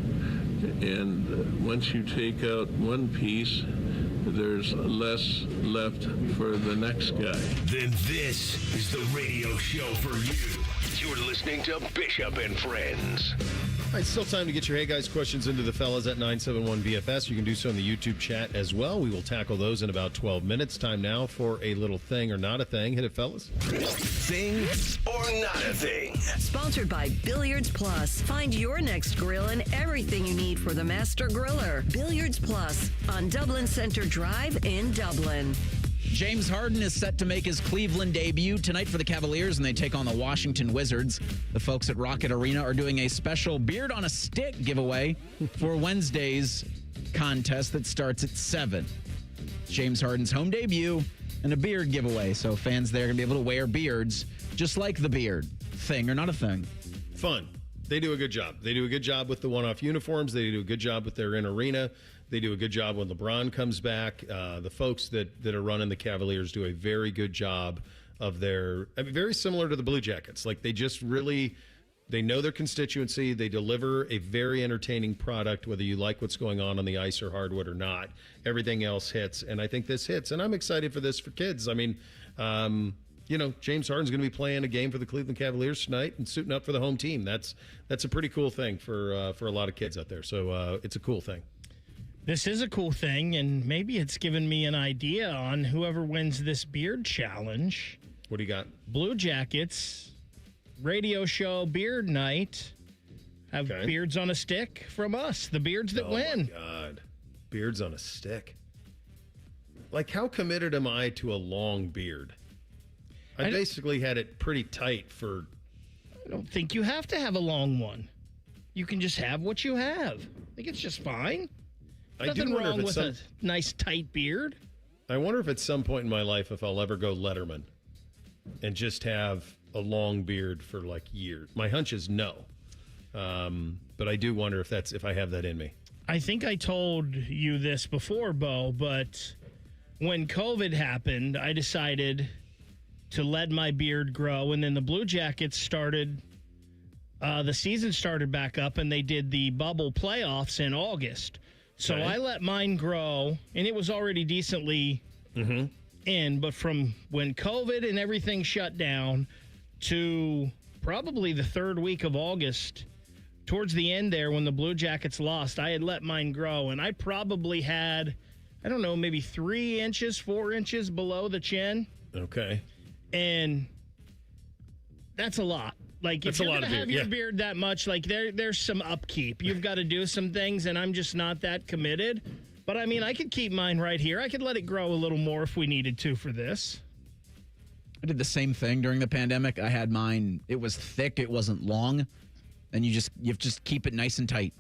and once you take out one piece, there's less left for the next guy. Then this is the radio show for you. You're listening to Bishop and Friends. All right, still time to get your Hey Guys questions into the fellas at 971-BFS. You can do so in the YouTube chat as well. We will tackle those in about 12 minutes. Time now for a little thing or not a thing. Hit it, fellas. Thing or not a thing. Sponsored by Billiards Plus. Find your next grill and everything you need for the master griller. Billiards Plus on Dublin Center Drive in Dublin. James Harden is set to make his Cleveland debut tonight for the Cavaliers, and they take on the Washington Wizards. The folks at Rocket Arena are doing a special Beard on a Stick giveaway for Wednesday's contest that starts at 7. James Harden's home debut and a beard giveaway, so fans there are going to be able to wear beards just like the beard. Thing or not a thing? Fun. They do a good job. They do a good job with the one-off uniforms. They do a good job with their in-arena. They do a good job when LeBron comes back. The folks that are running the Cavaliers do a very good job of their, very similar to the Blue Jackets. Like, they just really, they know their constituency. They deliver a very entertaining product, whether you like what's going on the ice or hardwood or not. Everything else hits, and I think this hits. And I'm excited for this for kids. I mean, James Harden's going to be playing a game for the Cleveland Cavaliers tonight and suiting up for the home team. That's a pretty cool thing for a lot of kids out there. So it's a cool thing. This is a cool thing, and maybe it's given me an idea on whoever wins this beard challenge. What do you got? Blue Jackets, radio show, beard night. Have beards on a stick from us, the beards that win. Oh, my God. Beards on a stick. Like, how committed am I to a long beard? I basically had it pretty tight for... I don't think you have to have a long one. You can just have what you have. I think it's just fine. Nothing wrong with a nice tight beard. I wonder if at some point in my life if I'll ever go Letterman and just have a long beard for like years. My hunch is no. But I do wonder if I have that in me. I think I told you this before, Bo, but when COVID happened, I decided to let my beard grow, and then the Blue Jackets started, the season started back up, and they did the bubble playoffs in August. So I let mine grow, and it was already decently in, but from when COVID and everything shut down to probably the third week of August, towards the end there when the Blue Jackets lost, I had let mine grow, and I probably had, I don't know, maybe 3 inches, 4 inches below the chin. Okay. And that's a lot. Like, if you're going to have your beard that much, like, there's some upkeep. You've got to do some things, and I'm just not that committed. But, I mean, I could keep mine right here. I could let it grow a little more if we needed to for this. I did the same thing during the pandemic. I had mine. It was thick. It wasn't long. And you just keep it nice and tight.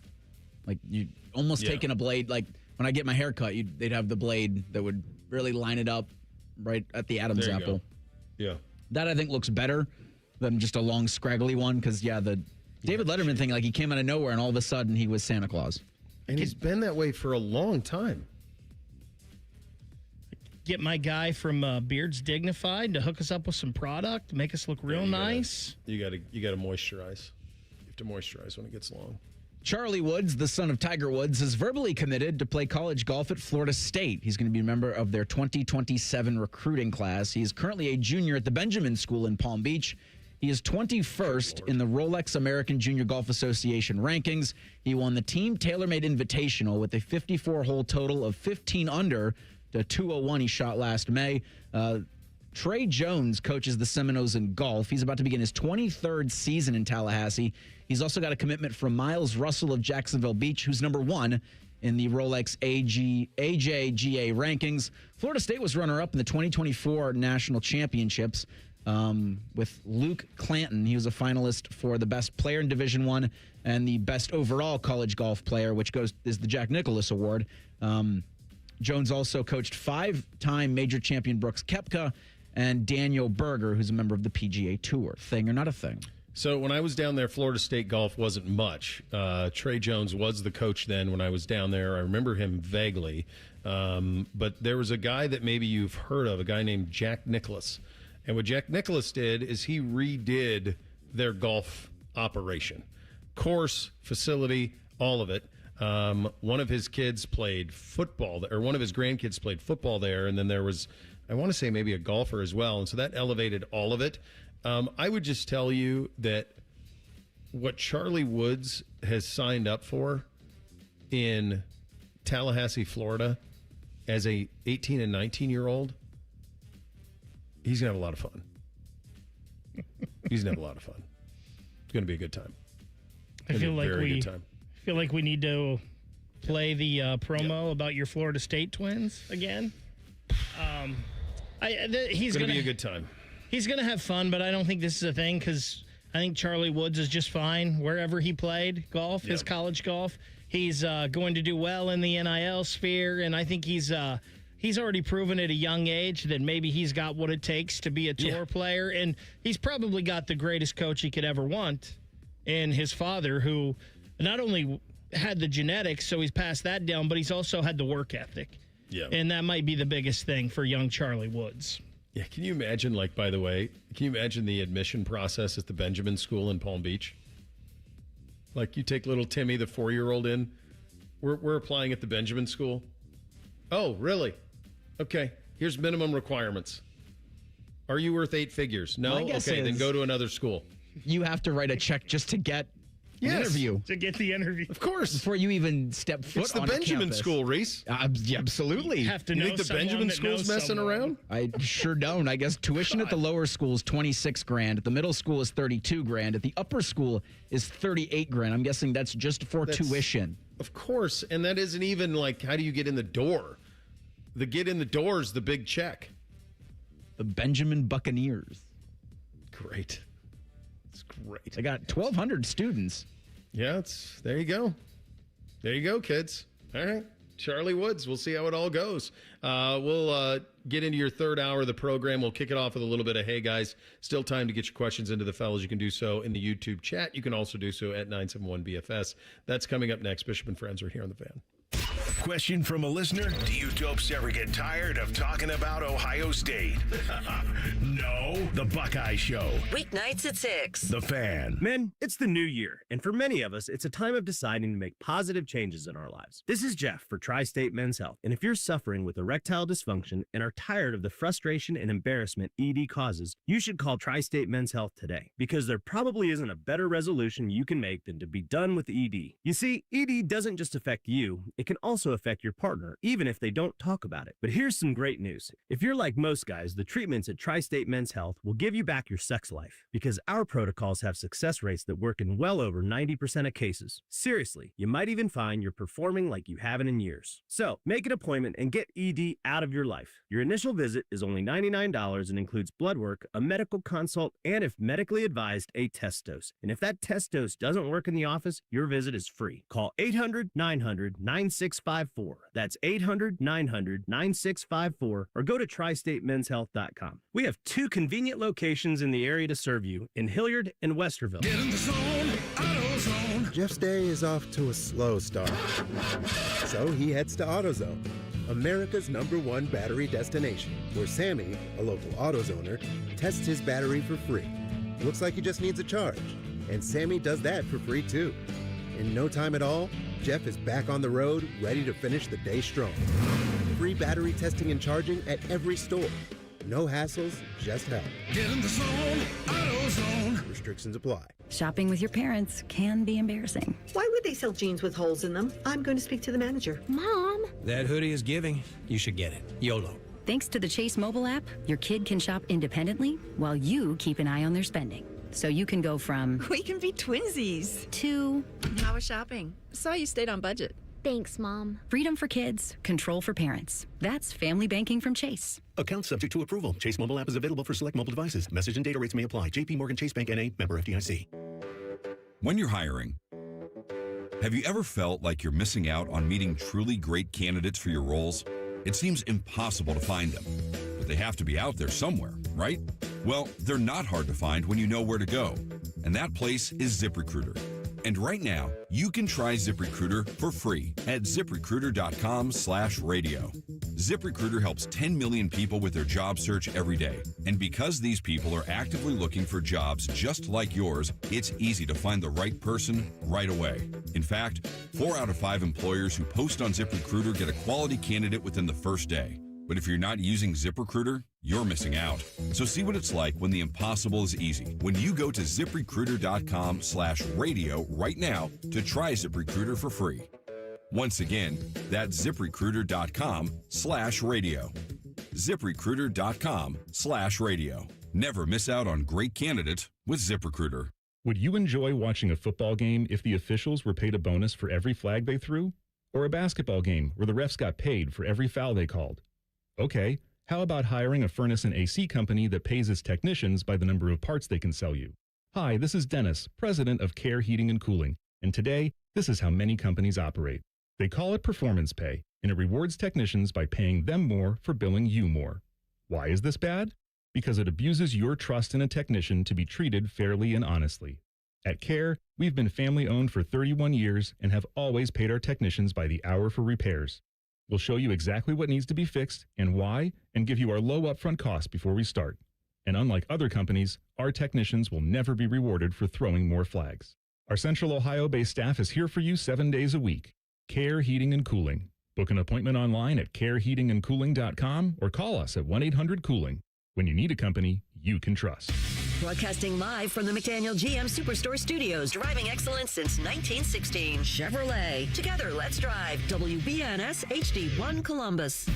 Like, you almost taking a blade. Like, when I get my hair cut, they'd have the blade that would really line it up right at the Adam's apple. Yeah. That, I think, looks better than just a long, scraggly one. Because, the David Letterman thing, like, he came out of nowhere, and all of a sudden, he was Santa Claus. And he's been that way for a long time. Get my guy from Beards Dignified to hook us up with some product, make us look real nice. You got to moisturize. You have to moisturize when it gets long. Charlie Woods, the son of Tiger Woods, is verbally committed to play college golf at Florida State. He's going to be a member of their 2027 recruiting class. He is currently a junior at the Benjamin School in Palm Beach. He is 21st in the Rolex American Junior Golf Association rankings. He won the Team TaylorMade Invitational with a 54-hole total of 15 under to 201 he shot last May. Trey Jones coaches the Seminoles in golf. He's about to begin his 23rd season in Tallahassee. He's also got a commitment from Miles Russell of Jacksonville Beach, who's number 1 in the Rolex AJGA rankings. Florida State was runner-up in the 2024 National Championships with Luke Clanton. He was a finalist for the best player in Division I and the best overall college golf player, which is the Jack Nicklaus Award. Jones also coached 5-time major champion Brooks Koepka and Daniel Berger, who's a member of the PGA Tour. Thing or not a thing? So when I was down there, Florida State golf wasn't much. Trey Jones was the coach then when I was down there. I remember him vaguely. But there was a guy that maybe you've heard of, a guy named Jack Nicklaus. And what Jack Nicklaus did is he redid their golf operation. Course, facility, all of it. One of his kids played football, or one of his grandkids played football there, and then there was, I want to say, maybe a golfer as well, and so that elevated all of it. I would just tell you that what Charlie Woods has signed up for in Tallahassee, Florida, as a 18 and 19-year-old, he's going to have a lot of fun. He's going to have a lot of fun. It's going to be a good time. I feel like we need to play the promo about your Florida State twins again. He's going to be a good time. He's going to have fun, but I don't think this is a thing because I think Charlie Woods is just fine wherever he played golf, his college golf. He's going to do well in the NIL sphere, and I think he's already proven at a young age that maybe he's got what it takes to be a tour player, and he's probably got the greatest coach he could ever want in his father, who not only had the genetics, so he's passed that down, but he's also had the work ethic. Yeah. And that might be the biggest thing for young Charlie Woods. Yeah, can you imagine, by the way, can you imagine the admission process at the Benjamin School in Palm Beach? You take little Timmy, the 4-year-old in. We're applying at the Benjamin School. Oh, really? Okay, here's minimum requirements. Are you worth 8 figures? No? Okay, then go to another school. You have to write a check just to get an interview. To get the interview. Of course. Before you even step foot It's the on Benjamin campus. School, Reese. Absolutely. You have to know think the Benjamin School's messing around? I sure don't. I guess tuition at the lower school is $26,000. At the middle school is $32,000. At the upper school is $38,000. I'm guessing that's just for tuition. Of course. And that isn't even how do you get in the door? The get in the door is the big check. The Benjamin Buccaneers. Great. It's great. They got 1,200 students. Yeah, there you go. There you go, kids. All right. Charlie Woods. We'll see how it all goes. We'll get into your third hour of the program. We'll kick it off with a little bit of, hey, guys, still time to get your questions into the fellas. You can do so in the YouTube chat. You can also do so at 971BFS. That's coming up next. Bishop and Friends are here on the Fan. Question from a listener: do you dopes ever get tired of talking about Ohio State? No. The Buckeye Show. Weeknights at 6. The Fan. Men, it's the new year, and for many of us, it's a time of deciding to make positive changes in our lives. This is Jeff for Tri-State Men's Health, and if you're suffering with erectile dysfunction and are tired of the frustration and embarrassment ED causes, you should call Tri-State Men's Health today, because there probably isn't a better resolution you can make than to be done with ED. You see, ED doesn't just affect you, it can also affect your partner, even if they don't talk about it. But here's some great news. If you're like most guys, the treatments at Tri-State Men's Health will give you back your sex life, because our protocols have success rates that work in well over 90% of cases. Seriously, you might even find you're performing like you haven't in years. So, make an appointment and get ED out of your life. Your initial visit is only $99 and includes blood work, a medical consult, and if medically advised, a test dose. And if that test dose doesn't work in the office, your visit is free. Call 800-900-9654. That's 800-900-9654 or go to tristatemenshealth.com. We have 2 convenient locations in the area to serve you in Hilliard and Westerville. Get in the zone, AutoZone. Jeff's day is off to a slow start. So he heads to AutoZone, America's #1 battery destination, where Sammy, a local AutoZoner, tests his battery for free. Looks like he just needs a charge, and Sammy does that for free too. In no time at all, Jeff is back on the road, ready to finish the day strong. Free battery testing and charging at every store. No hassles, just help. Get in the zone, AutoZone. Restrictions apply. Shopping with your parents can be embarrassing. Why would they sell jeans with holes in them? I'm going to speak to the manager. Mom! That hoodie is giving. You should get it. YOLO. Thanks to the Chase mobile app, your kid can shop independently while you keep an eye on their spending. So you can go from... We can be twinsies. ...to... How was shopping? Saw you stayed on budget. Thanks, Mom. Freedom for kids, control for parents. That's family banking from Chase. Account subject to approval. Chase mobile app is available for select mobile devices. Message and data rates may apply. JP Morgan Chase Bank N.A. member FDIC. When you're hiring, have you ever felt like you're missing out on meeting truly great candidates for your roles? It seems impossible to find them, but they have to be out there somewhere, right? Well, they're not hard to find when you know where to go, and that place is ZipRecruiter. And right now, you can try ZipRecruiter for free at ZipRecruiter.com/radio. ZipRecruiter helps 10 million people with their job search every day. And because these people are actively looking for jobs just like yours, it's easy to find the right person right away. In fact, 4 out of 5 employers who post on ZipRecruiter get a quality candidate within the first day. But if you're not using ZipRecruiter, you're missing out. So see what it's like when the impossible is easy. When you go to ZipRecruiter.com/radio right now to try ZipRecruiter for free. Once again, that's ZipRecruiter.com/radio. ZipRecruiter.com/radio. Never miss out on great candidates with ZipRecruiter. Would you enjoy watching a football game if the officials were paid a bonus for every flag they threw? Or a basketball game where the refs got paid for every foul they called? Okay, how about hiring a furnace and AC company that pays its technicians by the number of parts they can sell you? Hi, this is Dennis, president of Care Heating and Cooling, and today, this is how many companies operate. They call it performance pay, and it rewards technicians by paying them more for billing you more. Why is this bad? Because it abuses your trust in a technician to be treated fairly and honestly. At Care, we've been family-owned for 31 years and have always paid our technicians by the hour for repairs. We'll show you exactly what needs to be fixed and why, and give you our low upfront cost before we start. And unlike other companies, our technicians will never be rewarded for throwing more flags. Our Central Ohio-based staff is here for you 7 days a week. Care Heating and Cooling. Book an appointment online at careheatingandcooling.com or call us at 1-800-COOLING. When you need a company you can trust. Broadcasting live from the McDaniel GM Superstore Studios. Driving excellence since 1916. Chevrolet. Together, let's drive. WBNS HD1 Columbus.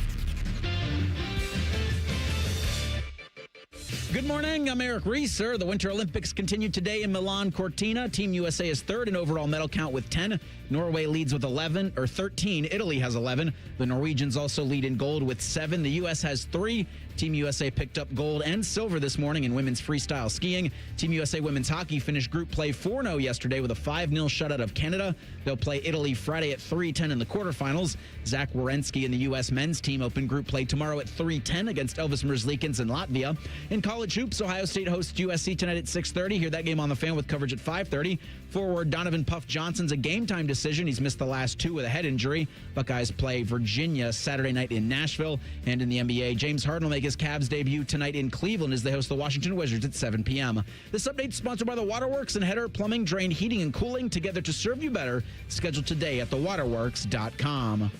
Good morning. I'm Eric Reeser. The Winter Olympics continue today in Milan Cortina. Team USA is third in overall medal count with 10. Norway leads with 13. Italy has 11. The Norwegians also lead in gold with 7. The U.S. has 3. Team USA picked up gold and silver this morning in women's freestyle skiing. Team USA women's hockey finished group play 4-0 yesterday with a 5-0 shutout of Canada. They'll play Italy Friday at 3:10 in the quarterfinals. Zach Werenski and the U.S. men's team open group play tomorrow at 3:10 against Elvis Merzlikins in Latvia. In college hoops, Ohio State hosts USC tonight at 6:30. Hear that game on the Fan with coverage at 5:30. Forward Donovan Puff Johnson's a game-time decision. He's missed the last 2 with a head injury. Buckeyes play Virginia Saturday night in Nashville. And in the NBA, James Harden will make his Cavs debut tonight in Cleveland as they host the Washington Wizards at 7 p.m. This update is sponsored by The Waterworks and Header Plumbing, Drain, Heating, and Cooling, together to serve you better. Scheduled today at thewaterworks.com.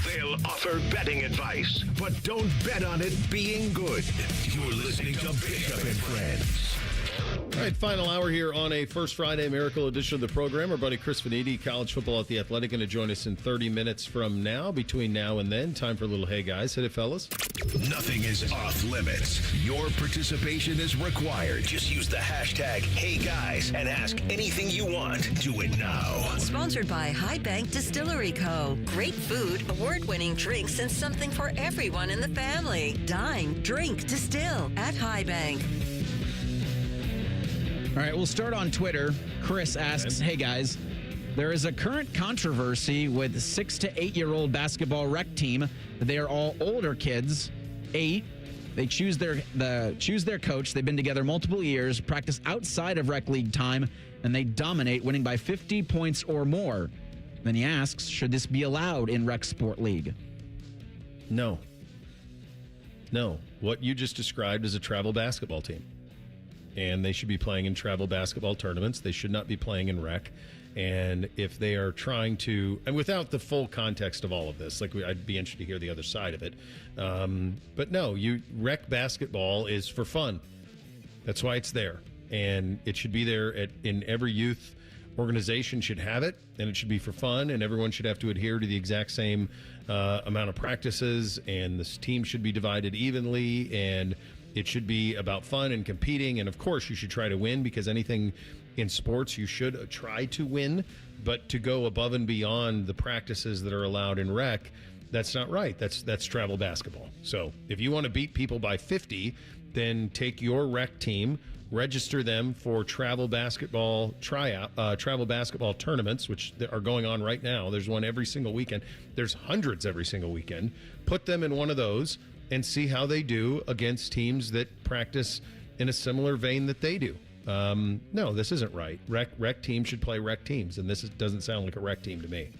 They'll offer betting advice, but don't bet on it being good. You're listening to Bishop and Friends. All right, final hour here on a First Friday Miracle edition of the program. Our buddy Chris Vannini, college football at The Athletic, going to join us in 30 minutes from now. Between now and then, time for a little Hey Guys. Hit it, fellas. Nothing is off limits. Your participation is required. Just use the hashtag #HeyGuys and ask anything you want. Do it now. Sponsored by High Bank Distillery Co. Great food, award-winning drinks, and something for everyone in the family. Dine, drink, distill at High Bank. All right, we'll start on Twitter. Chris asks, hey guys, there is a current controversy with 6 to 8-year-old basketball rec team. They are all older kids, 8. They choose their coach. They've been together multiple years, practice outside of rec league time, and they dominate, winning by 50 points or more. Then he asks, should this be allowed in rec sport league? No. What you just described is a travel basketball team. And they should be playing in travel basketball tournaments. They should not be playing in rec. And if they are trying to, and without the full context of all of this, I'd be interested to hear the other side of it. But no, rec basketball is for fun. That's why it's there. And it should be there in every youth organization should have it, and it should be for fun, and everyone should have to adhere to the exact same amount of practices, and this team should be divided evenly, and it should be about fun and competing, and of course you should try to win, because anything in sports you should try to win, but to go above and beyond the practices that are allowed in rec, that's not right. That's travel basketball. So if you want to beat people by 50, then take your rec team, register them for travel basketball travel basketball tournaments, which are going on right now. There's one every single weekend. There's hundreds every single weekend. Put them in one of those and see how they do against teams that practice in a similar vein that they do. No, this isn't right. Rec teams should play rec teams, and this doesn't sound like a rec team to me.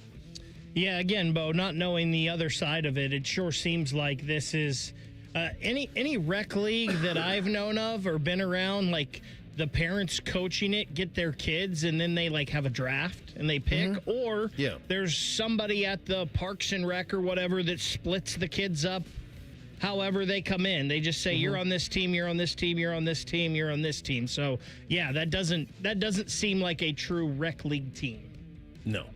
Yeah, again, Bo, not knowing the other side of it, it sure seems like this is any rec league that I've known of or been around, like the parents coaching it get their kids and then they like have a draft and they pick, or there's somebody at the Parks and Rec or whatever that splits the kids up however they come in. They just say, you're on this team, you're on this team, you're on this team, you're on this team. So, yeah, that doesn't seem like a true rec league team. No.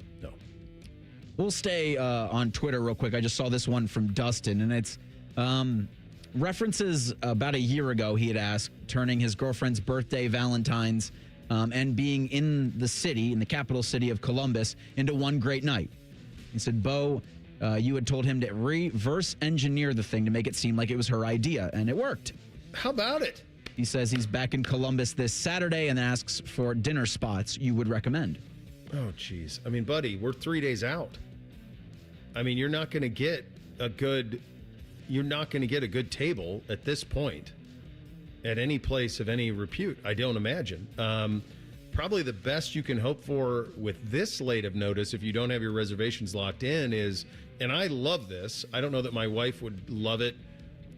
We'll stay on Twitter real quick. I just saw this one from Dustin, and it's references about a year ago he had asked, turning his girlfriend's birthday, Valentine's, and being in the capital city of Columbus, into one great night. He said, Bo, you had told him to reverse engineer the thing to make it seem like it was her idea, and it worked. How about it? He says he's back in Columbus this Saturday and asks for dinner spots you would recommend. Oh, geez. I mean, buddy, we're 3 days out. I mean, you're not going to get a good table at this point at any place of any repute, I don't imagine. Probably the best you can hope for with this late of notice, if you don't have your reservations locked in, is, and I love this, I don't know that my wife would love it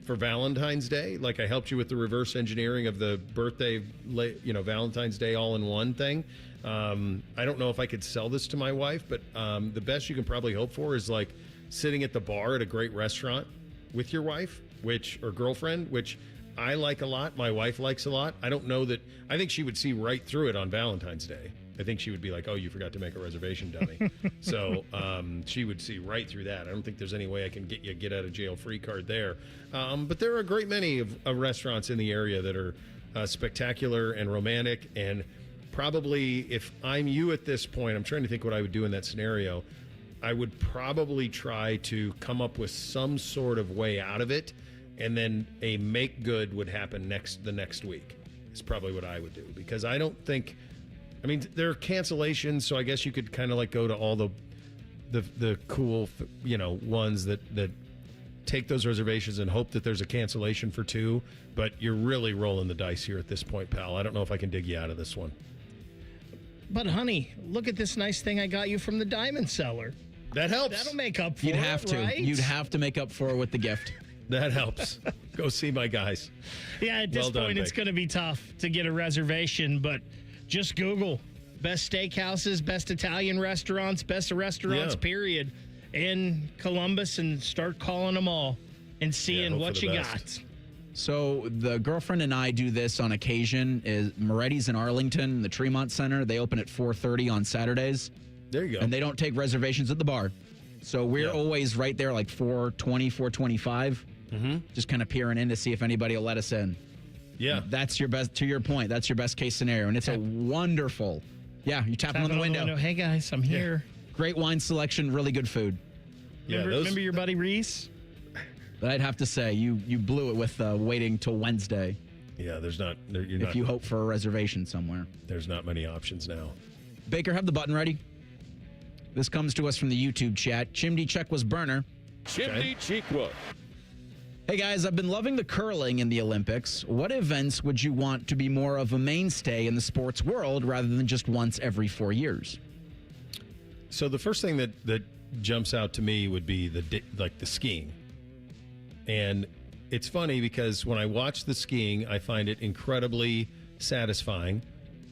for Valentine's Day. Like, I helped you with the reverse engineering of the birthday, Valentine's Day all-in-one thing. I don't know if I could sell this to my wife, but the best you can probably hope for is like sitting at the bar at a great restaurant with your wife, or girlfriend, which I like a lot. My wife likes a lot. I don't know that. I think she would see right through it on Valentine's Day. I think she would be like, "Oh, you forgot to make a reservation, dummy." So she would see right through that. I don't think there's any way I can get you a get out of jail free card there. But there are a great many of restaurants in the area that are spectacular and romantic. And probably, if I'm you at this point, I'm trying to think what I would do in that scenario. I would probably try to come up with some sort of way out of it, and then a make good would happen the next week. Is probably what I would do, because I don't think. I mean, there are cancellations, so I guess you could kind of like go to all the cool, ones that take those reservations and hope that there's a cancellation for two. But you're really rolling the dice here at this point, pal. I don't know if I can dig you out of this one. But honey, look at this nice thing I got you from the Diamond Cellar. That helps. That'll make up for it. You'd have to. Right? You'd have to make up for it with the gift. That helps. Go see my guys. Yeah, at this point, it's going to be tough to get a reservation, but just Google best steakhouses, best Italian restaurants, best restaurants, period, in Columbus, and start calling them all and seeing what you got. So the girlfriend and I do this on occasion. Is Moretti's in Arlington, the Tremont Center. They open at 4:30 on Saturdays. There you go. And they don't take reservations at the bar. So we're always right there, like 4:20, 4:25. Just kind of peering in to see if anybody will let us in. Yeah. That's your best, to your point, that's your best case scenario. And it's a wonderful, you tap on the window. Hey, guys, I'm here. Great wine selection, really good food. Remember your buddy Reese? But I'd have to say, you blew it with waiting till Wednesday. Yeah, there's not. If you hope for a reservation somewhere. There's not many options now. Baker, have the button ready. This comes to us from the YouTube chat. Chimney Check was burner. Chimney Cheekwa. Hey guys, I've been loving the curling in the Olympics. What events would you want to be more of a mainstay in the sports world rather than just once every 4 years? So the first thing that jumps out to me would be the skiing. And it's funny because when I watch the skiing, I find it incredibly satisfying.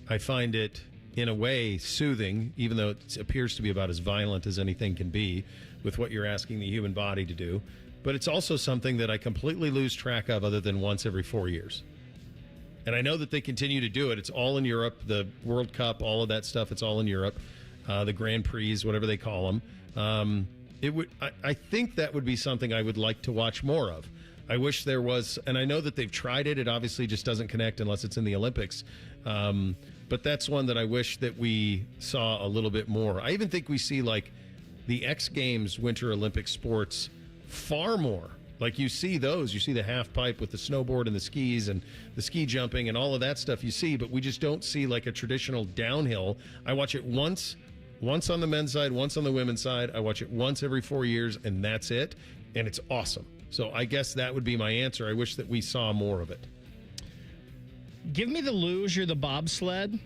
I find it, in a way, soothing, even though it appears to be about as violent as anything can be with what you're asking the human body to do. But it's also something that I completely lose track of other than once every 4 years. And I know that they continue to do it. It's all in Europe, the World Cup, all of that stuff. It's all in Europe, the Grand Prix, whatever they call them. I think that would be something I would like to watch more of. I wish there was, and I know that they've tried it. It obviously just doesn't connect unless it's in the Olympics. But that's one that I wish that we saw a little bit more. I even think we see like the X Games Winter Olympic sports far more. Like you see the half pipe with the snowboard and the skis and the ski jumping and all of that stuff you see, but we just don't see like a traditional downhill. I watch it once on the men's side, once on the women's side. I watch it once every 4 years, and that's it. And it's awesome. So I guess that would be my answer. I wish that we saw more of it. Give me the luge or the bobsled,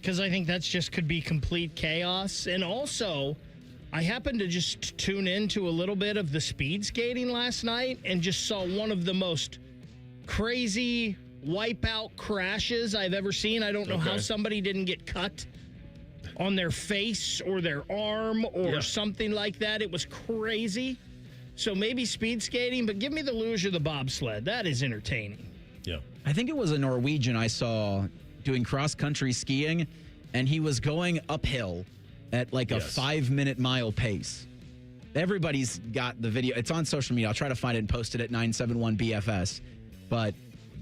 because I think that's just could be complete chaos. And also, I happened to just tune into a little bit of the speed skating last night and just saw one of the most crazy wipeout crashes I've ever seen. I don't know how somebody didn't get cut on their face or their arm or something like that. It was crazy. So maybe speed skating, but give me the luge or the bobsled. That is entertaining. Yeah. I think it was a Norwegian I saw doing cross-country skiing, and he was going uphill at like a 5-minute mile pace. Everybody's got the video. It's on social media. I'll try to find it and post it at 971BFS. But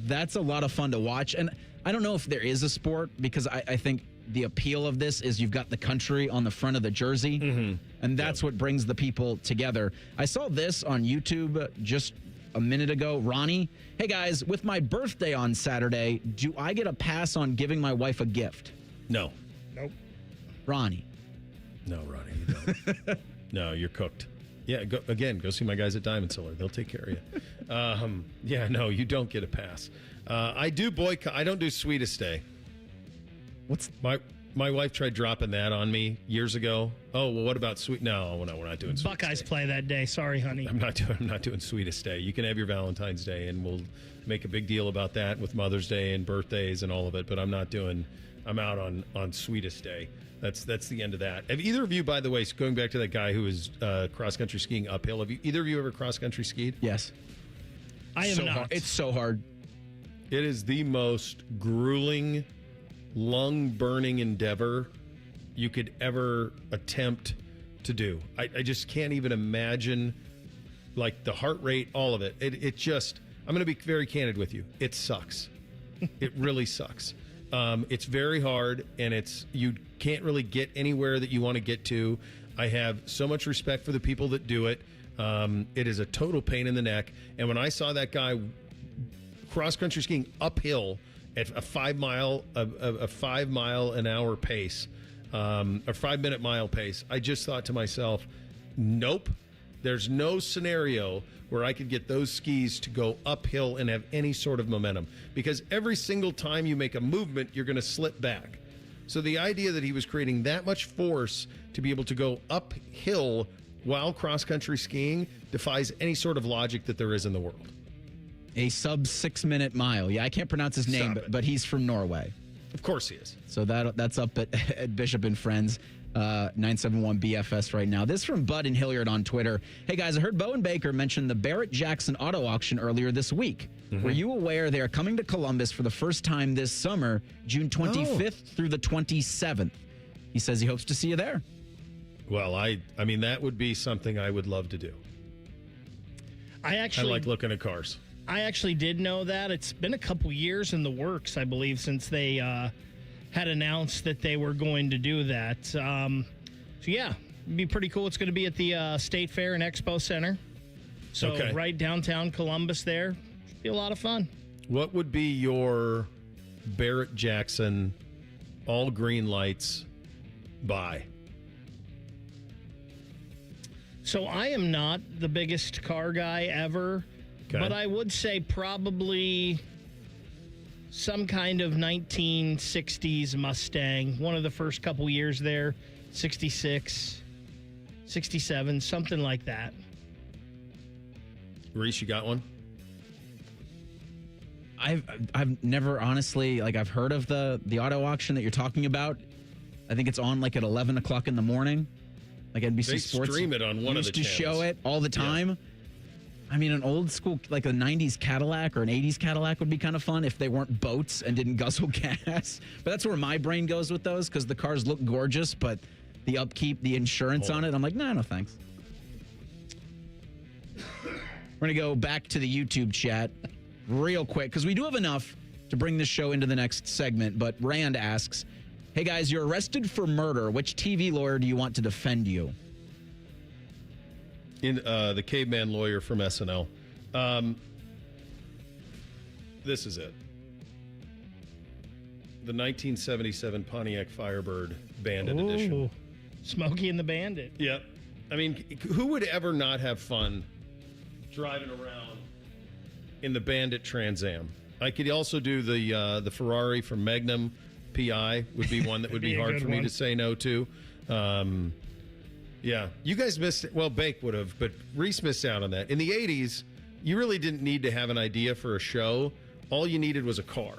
that's a lot of fun to watch. And I don't know if there is a sport, because I think the appeal of this is you've got the country on the front of the jersey, and that's what brings the people together. I saw this on YouTube just a minute ago. Ronnie, hey guys, with my birthday on Saturday, do I get a pass on giving my wife a gift? No. Nope. Ronnie. No, Ronnie, you don't. No, you're cooked. Yeah, go see my guys at Diamond Solar. They'll take care of you. Yeah, no, you don't get a pass. I do boycott. I don't do Sweetest Day. What's my wife tried dropping that on me years ago. Oh, well, what about sweet? No, we're not doing Sweetest Buckeyes Day. play that day. Sorry, honey. I'm not doing Sweetest Day. You can have your Valentine's Day, and we'll make a big deal about that with Mother's Day and birthdays and all of it. But I'm out on Sweetest Day. That's the end of that. Have either of you, by the way, going back to that guy who was cross-country skiing uphill, have either of you ever cross-country skied? Yes. I am not. It's so hard. It is the most grueling, lung-burning endeavor you could ever attempt to do. I just can't even imagine, like, the heart rate, all of it. It just, I'm going to be very candid with you. It sucks. It really sucks. It's very hard, and you can't really get anywhere that you want to get to. I have so much respect for the people that do it. It is a total pain in the neck. And when I saw that guy cross-country skiing uphill at a 5 mile an hour pace, a 5 minute mile pace, I just thought to myself, nope, there's no scenario where I could get those skis to go uphill and have any sort of momentum, because every single time you make a movement, you're going to slip back. So the idea that he was creating that much force to be able to go uphill while cross-country skiing defies any sort of logic that there is in the world. A sub 6 minute mile. Yeah, I can't pronounce his name, but he's from Norway. Of course he is. So that's up at Bishop and Friends, 971 BFS right now. This from Bud and Hilliard on Twitter. Hey guys, I heard Bo and Baker mention the Barrett-Jackson auto auction earlier this week. Were you aware they are coming to Columbus for the first time this summer, June 25th through the 27th? He says he hopes to see you there. Well, I mean, that would be something I would love to do. I like looking at cars. I actually did know that. It's been a couple years in the works, I believe, since they had announced that they were going to do that. So, yeah, it'd be pretty cool. It's going to be at the State Fair and Expo Center. So right downtown Columbus there. Should be a lot of fun. What would be your Barrett-Jackson all green lights buy? So I am not the biggest car guy ever. Okay. But I would say probably some kind of 1960s Mustang, one of the first couple years there, 66, 67, something like that. Reese, you got one? I've never honestly, I've heard of the auto auction that you're talking about. I think it's on at 11 o'clock in the morning. NBC Sports stream it on one of the channels. Used to show it all the time. Yeah. I mean, an old school, a 90s Cadillac or an 80s Cadillac would be kind of fun if they weren't boats and didn't guzzle gas. But that's where my brain goes with those, because the cars look gorgeous, but the upkeep, the insurance on it, I'm like, no thanks. We're going to go back to the YouTube chat real quick, because we do have enough to bring this show into the next segment. But Rand asks, hey, guys, you're arrested for murder. Which TV lawyer do you want to defend you? In the caveman lawyer from SNL. This is it. The 1977 Pontiac Firebird Bandit edition. Smokey and the Bandit. Yep. I mean, who would ever not have fun driving around in the Bandit Trans Am? I could also do the Ferrari from Magnum PI would be one that would be hard for me to say no to. Yeah. You guys missed it. Well, Bake would have, but Reese missed out on that. In the 80s, you really didn't need to have an idea for a show. All you needed was a car.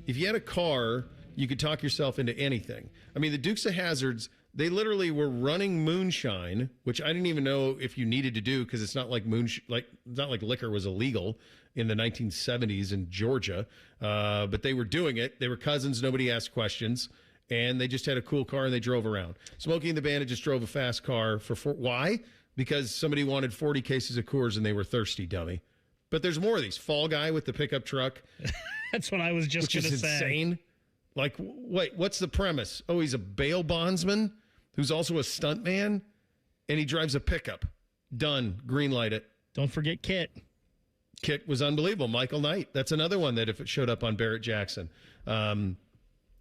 If you had a car, you could talk yourself into anything. I mean, the Dukes of Hazzards, they literally were running moonshine, which I didn't even know if you needed to do because it's not like not like liquor was illegal in the 1970s in Georgia. But they were doing it. They were cousins. Nobody asked questions. And they just had a cool car and they drove around. Smokey and the Bandit just drove a fast car why? Because somebody wanted 40 cases of Coors and they were thirsty, dummy. But there's more of these. Fall Guy with the pickup truck. That's what I was just going to say. Insane. Like, wait, what's the premise? Oh, he's a bail bondsman who's also a stuntman, and he drives a pickup. Done. Greenlight it. Don't forget Kit. Kit was unbelievable. Michael Knight. That's another one that if it showed up on Barrett Jackson.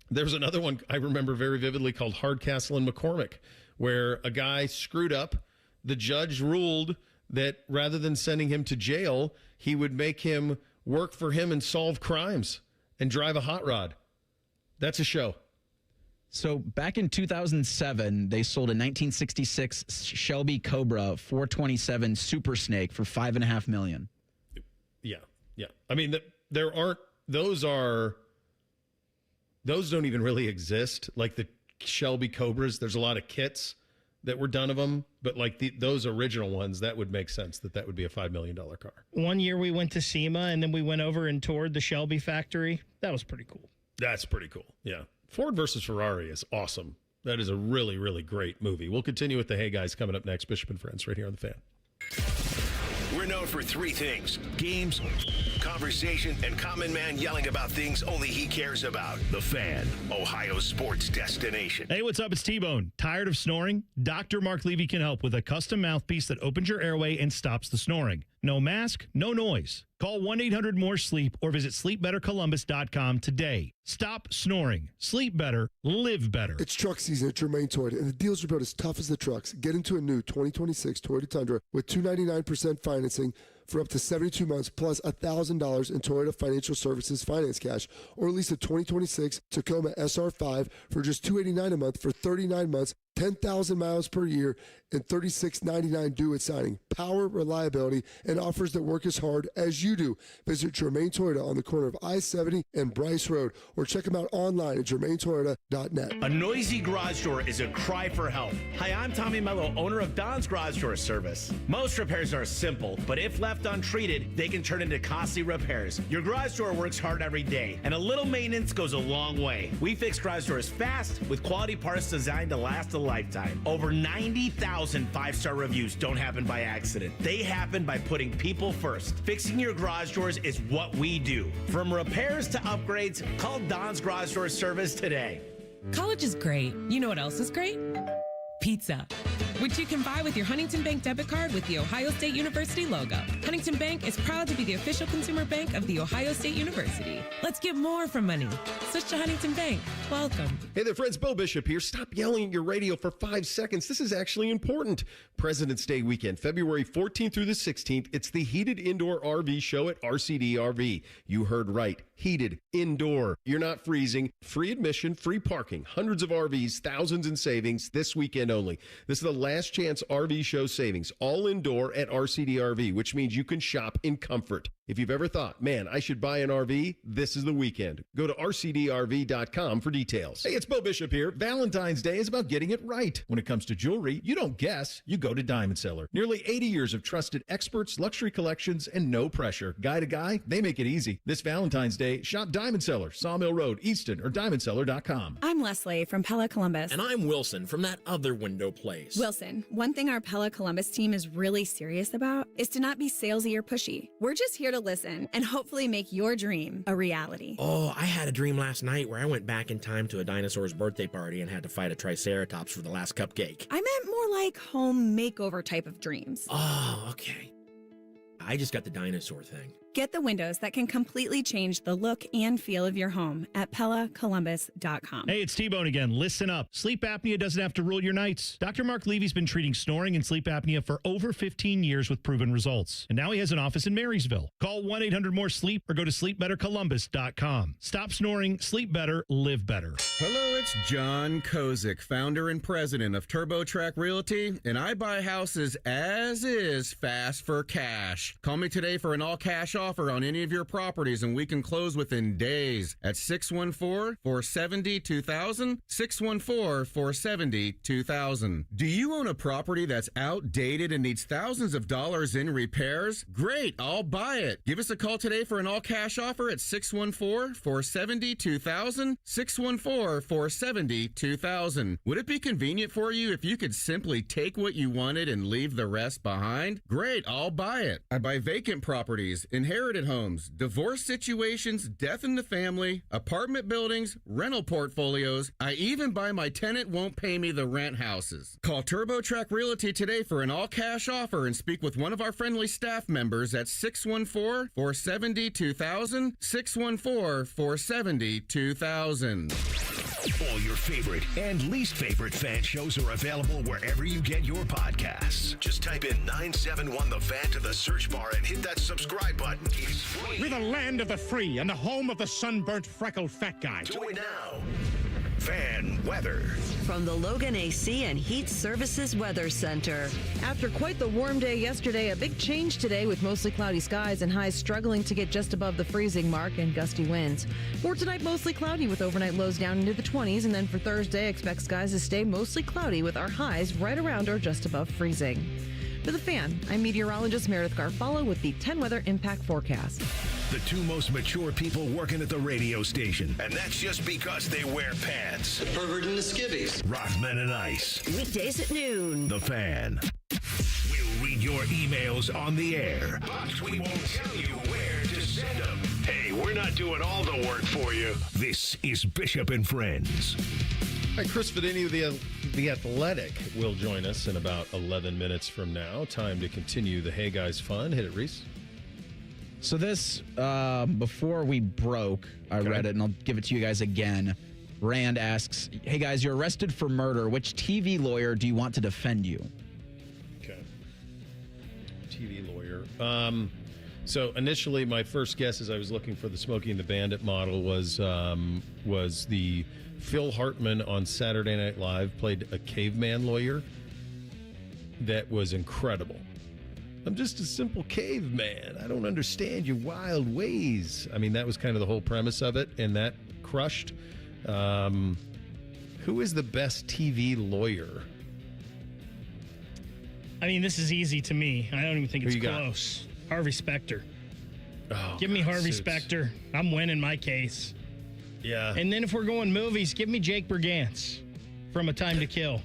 There's another one I remember very vividly called Hardcastle and McCormick, where a guy screwed up. The judge ruled that rather than sending him to jail, he would make him work for him and solve crimes and drive a hot rod. That's a show. So back in 2007, they sold a 1966 Shelby Cobra 427 Super Snake for $5.5 million. Yeah. I mean, there aren't, those don't even really exist. Like the Shelby Cobras, there's a lot of kits that were done of them, but like those original ones, that would make sense that would be a $5 million car. One year we went to SEMA and then we went over and toured the Shelby factory. That was pretty cool. That's pretty cool. Yeah. Ford versus Ferrari is awesome. That is a really, really great movie. We'll continue with the Hey Guys coming up next. Bishop and Friends right here on The Fan. We're known for three things: games, conversation, and Common Man yelling about things only he cares about. The Fan, Ohio's sports destination. Hey, what's up? It's T-Bone. Tired of snoring? Dr. Mark Levy can help with a custom mouthpiece that opens your airway and stops the snoring. No mask, no noise. Call 1-800-MORE-SLEEP or visit sleepbettercolumbus.com today. Stop snoring. Sleep better. Live better. It's truck season at Germain Toyota, and the deals are about as tough as the trucks. Get into a new 2026 Toyota Tundra with $299% financing for up to 72 months plus $1,000 in Toyota Financial Services finance cash, or at least a 2026 Tacoma SR5 for just $289 a month for 39 months, 10,000 miles per year, and $36.99 due at signing. Power, reliability, and offers that work as hard as you do. Visit Germain Toyota on the corner of I-70 and Bryce Road, or check them out online at germaintoyota.net. A noisy garage door is a cry for help. Hi, I'm Tommy Mello, owner of Don's Garage Door Service. Most repairs are simple, but if left untreated, they can turn into costly repairs. Your garage door works hard every day, and a little maintenance goes a long way. We fix garage doors fast with quality parts designed to last a lifetime. Over 90,000 five-star reviews don't happen by accident. They happen by putting people first. Fixing your garage doors is what we do. From repairs to upgrades, call Don's Garage Door Service today. College is great. You know what else is great? Pizza, which you can buy with your Huntington Bank debit card with the Ohio State University logo. Huntington Bank is proud to be the official consumer bank of the Ohio State University. Let's get more from money. Switch to Huntington Bank. Welcome. Hey there, friends. Bo Bishop here. Stop yelling at your radio for 5 seconds. This is actually important. President's Day weekend, February 14th through the 16th. It's the Heated Indoor RV Show at RCD RV. You heard right. Heated indoor. You're not freezing. Free admission, free parking. Hundreds of RVs, thousands in savings this weekend only. This is the last chance RV show savings. All indoor at RCD RV, which means you can shop in comfort. If you've ever thought, man, I should buy an RV, this is the weekend. Go to rcdrv.com for details. Hey, it's Bo Bishop here. Valentine's Day is about getting it right. When it comes to jewelry, you don't guess, you go to Diamond Seller. Nearly 80 years of trusted experts, luxury collections, and no pressure. Guy to guy, they make it easy. This Valentine's Day, shop Diamond Seller, Sawmill Road, Easton, or diamondseller.com. I'm Leslie from Pella Columbus. And I'm Wilson from that other window place. Wilson, one thing our Pella Columbus team is really serious about is to not be salesy or pushy. We're just here to listen and hopefully make your dream a reality. Oh, I had a dream last night where I went back in time to a dinosaur's birthday party and had to fight a triceratops for the last cupcake. I meant more like home makeover type of dreams. Oh, okay. I just got the dinosaur thing. Get the windows that can completely change the look and feel of your home at PellaColumbus.com. Hey, it's T-Bone again. Listen up. Sleep apnea doesn't have to rule your nights. Dr. Mark Levy's been treating snoring and sleep apnea for over 15 years with proven results. And now he has an office in Marysville. Call 1-800-MORE-SLEEP or go to SleepBetterColumbus.com. Stop snoring, sleep better, live better. Hello, it's John Kozik, founder and president of TurboTrack Realty, and I buy houses as is fast for cash. Call me today for an all-cash offer on any of your properties, and we can close within days at 614-470-2000, 614-470-2000. Do you own a property that's outdated and needs thousands of dollars in repairs? Great, I'll buy it. Give us a call today for an all-cash offer at 614-470-2000, 614-470-2000. Would it be convenient for you if you could simply take what you wanted and leave the rest behind? Great, I'll buy it. I buy vacant properties, inherited homes, divorce situations, death in the family, apartment buildings, rental portfolios. I even buy my tenant won't pay me the rent houses. Call TurboTrack Realty today for an all-cash offer and speak with one of our friendly staff members at 614-470-2000, 614-470-2000. All your favorite and least favorite fan shows are available wherever you get your podcasts. Just type in 971 The Fan to the search bar and hit that subscribe button. It's free. We're the land of the free and the home of the sunburnt, freckled fat guy. Do it now. Fan weather. From the Logan AC and Heat Services Weather Center. After quite the warm day yesterday, a big change today with mostly cloudy skies and highs struggling to get just above the freezing mark and gusty winds. For tonight, mostly cloudy with overnight lows down into the 20s. And then for Thursday, expect skies to stay mostly cloudy with our highs right around or just above freezing. For The Fan, I'm meteorologist Meredith Garfalo with the 10 Weather Impact Forecast. The two most mature people working at the radio station. And that's just because they wear pants. The pervert and the skivvies. Rothman and Ice. Weekdays at noon. The Fan. We'll read your emails on the air, but we won't tell you where to send them. Hey, we're not doing all the work for you. This is Bishop and Friends. All right, Chris Vannini of the Athletic will join us in about 11 minutes from now. Time to continue the Hey Guys fun. Hit it, Reese. So this, before we broke, I read it, and I'll give it to you guys again. Rand asks, hey guys, you're arrested for murder. Which TV lawyer do you want to defend you? Okay. TV lawyer. So initially, my first guess as I was looking for the Smokey and the Bandit model was the Phil Hartman on Saturday Night Live played a caveman lawyer. That was incredible. I'm just a simple caveman. I don't understand your wild ways. I mean, that was kind of the whole premise of it, and that crushed. Who is the best TV lawyer? I mean, this is easy to me. I don't even think it's close. Harvey Specter. Oh, give me Harvey Specter. I'm winning my case. Yeah. And then if we're going movies, give me Jake Bergantz from A Time to Kill.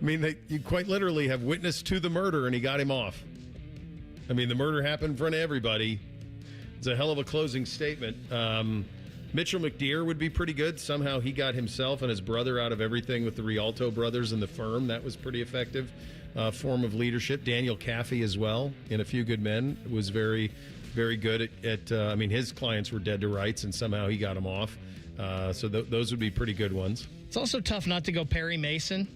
You quite literally have witness to the murder, and he got him off. I mean, the murder happened in front of everybody. It's a hell of a closing statement. Mitchell McDeere would be pretty good. Somehow he got himself and his brother out of everything with the Rialto brothers and the firm. That was pretty effective form of leadership. Daniel Caffey as well, in A Few Good Men, was very, very good at his clients were dead to rights, and somehow he got them off. So those would be pretty good ones. It's also tough not to go Perry Mason.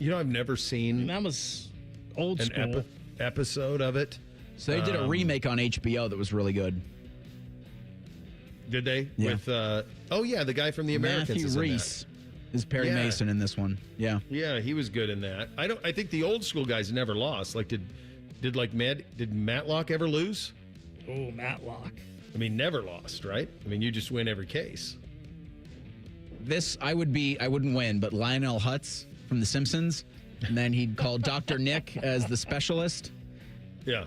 You know, I've never seen that was old school an episode of it. So they did a remake on HBO that was really good. Did they? Yeah. With the guy from The Americans. Matthew Reese is Perry Mason in this one. Yeah. Yeah, he was good in that. I think the old school guys never lost. Like did Matlock ever lose? Oh, Matlock. I mean, never lost, right? I mean, you just win every case. This I wouldn't win, but Lionel Hutz from The Simpsons, and then he'd call Dr. Nick as the specialist. Yeah.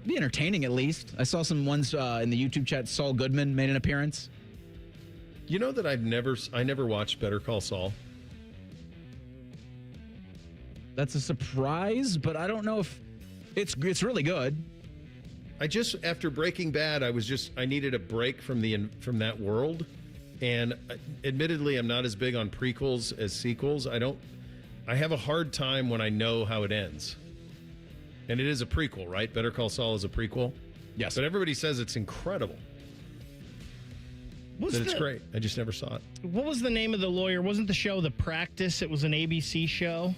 Be entertaining at least. I saw some ones in the YouTube chat. Saul Goodman made an appearance. You know that I never watched Better Call Saul. That's a surprise, but I don't know if it's really good. I just after Breaking Bad, I needed a break from that world, and admittedly, I'm not as big on prequels as sequels. I have a hard time when I know how it ends. And it is a prequel, right? Better Call Saul is a prequel. Yes. But everybody says it's incredible. It's great. I just never saw it. What was the name of the lawyer? Wasn't the show The Practice? It was an ABC show.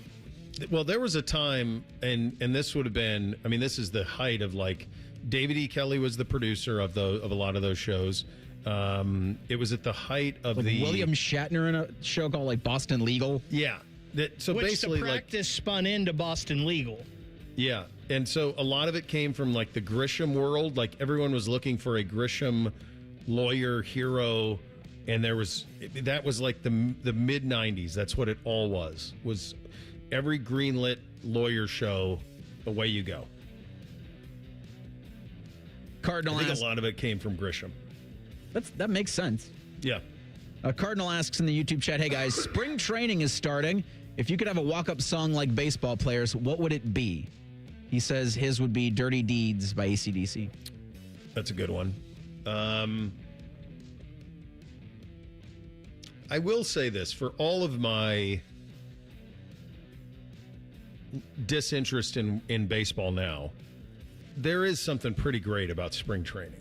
Well, there was a time, and this would have been, I mean, this is the height of like, David E. Kelly was the producer of a lot of those shows. It was at the height of William Shatner in a show called like Boston Legal. Yeah. So which basically, The Practice spun into Boston Legal. Yeah. And so a lot of it came from like the Grisham world. Like everyone was looking for a Grisham lawyer hero, and that was like the mid 90s. That's what it all was every greenlit lawyer show. Away you go. Cardinal I think a lot of it came from Grisham. That makes sense. Yeah. Cardinal asks in the YouTube chat, hey guys, spring training is starting. If you could have a walk-up song like baseball players, what would it be? He says his would be Dirty Deeds by AC/DC. That's a good one. I will say this, for all of my disinterest in baseball now, there is something pretty great about spring training,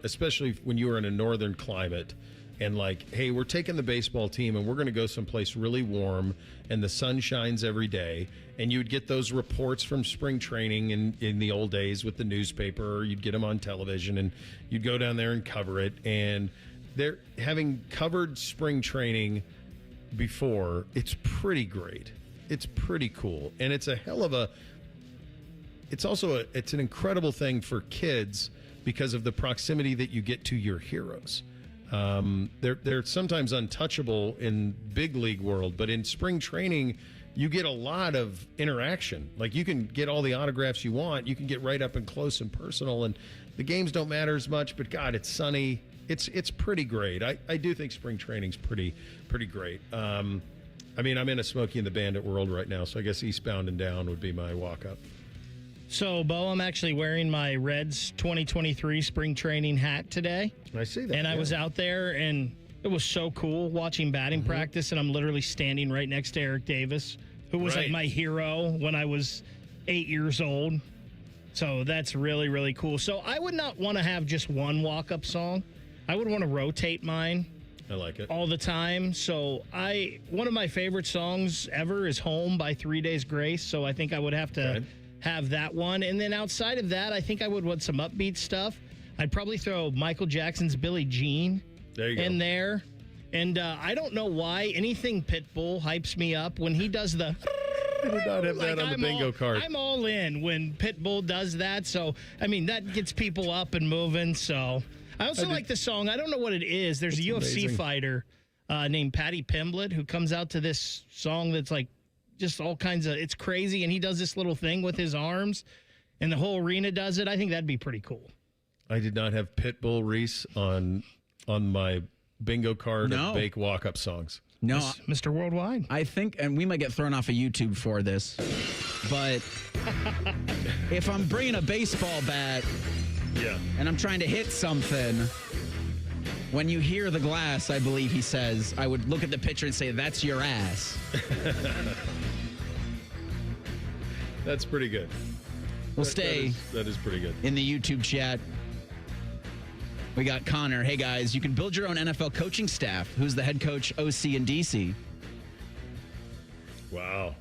especially when you are in a northern climate and like, hey, we're taking the baseball team and we're going to go someplace really warm and the sun shines every day. And you would get those reports from spring training in the old days with the newspaper, or you'd get them on television and you'd go down there and cover it. And they're having covered spring training before. It's pretty great. It's pretty cool. And it's a hell of it's an incredible thing for kids because of the proximity that you get to your heroes. They're sometimes untouchable in big league world, but in spring training, you get a lot of interaction. Like you can get all the autographs you want. You can get right up and close and personal, and the games don't matter as much, but God, it's sunny. It's pretty great. I do think spring training's pretty great. I mean, I'm in a Smokey and the Bandit world right now, so I guess Eastbound and Down would be my walk-up. So, Bo, I'm actually wearing my Reds 2023 spring training hat today. I see that. And I was out there, and it was so cool watching batting practice, and I'm literally standing right next to Eric Davis, who was like my hero when I was 8 years old. So that's really, really cool. So I would not want to have just one walk-up song. I would want to rotate mine. I like it. All the time. So one of my favorite songs ever is Home by 3 Days Grace. So I think I would have to have that one. And then outside of that, I think I would want some upbeat stuff. I'd probably throw Michael Jackson's Billie Jean in there. And I don't know why anything Pitbull hypes me up when he does the... I did not have that on the bingo card. I'm all in when Pitbull does that. So, I mean, that gets people up and moving. So, I also like the song. I don't know what it is. There's a UFC fighter named Patty Pimblett who comes out to this song that's like just all kinds of, it's crazy. And he does this little thing with his arms and the whole arena does it. I think that'd be pretty cool. I did not have Pitbull Reese on my bingo card of Bake walk-up songs. No, Mr. Worldwide. I think, and we might get thrown off of YouTube for this, but if I'm bringing a baseball bat and I'm trying to hit something, when you hear the glass, I believe he says, I would look at the pitcher and say, that's your ass. That's pretty good. We'll stay. That is pretty good. In the YouTube chat. We got Connor. Hey, guys, you can build your own NFL coaching staff. Who's the head coach, OC, and DC? Wow.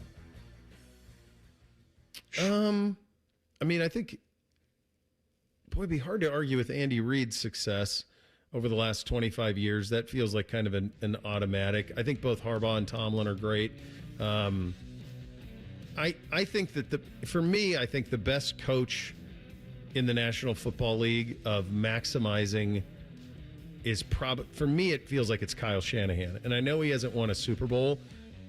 I mean, I think, boy, it'd be hard to argue with Andy Reid's success over the last 25 years. That feels like kind of an automatic. I think both Harbaugh and Tomlin are great. I think that for me, I think the best coach in the National Football League of maximizing is probably, for me, it feels like it's Kyle Shanahan. And I know he hasn't won a Super Bowl,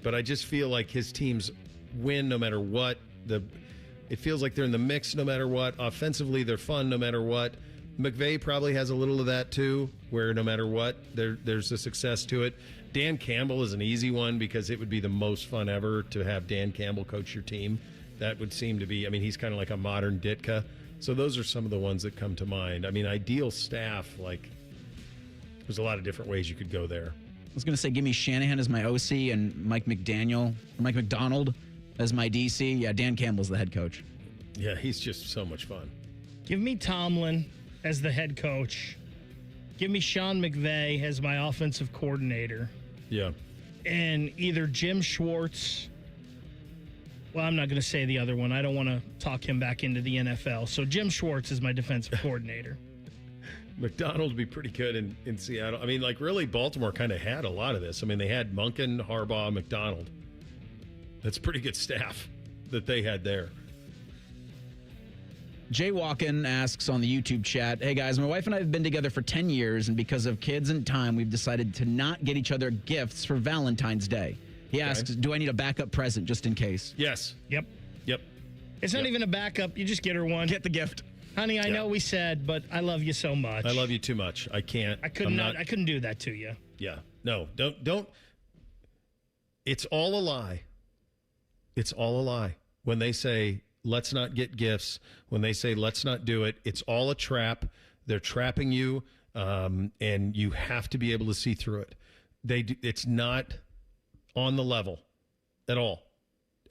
but I just feel like his teams win no matter what. It feels like they're in the mix no matter what. Offensively, they're fun no matter what. McVay probably has a little of that too, where no matter what, there's a success to it. Dan Campbell is an easy one because it would be the most fun ever to have Dan Campbell coach your team. That would seem to be, I mean, he's kind of like a modern Ditka. So those are some of the ones that come to mind. I mean, ideal staff, like, there's a lot of different ways you could go there. I was going to say, give me Shanahan as my OC and Mike McDonald as my DC. Yeah, Dan Campbell's the head coach. Yeah, he's just so much fun. Give me Tomlin as the head coach. Give me Sean McVay as my offensive coordinator. Yeah. And either Jim Schwartz. Well, I'm not going to say the other one. I don't want to talk him back into the NFL. So Jim Schwartz is my defensive coordinator. McDonald would be pretty good in Seattle. I mean, like, really, Baltimore kind of had a lot of this. I mean, they had Monken, Harbaugh, McDonald. That's pretty good staff that they had there. Jay Walken asks on the YouTube chat, hey guys, my wife and I have been together for 10 years, and because of kids and time, we've decided to not get each other gifts for Valentine's Day. He asks, do I need a backup present just in case? Yes. Yep. It's not even a backup. You just get her one. Get the gift. Honey, I know we said, but I love you so much. I love you too much. I can't. I couldn't do that to you. Yeah. No, don't. It's all a lie. It's all a lie. When they say, let's not get gifts, when they say, let's not do it, it's all a trap. They're trapping you, and you have to be able to see through it. It's not on the level at all.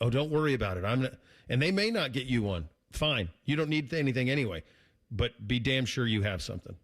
Oh, don't worry about it. And they may not get you one. Fine. You don't need anything anyway, but be damn sure you have something.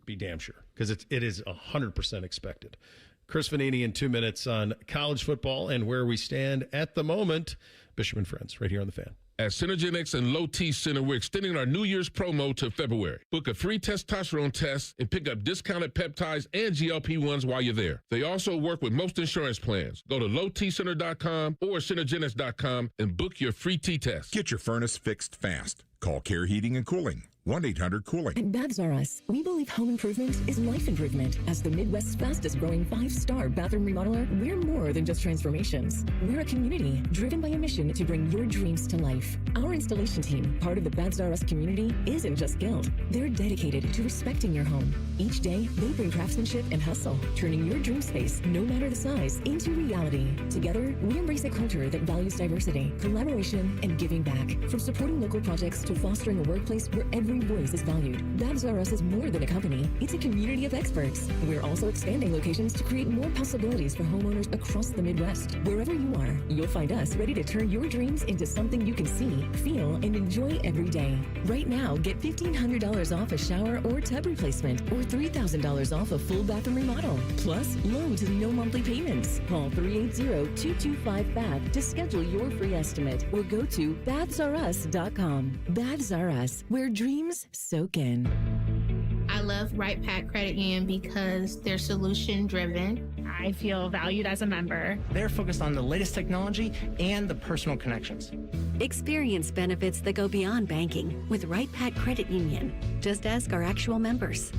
Be damn sure, because it is 100% expected. Chris Vannini in 2 minutes on college football and where we stand at the moment. Bishop and Friends, right here on The Fan. At Synergenics and Low T Center, we're extending our New Year's promo to February. Book a free testosterone test and pick up discounted peptides and GLP-1s while you're there. They also work with most insurance plans. Go to lowtcenter.com or synergenics.com and book your free T-test. Get your furnace fixed fast. Call Care Heating and Cooling. 1-800-COOLING. At Babs R Us, we believe home improvement is life improvement. As the Midwest's fastest growing 5-star bathroom remodeler, we're more than just transformations. We're a community driven by a mission to bring your dreams to life. Our installation team, part of the Babs R Us community, isn't just skilled. They're dedicated to respecting your home. Each day, they bring craftsmanship and hustle, turning your dream space, no matter the size, into reality. Together, we embrace a culture that values diversity, collaboration, and giving back. From supporting local projects to fostering a workplace where every voice is valued. Babs R Us is more than a company. It's a community of experts. We're also expanding locations to create more possibilities for homeowners across the Midwest. Wherever you are, you'll find us ready to turn your dreams into something you can see, feel, and enjoy every day. Right now, get $1,500 off a shower or tub replacement, or $3,000 off a full bathroom remodel. Plus, low to no monthly payments. Call 380-225-BAB to schedule your free estimate, or go to babsrus.com. Babs R Us, where dreams soak in. I love Right Pack Credit Union because they're solution driven. I feel valued as a member. They're focused on the latest technology and the personal connections. Experience benefits that go beyond banking with Right Pack Credit Union. Just ask our actual members.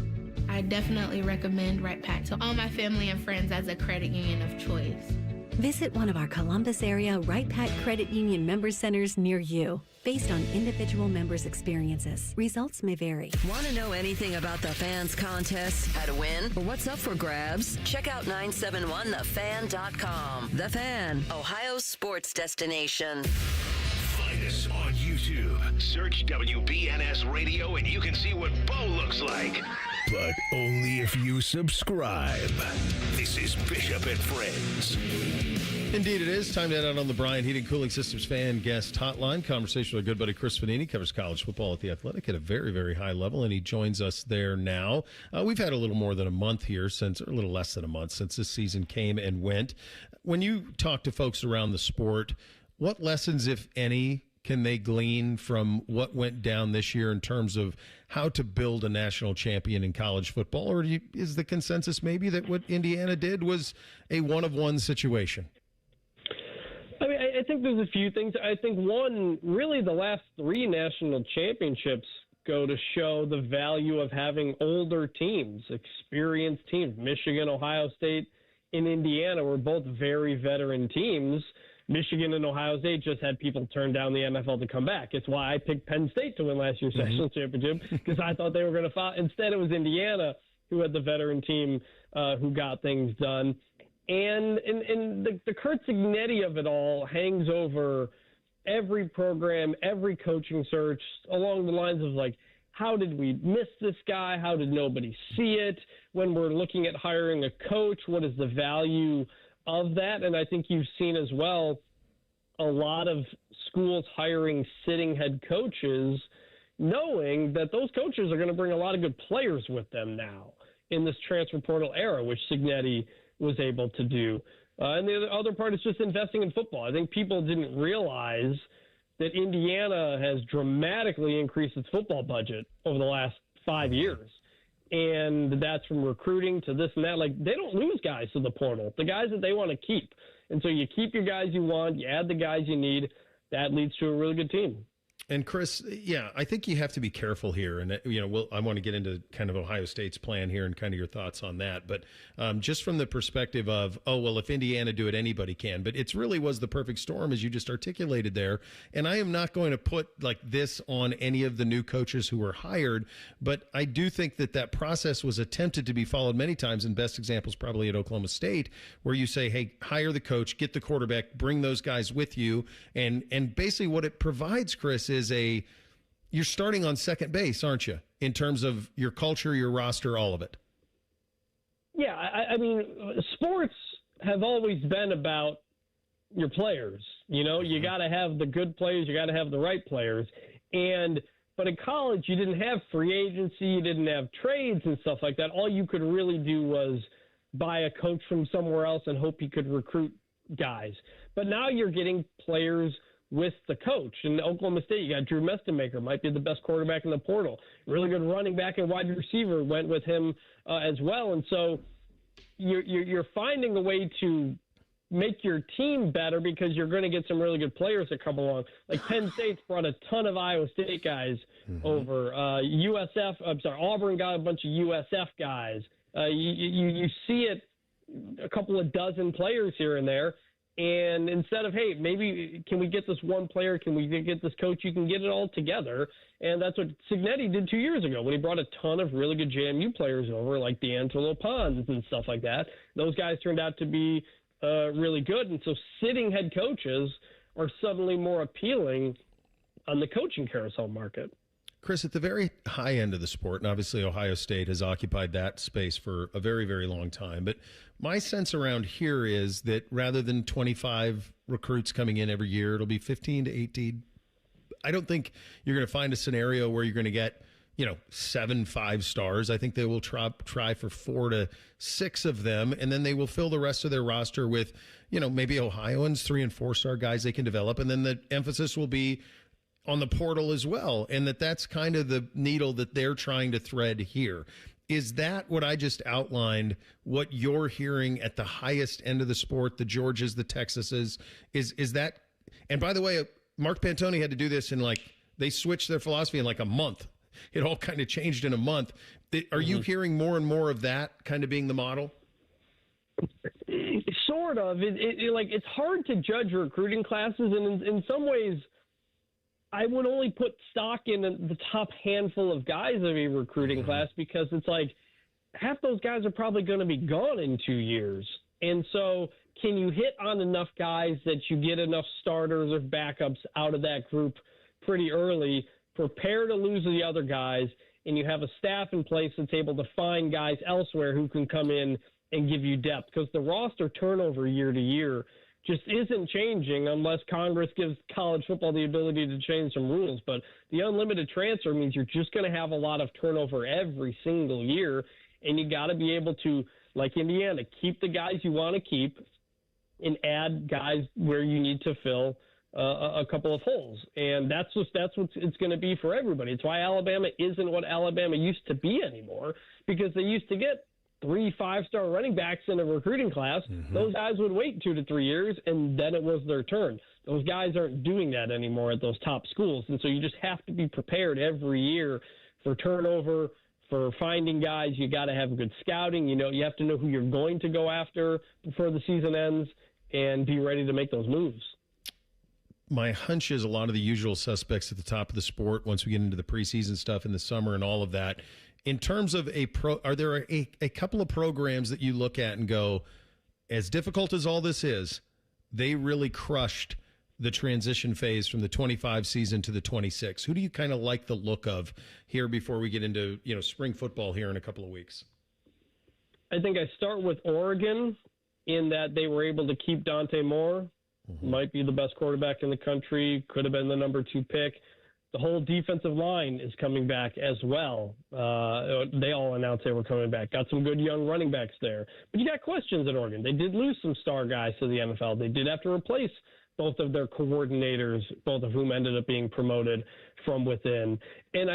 I definitely recommend Right Pack to all my family and friends as a credit union of choice. Visit one of our Columbus area Right Pack Credit Union member centers near you. Based on individual members' experiences, results may vary. Want to know anything about the Fan's contest, how to win, or what's up for grabs? Check out 971thefan.com. The Fan, Ohio's sports destination. Find us on YouTube. Search WBNS Radio and you can see what Bo looks like. But only if you subscribe. This is Bishop and Friends. Indeed it is. Time to head out on the Bryant Heating Cooling Systems Fan Guest Hotline. Conversation with our good buddy Chris Vannini. Covers college football at The Athletic at a very, very high level, and he joins us there now. We've had a little more than a month here or a little less than a month since this season came and went. When you talk to folks around the sport, what lessons, if any, can they glean from what went down this year in terms of how to build a national champion in college football? Or is the consensus maybe that what Indiana did was a one-of-one situation? I mean, I think there's a few things. I think one, really the last 3 national championships go to show the value of having older teams, experienced teams. Michigan, Ohio State, and Indiana were both very veteran teams. Michigan and Ohio State just had people turn down the NFL to come back. It's why I picked Penn State to win last year's national championship, because I thought they were going to fall. Instead, it was Indiana who had the veteran team who got things done. And the Curt Cignetti of it all hangs over every program, every coaching search, along the lines of like, how did we miss this guy? How did nobody see it? When we're looking at hiring a coach, what is the value of that? And I think you've seen as well a lot of schools hiring sitting head coaches, knowing that those coaches are going to bring a lot of good players with them now in this transfer portal era, which Cignetti was able to do. And the other part is just investing in football. I think people didn't realize that Indiana has dramatically increased its football budget over the last 5 years. And that's from recruiting to this and that. Like, they don't lose guys to the portal, the guys that they want to keep. And so you keep your guys you want, you add the guys you need. That leads to a really good team. And Chris, yeah, I think you have to be careful here. And, I want to get into kind of Ohio State's plan here and kind of your thoughts on that. But just from the perspective of, if Indiana do it, anybody can. But it's really was the perfect storm, as you just articulated there. And I am not going to put like this on any of the new coaches who were hired. But I do think that process was attempted to be followed many times. And best examples probably at Oklahoma State, where you say, hey, hire the coach, get the quarterback, bring those guys with you. And basically what it provides, Chris, is you're starting on second base, aren't you, in terms of your culture, your roster, all of it? Yeah, I mean, sports have always been about your players. You got to have the good players, you got to have the right players. But in college, you didn't have free agency, you didn't have trades and stuff like that. All you could really do was buy a coach from somewhere else and hope you could recruit guys. But now you're getting players with the coach. In Oklahoma State, you got Drew Mestemaker, might be the best quarterback in the portal. Really good running back and wide receiver went with him as well. And so you're finding a way to make your team better because you're going to get some really good players that come along. Like Penn State's brought a ton of Iowa State guys over. Auburn got a bunch of USF guys. You see it, a couple of dozen players here and there. And instead of, hey, maybe can we get this one player? Can we get this coach? You can get it all together. And that's what Cignetti did 2 years ago when he brought a ton of really good JMU players over, like D'Angelo Pons and stuff like that. Those guys turned out to be really good. And so sitting head coaches are suddenly more appealing on the coaching carousel market. Chris, at the very high end of the sport, and obviously Ohio State has occupied that space for a very, very long time, but my sense around here is that rather than 25 recruits coming in every year, it'll be 15 to 18. I don't think you're going to find a scenario where you're going to get, 7 5-stars. I think they will try for 4 to 6 of them, and then they will fill the rest of their roster with, maybe Ohioans, 3 and 4-star guys they can develop, and then the emphasis will be on the portal as well, and that's kind of the needle that they're trying to thread here. Is that what I just outlined, what you're hearing at the highest end of the sport, the Georgias, the Texases? Is that, and by the way, Mark Pantoni had to do this in they switched their philosophy in a month. It all kind of changed in a month. Are you hearing more and more of that kind of being the model? Sort of. It's hard to judge recruiting classes, and in some ways, I would only put stock in the top handful of guys of a recruiting class because it's like half those guys are probably going to be gone in 2 years. And so can you hit on enough guys that you get enough starters or backups out of that group pretty early, prepare to lose the other guys, and you have a staff in place that's able to find guys elsewhere who can come in and give you depth? Because the roster turnover year to year just isn't changing unless Congress gives college football the ability to change some rules. But the unlimited transfer means you're just going to have a lot of turnover every single year, and you got to be able to, like Indiana, keep the guys you want to keep and add guys where you need to fill a couple of holes. And that's what it's going to be for everybody. It's why Alabama isn't what Alabama used to be anymore, because they used to get 3 5-star running backs in a recruiting class. Those guys would wait 2 to 3 years, and then it was their turn. Those guys aren't doing that anymore at those top schools, and so you just have to be prepared every year for turnover, for finding guys. You got to have good scouting. You have to know who you're going to go after before the season ends and be ready to make those moves. My hunch is a lot of the usual suspects at the top of the sport once we get into the preseason stuff in the summer and all of that. In terms of are there a couple of programs that you look at and go, as difficult as all this is, they really crushed the transition phase from the 25 season to the 26? Who do you kind of like the look of here before we get into spring football here in a couple of weeks? I think I start with Oregon in that they were able to keep Dante Moore. Might be the best quarterback in the country. Could have been the number 2 pick. The whole defensive line is coming back as well. They all announced they were coming back. Got some good young running backs there. But you got questions at Oregon. They did lose some star guys to the NFL. They did have to replace both of their coordinators, both of whom ended up being promoted from within. And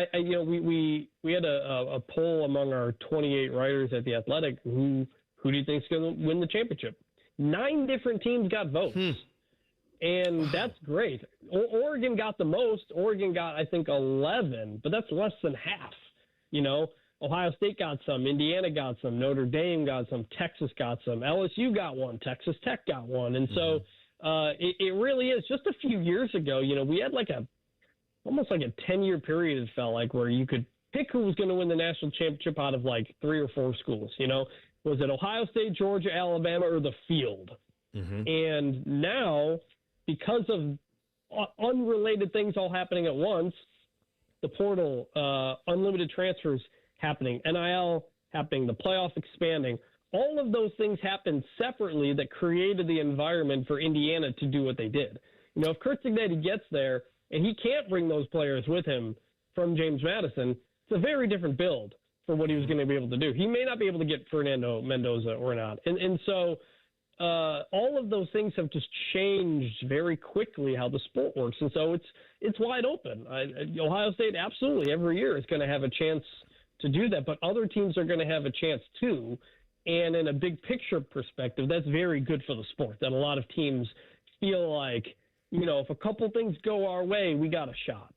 we had a poll among our 28 writers at The Athletic. Who do you think is going to win the championship? 9 different teams got votes. And that's great. Oregon got the most. Oregon got, I think, 11, but that's less than half. Ohio State got some. Indiana got some. Notre Dame got some. Texas got some. LSU got one. Texas Tech got one. And so it really is. Just a few years ago, we had almost like a 10-year period, it felt like, where you could pick who was going to win the national championship out of 3 or 4 schools. Was it Ohio State, Georgia, Alabama, or the field? And now, because of unrelated things all happening at once, the portal, unlimited transfers happening, NIL happening, the playoff expanding, all of those things happened separately that created the environment for Indiana to do what they did. If Kurt Cignetti gets there and he can't bring those players with him from James Madison, it's a very different build for what he was going to be able to do. He may not be able to get Fernando Mendoza or not. And so all of those things have just changed very quickly how the sport works. And so it's wide open. Ohio State absolutely every year is going to have a chance to do that, but other teams are going to have a chance too. And in a big picture perspective, that's very good for the sport, that a lot of teams feel like, if a couple things go our way, we got a shot.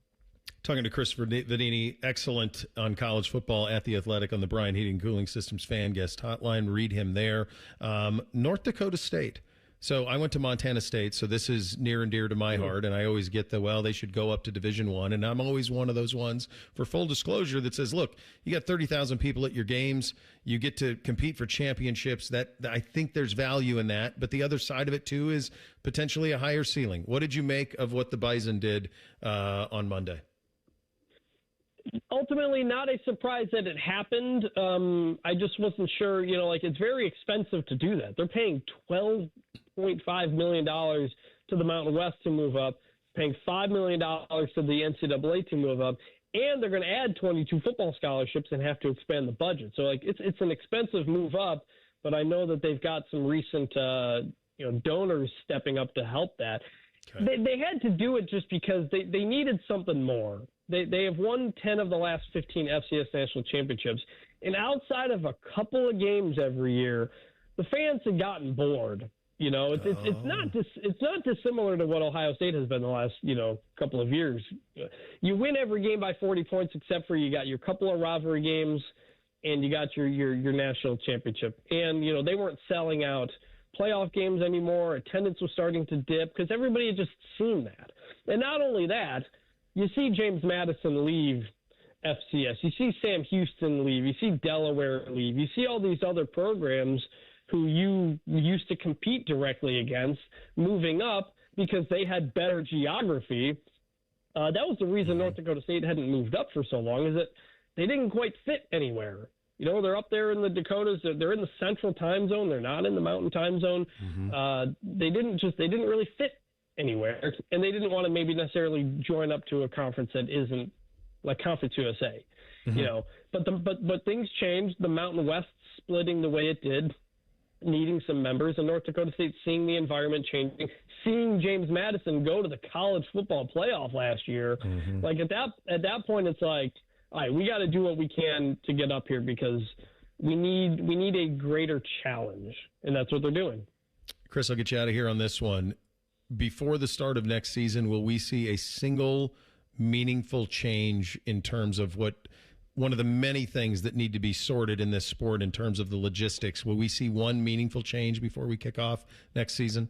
Talking to Chris Vannini, excellent on college football at The Athletic on the Brian Heating and Cooling Systems fan guest hotline. Read him there. North Dakota State. So I went to Montana State, so this is near and dear to my heart, and I always get they should go up to Division I, and I'm always one of those ones, for full disclosure, that says, look, you got 30,000 people at your games, you get to compete for championships. That I think there's value in that, but the other side of it, too, is potentially a higher ceiling. What did you make of what the Bison did on Monday? Ultimately, not a surprise that it happened. I just wasn't sure, it's very expensive to do that. They're paying $12.5 million to the Mountain West to move up, paying $5 million to the NCAA to move up, and they're going to add 22 football scholarships and have to expand the budget. So, it's an expensive move up, but I know that they've got some recent, donors stepping up to help that. Okay. They had to do it just because they needed something more. They have won 10 of the last 15 FCS national championships. And outside of a couple of games every year, the fans have gotten bored. It's not dissimilar to what Ohio State has been the last, couple of years. You win every game by 40 points, except for you got your couple of rivalry games and you got your national championship. And, they weren't selling out playoff games anymore. Attendance was starting to dip because everybody had just seen that. And not only that, you see James Madison leave FCS. You see Sam Houston leave. You see Delaware leave. You see all these other programs who you used to compete directly against moving up because they had better geography. That was the reason North Dakota State hadn't moved up for so long, is that they didn't quite fit anywhere. They're up there in the Dakotas. They're in the central time zone. They're not in the mountain time zone. They didn't really fit anywhere, and they didn't want to maybe necessarily join up to a conference that isn't like Conference USA, But things changed. The Mountain West splitting the way it did, needing some members, and North Dakota State seeing the environment changing, seeing James Madison go to the college football playoff last year. Like at that point, it's like, all right, we got to do what we can to get up here because we need a greater challenge, and that's what they're doing. Chris, I'll get you out of here on this one. Before the start of next season, will we see a single meaningful change in terms of one of the many things that need to be sorted in this sport in terms of the logistics? Will we see one meaningful change before we kick off next season?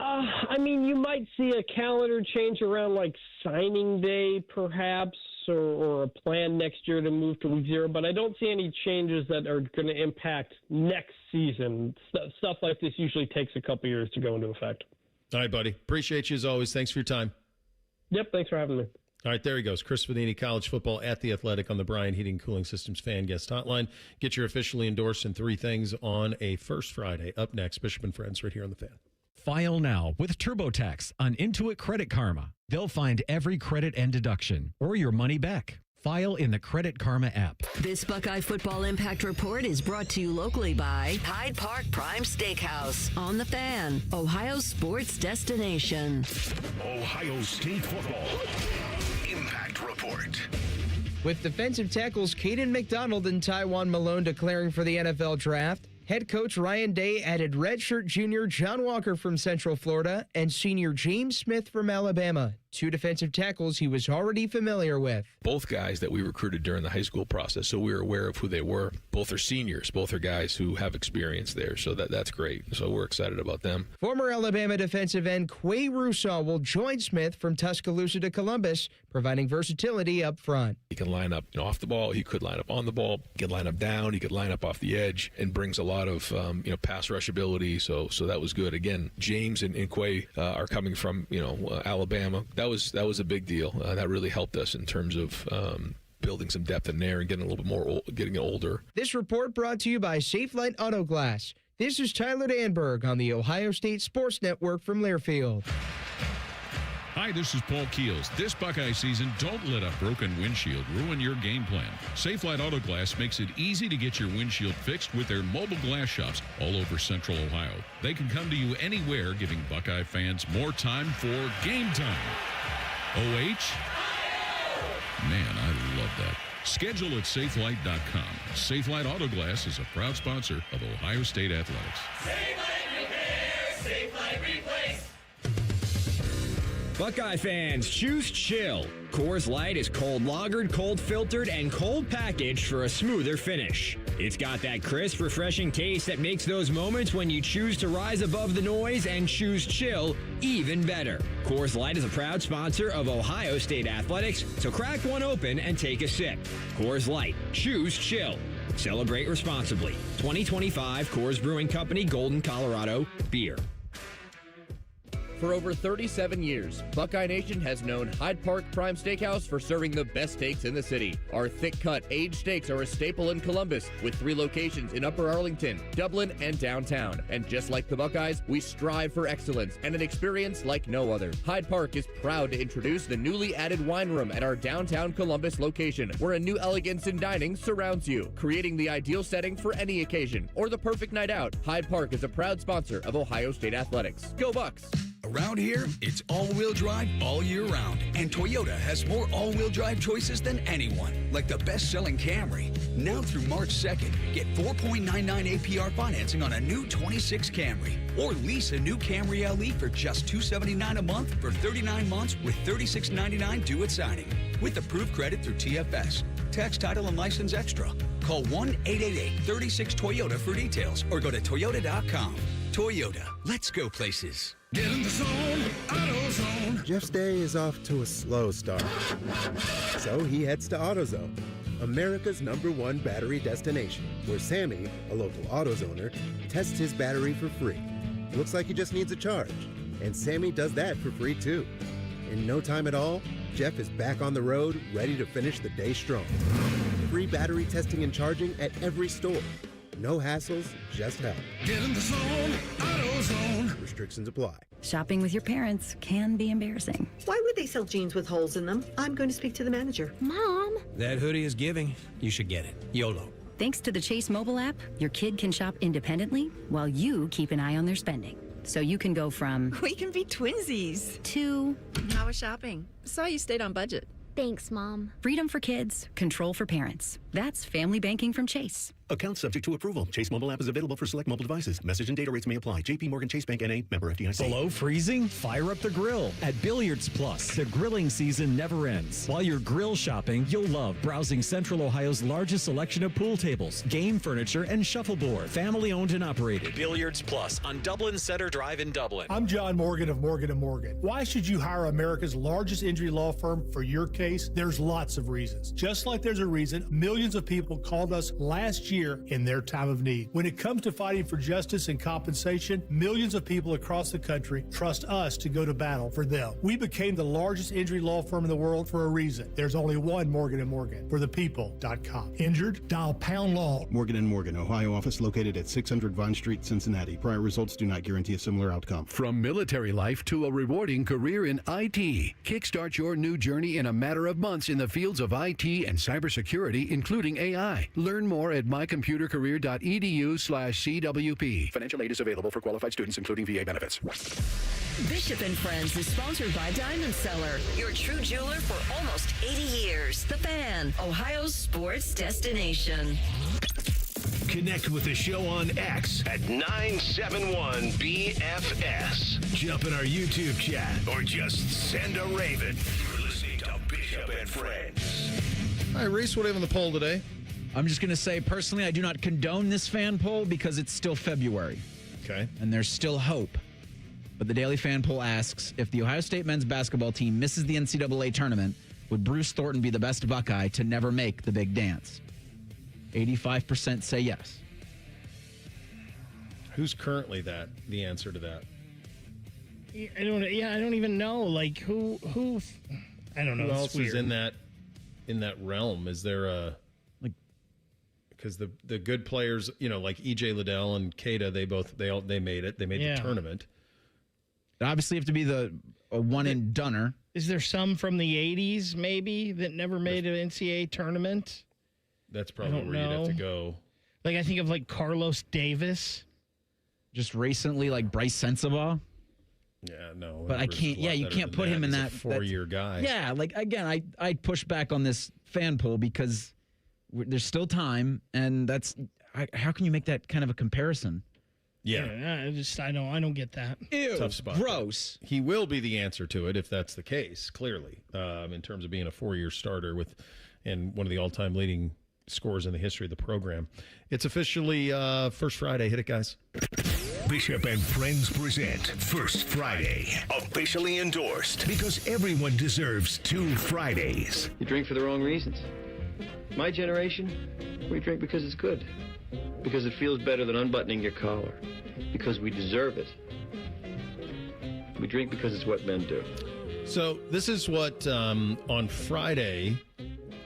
You might see a calendar change around like signing day, perhaps, or a plan next year to move to week 0. But I don't see any changes that are going to impact next season. Stuff like this usually takes a couple years to go into effect. All right, buddy. Appreciate you as always. Thanks for your time. Yep, thanks for having me. All right, there he goes. Chris Vannini, college football at The Athletic on the Brian Heating and Cooling Systems fan guest hotline. Get your officially endorsed in 3 things on a First Friday. Up next, Bishop and Friends right here on The Fan. File now with TurboTax on Intuit Credit Karma. They'll find every credit and deduction or your money back. File in the Credit Karma app. This Buckeye Football Impact Report is brought to you locally by Hyde Park Prime Steakhouse. On the Fan, Ohio's sports destination. Ohio State football. Impact Report. With defensive tackles Caden McDonald and Tywan Malone declaring for the NFL draft, head coach Ryan Day added redshirt junior John Walker from Central Florida and senior James Smith from Alabama, two defensive tackles he was already familiar with. Both guys that we recruited during the high school process, so we were aware of who they were. Both are seniors. Both are guys who have experience there, so that's great. So we're excited about them. Former Alabama defensive end Quay Rousseau will join Smith from Tuscaloosa to Columbus, providing versatility up front. He can line up off the ball. He could line up on the ball. He could line up down. He could line up off the edge, and brings a lot of pass rush ability. So that was good. Again, James and Quay are coming from Alabama. That was a big deal. That really helped us in terms of building some depth in there and getting a little bit more, getting older. This report brought to you by Safelite Auto Glass. This is Tyler Danberg on the Ohio State Sports Network from Learfield. Hi, this is Paul Keels. This Buckeye season, don't let a broken windshield ruin your game plan. Safelite Auto Glass makes it easy to get your windshield fixed with their mobile glass shops all over Central Ohio. They can come to you anywhere, giving Buckeye fans more time for game time. OH? Man, I love that. Schedule at safelite.com. Safelite Auto Glass is a proud sponsor of Ohio State Athletics. Safelite Repair, Safelite Replace. Buckeye fans, choose chill. Coors Light is cold lagered, cold filtered, and cold packaged for a smoother finish. It's got that crisp, refreshing taste that makes those moments when you choose to rise above the noise and choose chill even better. Coors Light is a proud sponsor of Ohio State Athletics, so crack one open and take a sip. Coors Light, choose chill. Celebrate responsibly. 2025 Coors Brewing Company, Golden, Colorado, beer. For over 37 years, Buckeye Nation has known Hyde Park Prime Steakhouse for serving the best steaks in the city. Our thick-cut, aged steaks are a staple in Columbus, with 3 locations in Upper Arlington, Dublin, and downtown. And just like the Buckeyes, we strive for excellence and an experience like no other. Hyde Park is proud to introduce the newly added wine room at our downtown Columbus location, where a new elegance in dining surrounds you, creating the ideal setting for any occasion or the perfect night out. Hyde Park is a proud sponsor of Ohio State Athletics. Go Bucks! Around here, it's all-wheel drive all year round, and Toyota has more all-wheel drive choices than anyone, like the best-selling Camry. Now through March 2nd, get 4.99 APR financing on a new 26 Camry, or lease a new Camry LE for just $279 a month for 39 months with $36.99 due at signing, with approved credit through TFS. Tax, title, and license extra. Call 1-888-36-TOYOTA for details, or go to toyota.com. Toyota, let's go places. Get in the zone, AutoZone. Jeff's day is off to a slow start. So he heads to AutoZone, America's #1 battery destination, where Sammy, a local AutoZoner, tests his battery for free. Looks like he just needs a charge. And Sammy does that for free too. In no time at all, Jeff is back on the road, ready to finish the day strong. Free battery testing and charging at every store. No hassles, just help. Get in the zone, AutoZone. Restrictions apply. Shopping with your parents can be embarrassing. Why would they sell jeans with holes in them? I'm going to speak to the manager. Mom! That hoodie is giving. You should get it. YOLO. Thanks to the Chase mobile app, your kid can shop independently while you keep an eye on their spending. So you can go from... We can be twinsies. ...to... How was shopping? Saw you stayed on budget. Thanks, Mom. Freedom for kids, control for parents. That's family banking from Chase. Account subject to approval. Chase mobile app is available for select mobile devices. Message and data rates may apply. JP Morgan Chase Bank N.A. member FDIC. Below freezing? Fire up the grill at Billiards Plus. The grilling season never ends. While you're grill shopping, you'll love browsing Central Ohio's largest selection of pool tables, game furniture, and shuffleboard. Family owned and operated. Billiards Plus on Dublin Center Drive in Dublin. I'm John Morgan of Morgan & Morgan. Why should you hire America's largest injury law firm for your case? There's lots of reasons. Just like there's a reason millions of people called us last year year in their time of need. When it comes to fighting for justice and compensation, millions of people across the country trust us to go to battle for them. We became the largest injury law firm in the world for a reason. There's only one Morgan & Morgan, for the people.com. Injured? Dial pound law. Morgan & Morgan, Ohio office located at 600 Vine Street, Cincinnati. Prior results do not guarantee a similar outcome. From military life to a rewarding career in IT, kickstart your new journey in a matter of months in the fields of IT and cybersecurity, including AI. Learn more at mycomputercareer.edu/CWP. Financial aid is available for qualified students, including VA benefits. Bishop and Friends is sponsored by Diamond Seller, your true jeweler for almost 80 years. The Fan, Ohio's sports destination. Connect with the show on X at 971BFS. Jump in our YouTube chat or just send a raven. You're listening to Bishop and Friends. All right, Reese, what do you have on the poll today? I'm just going to say, personally, I do not condone this fan poll because it's still February. Okay. And there's still hope. But the Daily Fan Poll asks, if the Ohio State men's basketball team misses the NCAA tournament, would Bruce Thornton be the best Buckeye to never make the big dance? 85% say yes. Who's currently the answer to that? I don't even know. Like who I don't know. Who else is in that realm? Is there a because the good players, like EJ Liddell and Kada, they made it. They made the tournament. They obviously have to be a one and doneer. Is there some from the 80s maybe that never made an NCAA tournament? That's probably where you'd have to go. Like I think of like Carlos Davis. Just recently, like Bryce Sensabaugh. Yeah, no. But I can't. Yeah, you can't put him in that 4-year guy. Yeah, like again, I push back on this fan poll because there's still time, and how can you make that kind of a comparison? Yeah. I don't get that. Ew, tough spot. Gross. He will be the answer to it if that's the case, clearly, in terms of being a 4-year starter and one of the all-time leading scorers in the history of the program. It's officially First Friday. Hit it, guys. Bishop and Friends present First Friday, officially endorsed because everyone deserves 2 Fridays. You drink for the wrong reasons. My generation, we drink because it's good, because it feels better than unbuttoning your collar, because we deserve it. We drink because it's what men do. So this is what on Friday,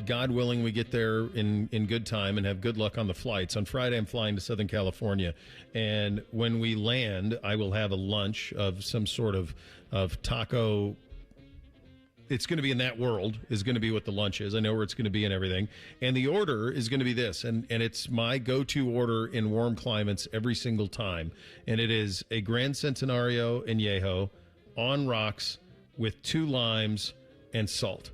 God willing, we get there in good time and have good luck on the flights. On Friday, I'm flying to Southern California, and when we land, I will have a lunch of some sort of taco. It's going to be in that world is going to be what the lunch is. I know where it's going to be and everything. And the order is going to be this, and it's my go-to order in warm climates every single time. And it is a Grand Centenario Añejo on rocks with 2 limes and salt.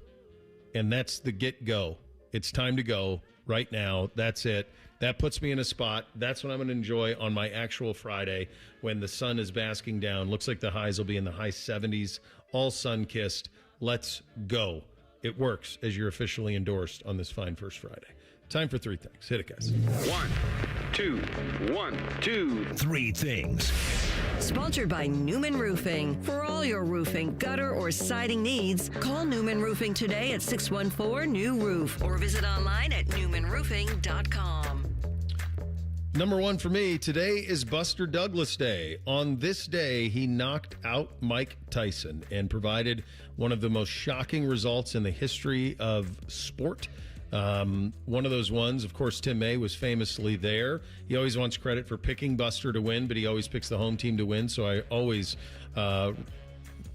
And that's the get-go. It's time to go right now. That's it. That puts me in a spot. That's what I'm going to enjoy on my actual Friday when the sun is basking down. Looks like the highs will be in the high 70s, all sun-kissed. Let's go. It works as you're officially endorsed on this fine First Friday. Time for 3 things. Hit it, guys. 1, 2, 1, 2, 3 things. Sponsored by Newman Roofing. For all your roofing, gutter, or siding needs, call Newman Roofing today at 614-NEW-ROOF or visit online at newmanroofing.com. Number 1 for me, today is Buster Douglas Day. On this day, he knocked out Mike Tyson and provided one of the most shocking results in the history of sport. One of those ones, of course, Tim May was famously there. He always wants credit for picking Buster to win, but he always picks the home team to win, so I always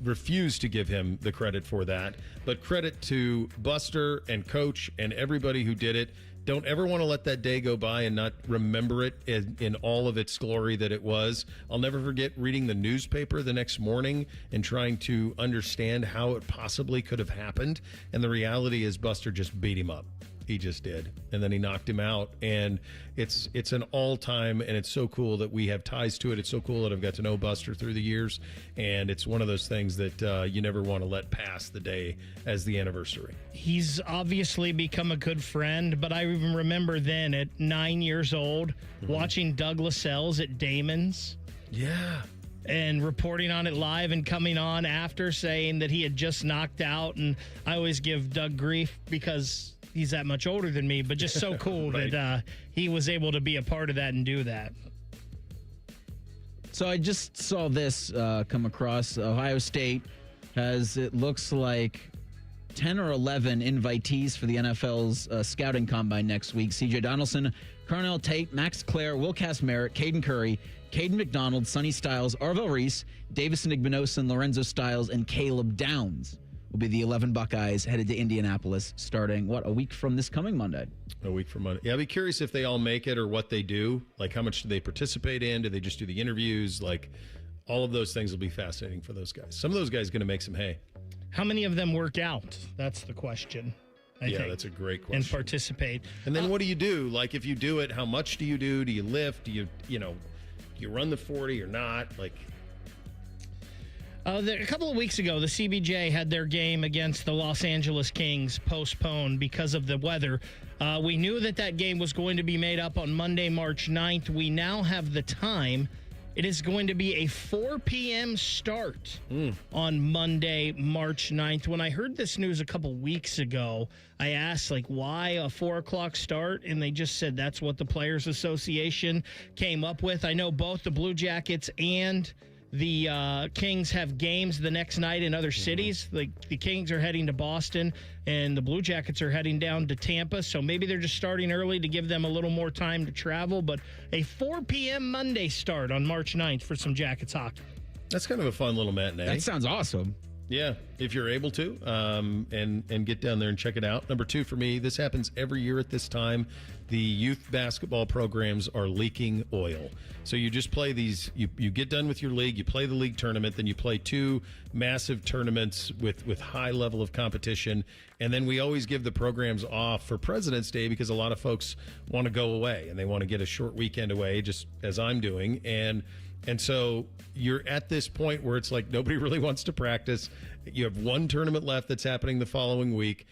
refuse to give him the credit for that. But credit to Buster and Coach and everybody who did it. Don't ever want to let that day go by and not remember it in all of its glory that it was. I'll never forget reading the newspaper the next morning and trying to understand how it possibly could have happened. And the reality is Buster just beat him up. He just did. And then he knocked him out. And it's an all-time, and it's so cool that we have ties to it. It's so cool that I've got to know Buster through the years. And it's one of those things that you never want to let pass the day as the anniversary. He's obviously become a good friend, but I even remember then at 9 years old watching Doug Lascelles at Damon's. Yeah. And reporting on it live and coming on after saying that he had just knocked out. And I always give Doug grief because he's that much older than me, but just so cool Right. that he was able to be a part of that and do that. So I just saw this come across. Ohio State has, it looks like, 10 or 11 invitees for the NFL's scouting combine next week. C.J. Donaldson, Carnell Tate, Max Clare, Will Merritt, Caden Curry, Caden McDonald, Sonny Styles, Arvell Reese, Davison Igbinosun, Lorenzo Styles, and Caleb Downs will be the 11 Buckeyes headed to Indianapolis starting, a week from this coming Monday? A week from Monday. Yeah, I'd be curious if they all make it or what they do. Like, how much do they participate in? Do they just do the interviews? Like, all of those things will be fascinating for those guys. Some of those guys are going to make some hay. How many of them work out? That's the question. I think, that's a great question. and participate. And then what do you do? Like, if you do it, how much do you do? Do you lift? Do you run the 40 or not? Like, a couple of weeks ago, the CBJ had their game against the Los Angeles Kings postponed because of the weather. We knew that game was going to be made up on Monday, March 9th. We now have the time. It is going to be a 4 p.m. start on Monday, March 9th. When I heard this news a couple weeks ago, I asked, why a 4 o'clock start? And they just said that's what the Players Association came up with. I know both the Blue Jackets and the Kings have games the next night in other cities. Like, the Kings are heading to Boston, and the Blue Jackets are heading down to Tampa. So maybe they're just starting early to give them a little more time to travel. But a 4 p.m. Monday start on March 9th for some Jackets hockey. that's kind of a fun little matinee. That sounds awesome. Yeah, if you're able to, and get down there and check it out. Number two for me, this happens every year at this time. The youth basketball programs are leaking oil. So you just play these, you get done with your league, you play the league tournament, then you play two massive tournaments with high level of competition. And then we always give the programs off for President's Day because a lot of folks want to go away and they want to get a short weekend away, just as I'm doing. And so you're at this point where it's like nobody really wants to practice. You have one tournament left that's happening the following week.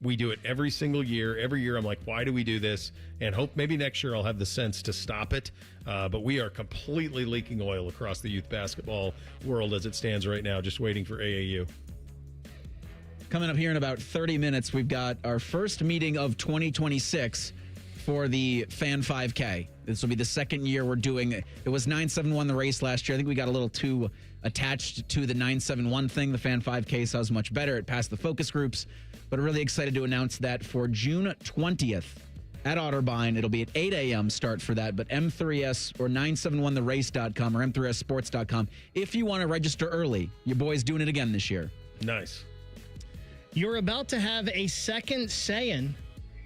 We do it every single year. Every year I'm like, why do we do this? And hope maybe next year I'll have the sense to stop it. But we are completely leaking oil across the youth basketball world as it stands right now, just waiting for AAU. Coming up here in about 30 minutes, we've got our first meeting of 2026 for the Fan 5K. This will be the second year we're doing it. It was 971 the race last year. I think we got a little too attached to the 971 thing. The Fan 5K sounds much better. It passed the focus groups, but really excited to announce that for June 20th at Otterbein. It'll be at 8 a.m. start for that, but M3S or 971therace.com or M3SSports.com if you want to register early. Your boy's doing it again this year. Nice. You're about to have a second Saiyan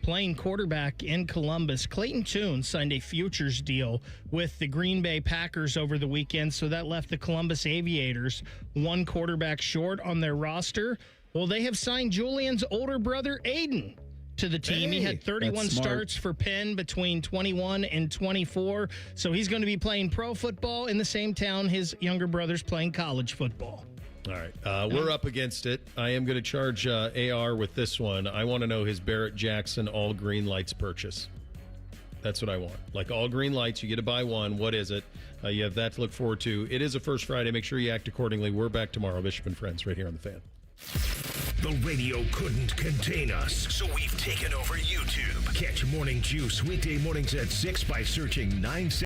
playing quarterback in Columbus. Clayton Tune signed a futures deal with the Green Bay Packers over the weekend, so that left the Columbus Aviators one quarterback short on their roster. Well, they have signed Julian's older brother, Aiden, to the team. He had 31 starts for Penn between 21 and 24, so he's going to be playing pro football in the same town his younger brother's playing college football. All right. We're up against it. I am going to charge AR with this one. I want to know his Barrett Jackson all green lights purchase. That's what I want. Like all green lights, you get to buy one. What is it? You have that to look forward to. It is a First Friday. Make sure you act accordingly. We're back tomorrow. Bishop and Friends right here on The Fan. The radio couldn't contain us, so we've taken over YouTube. Catch Morning Juice weekday mornings at 6 by searching 9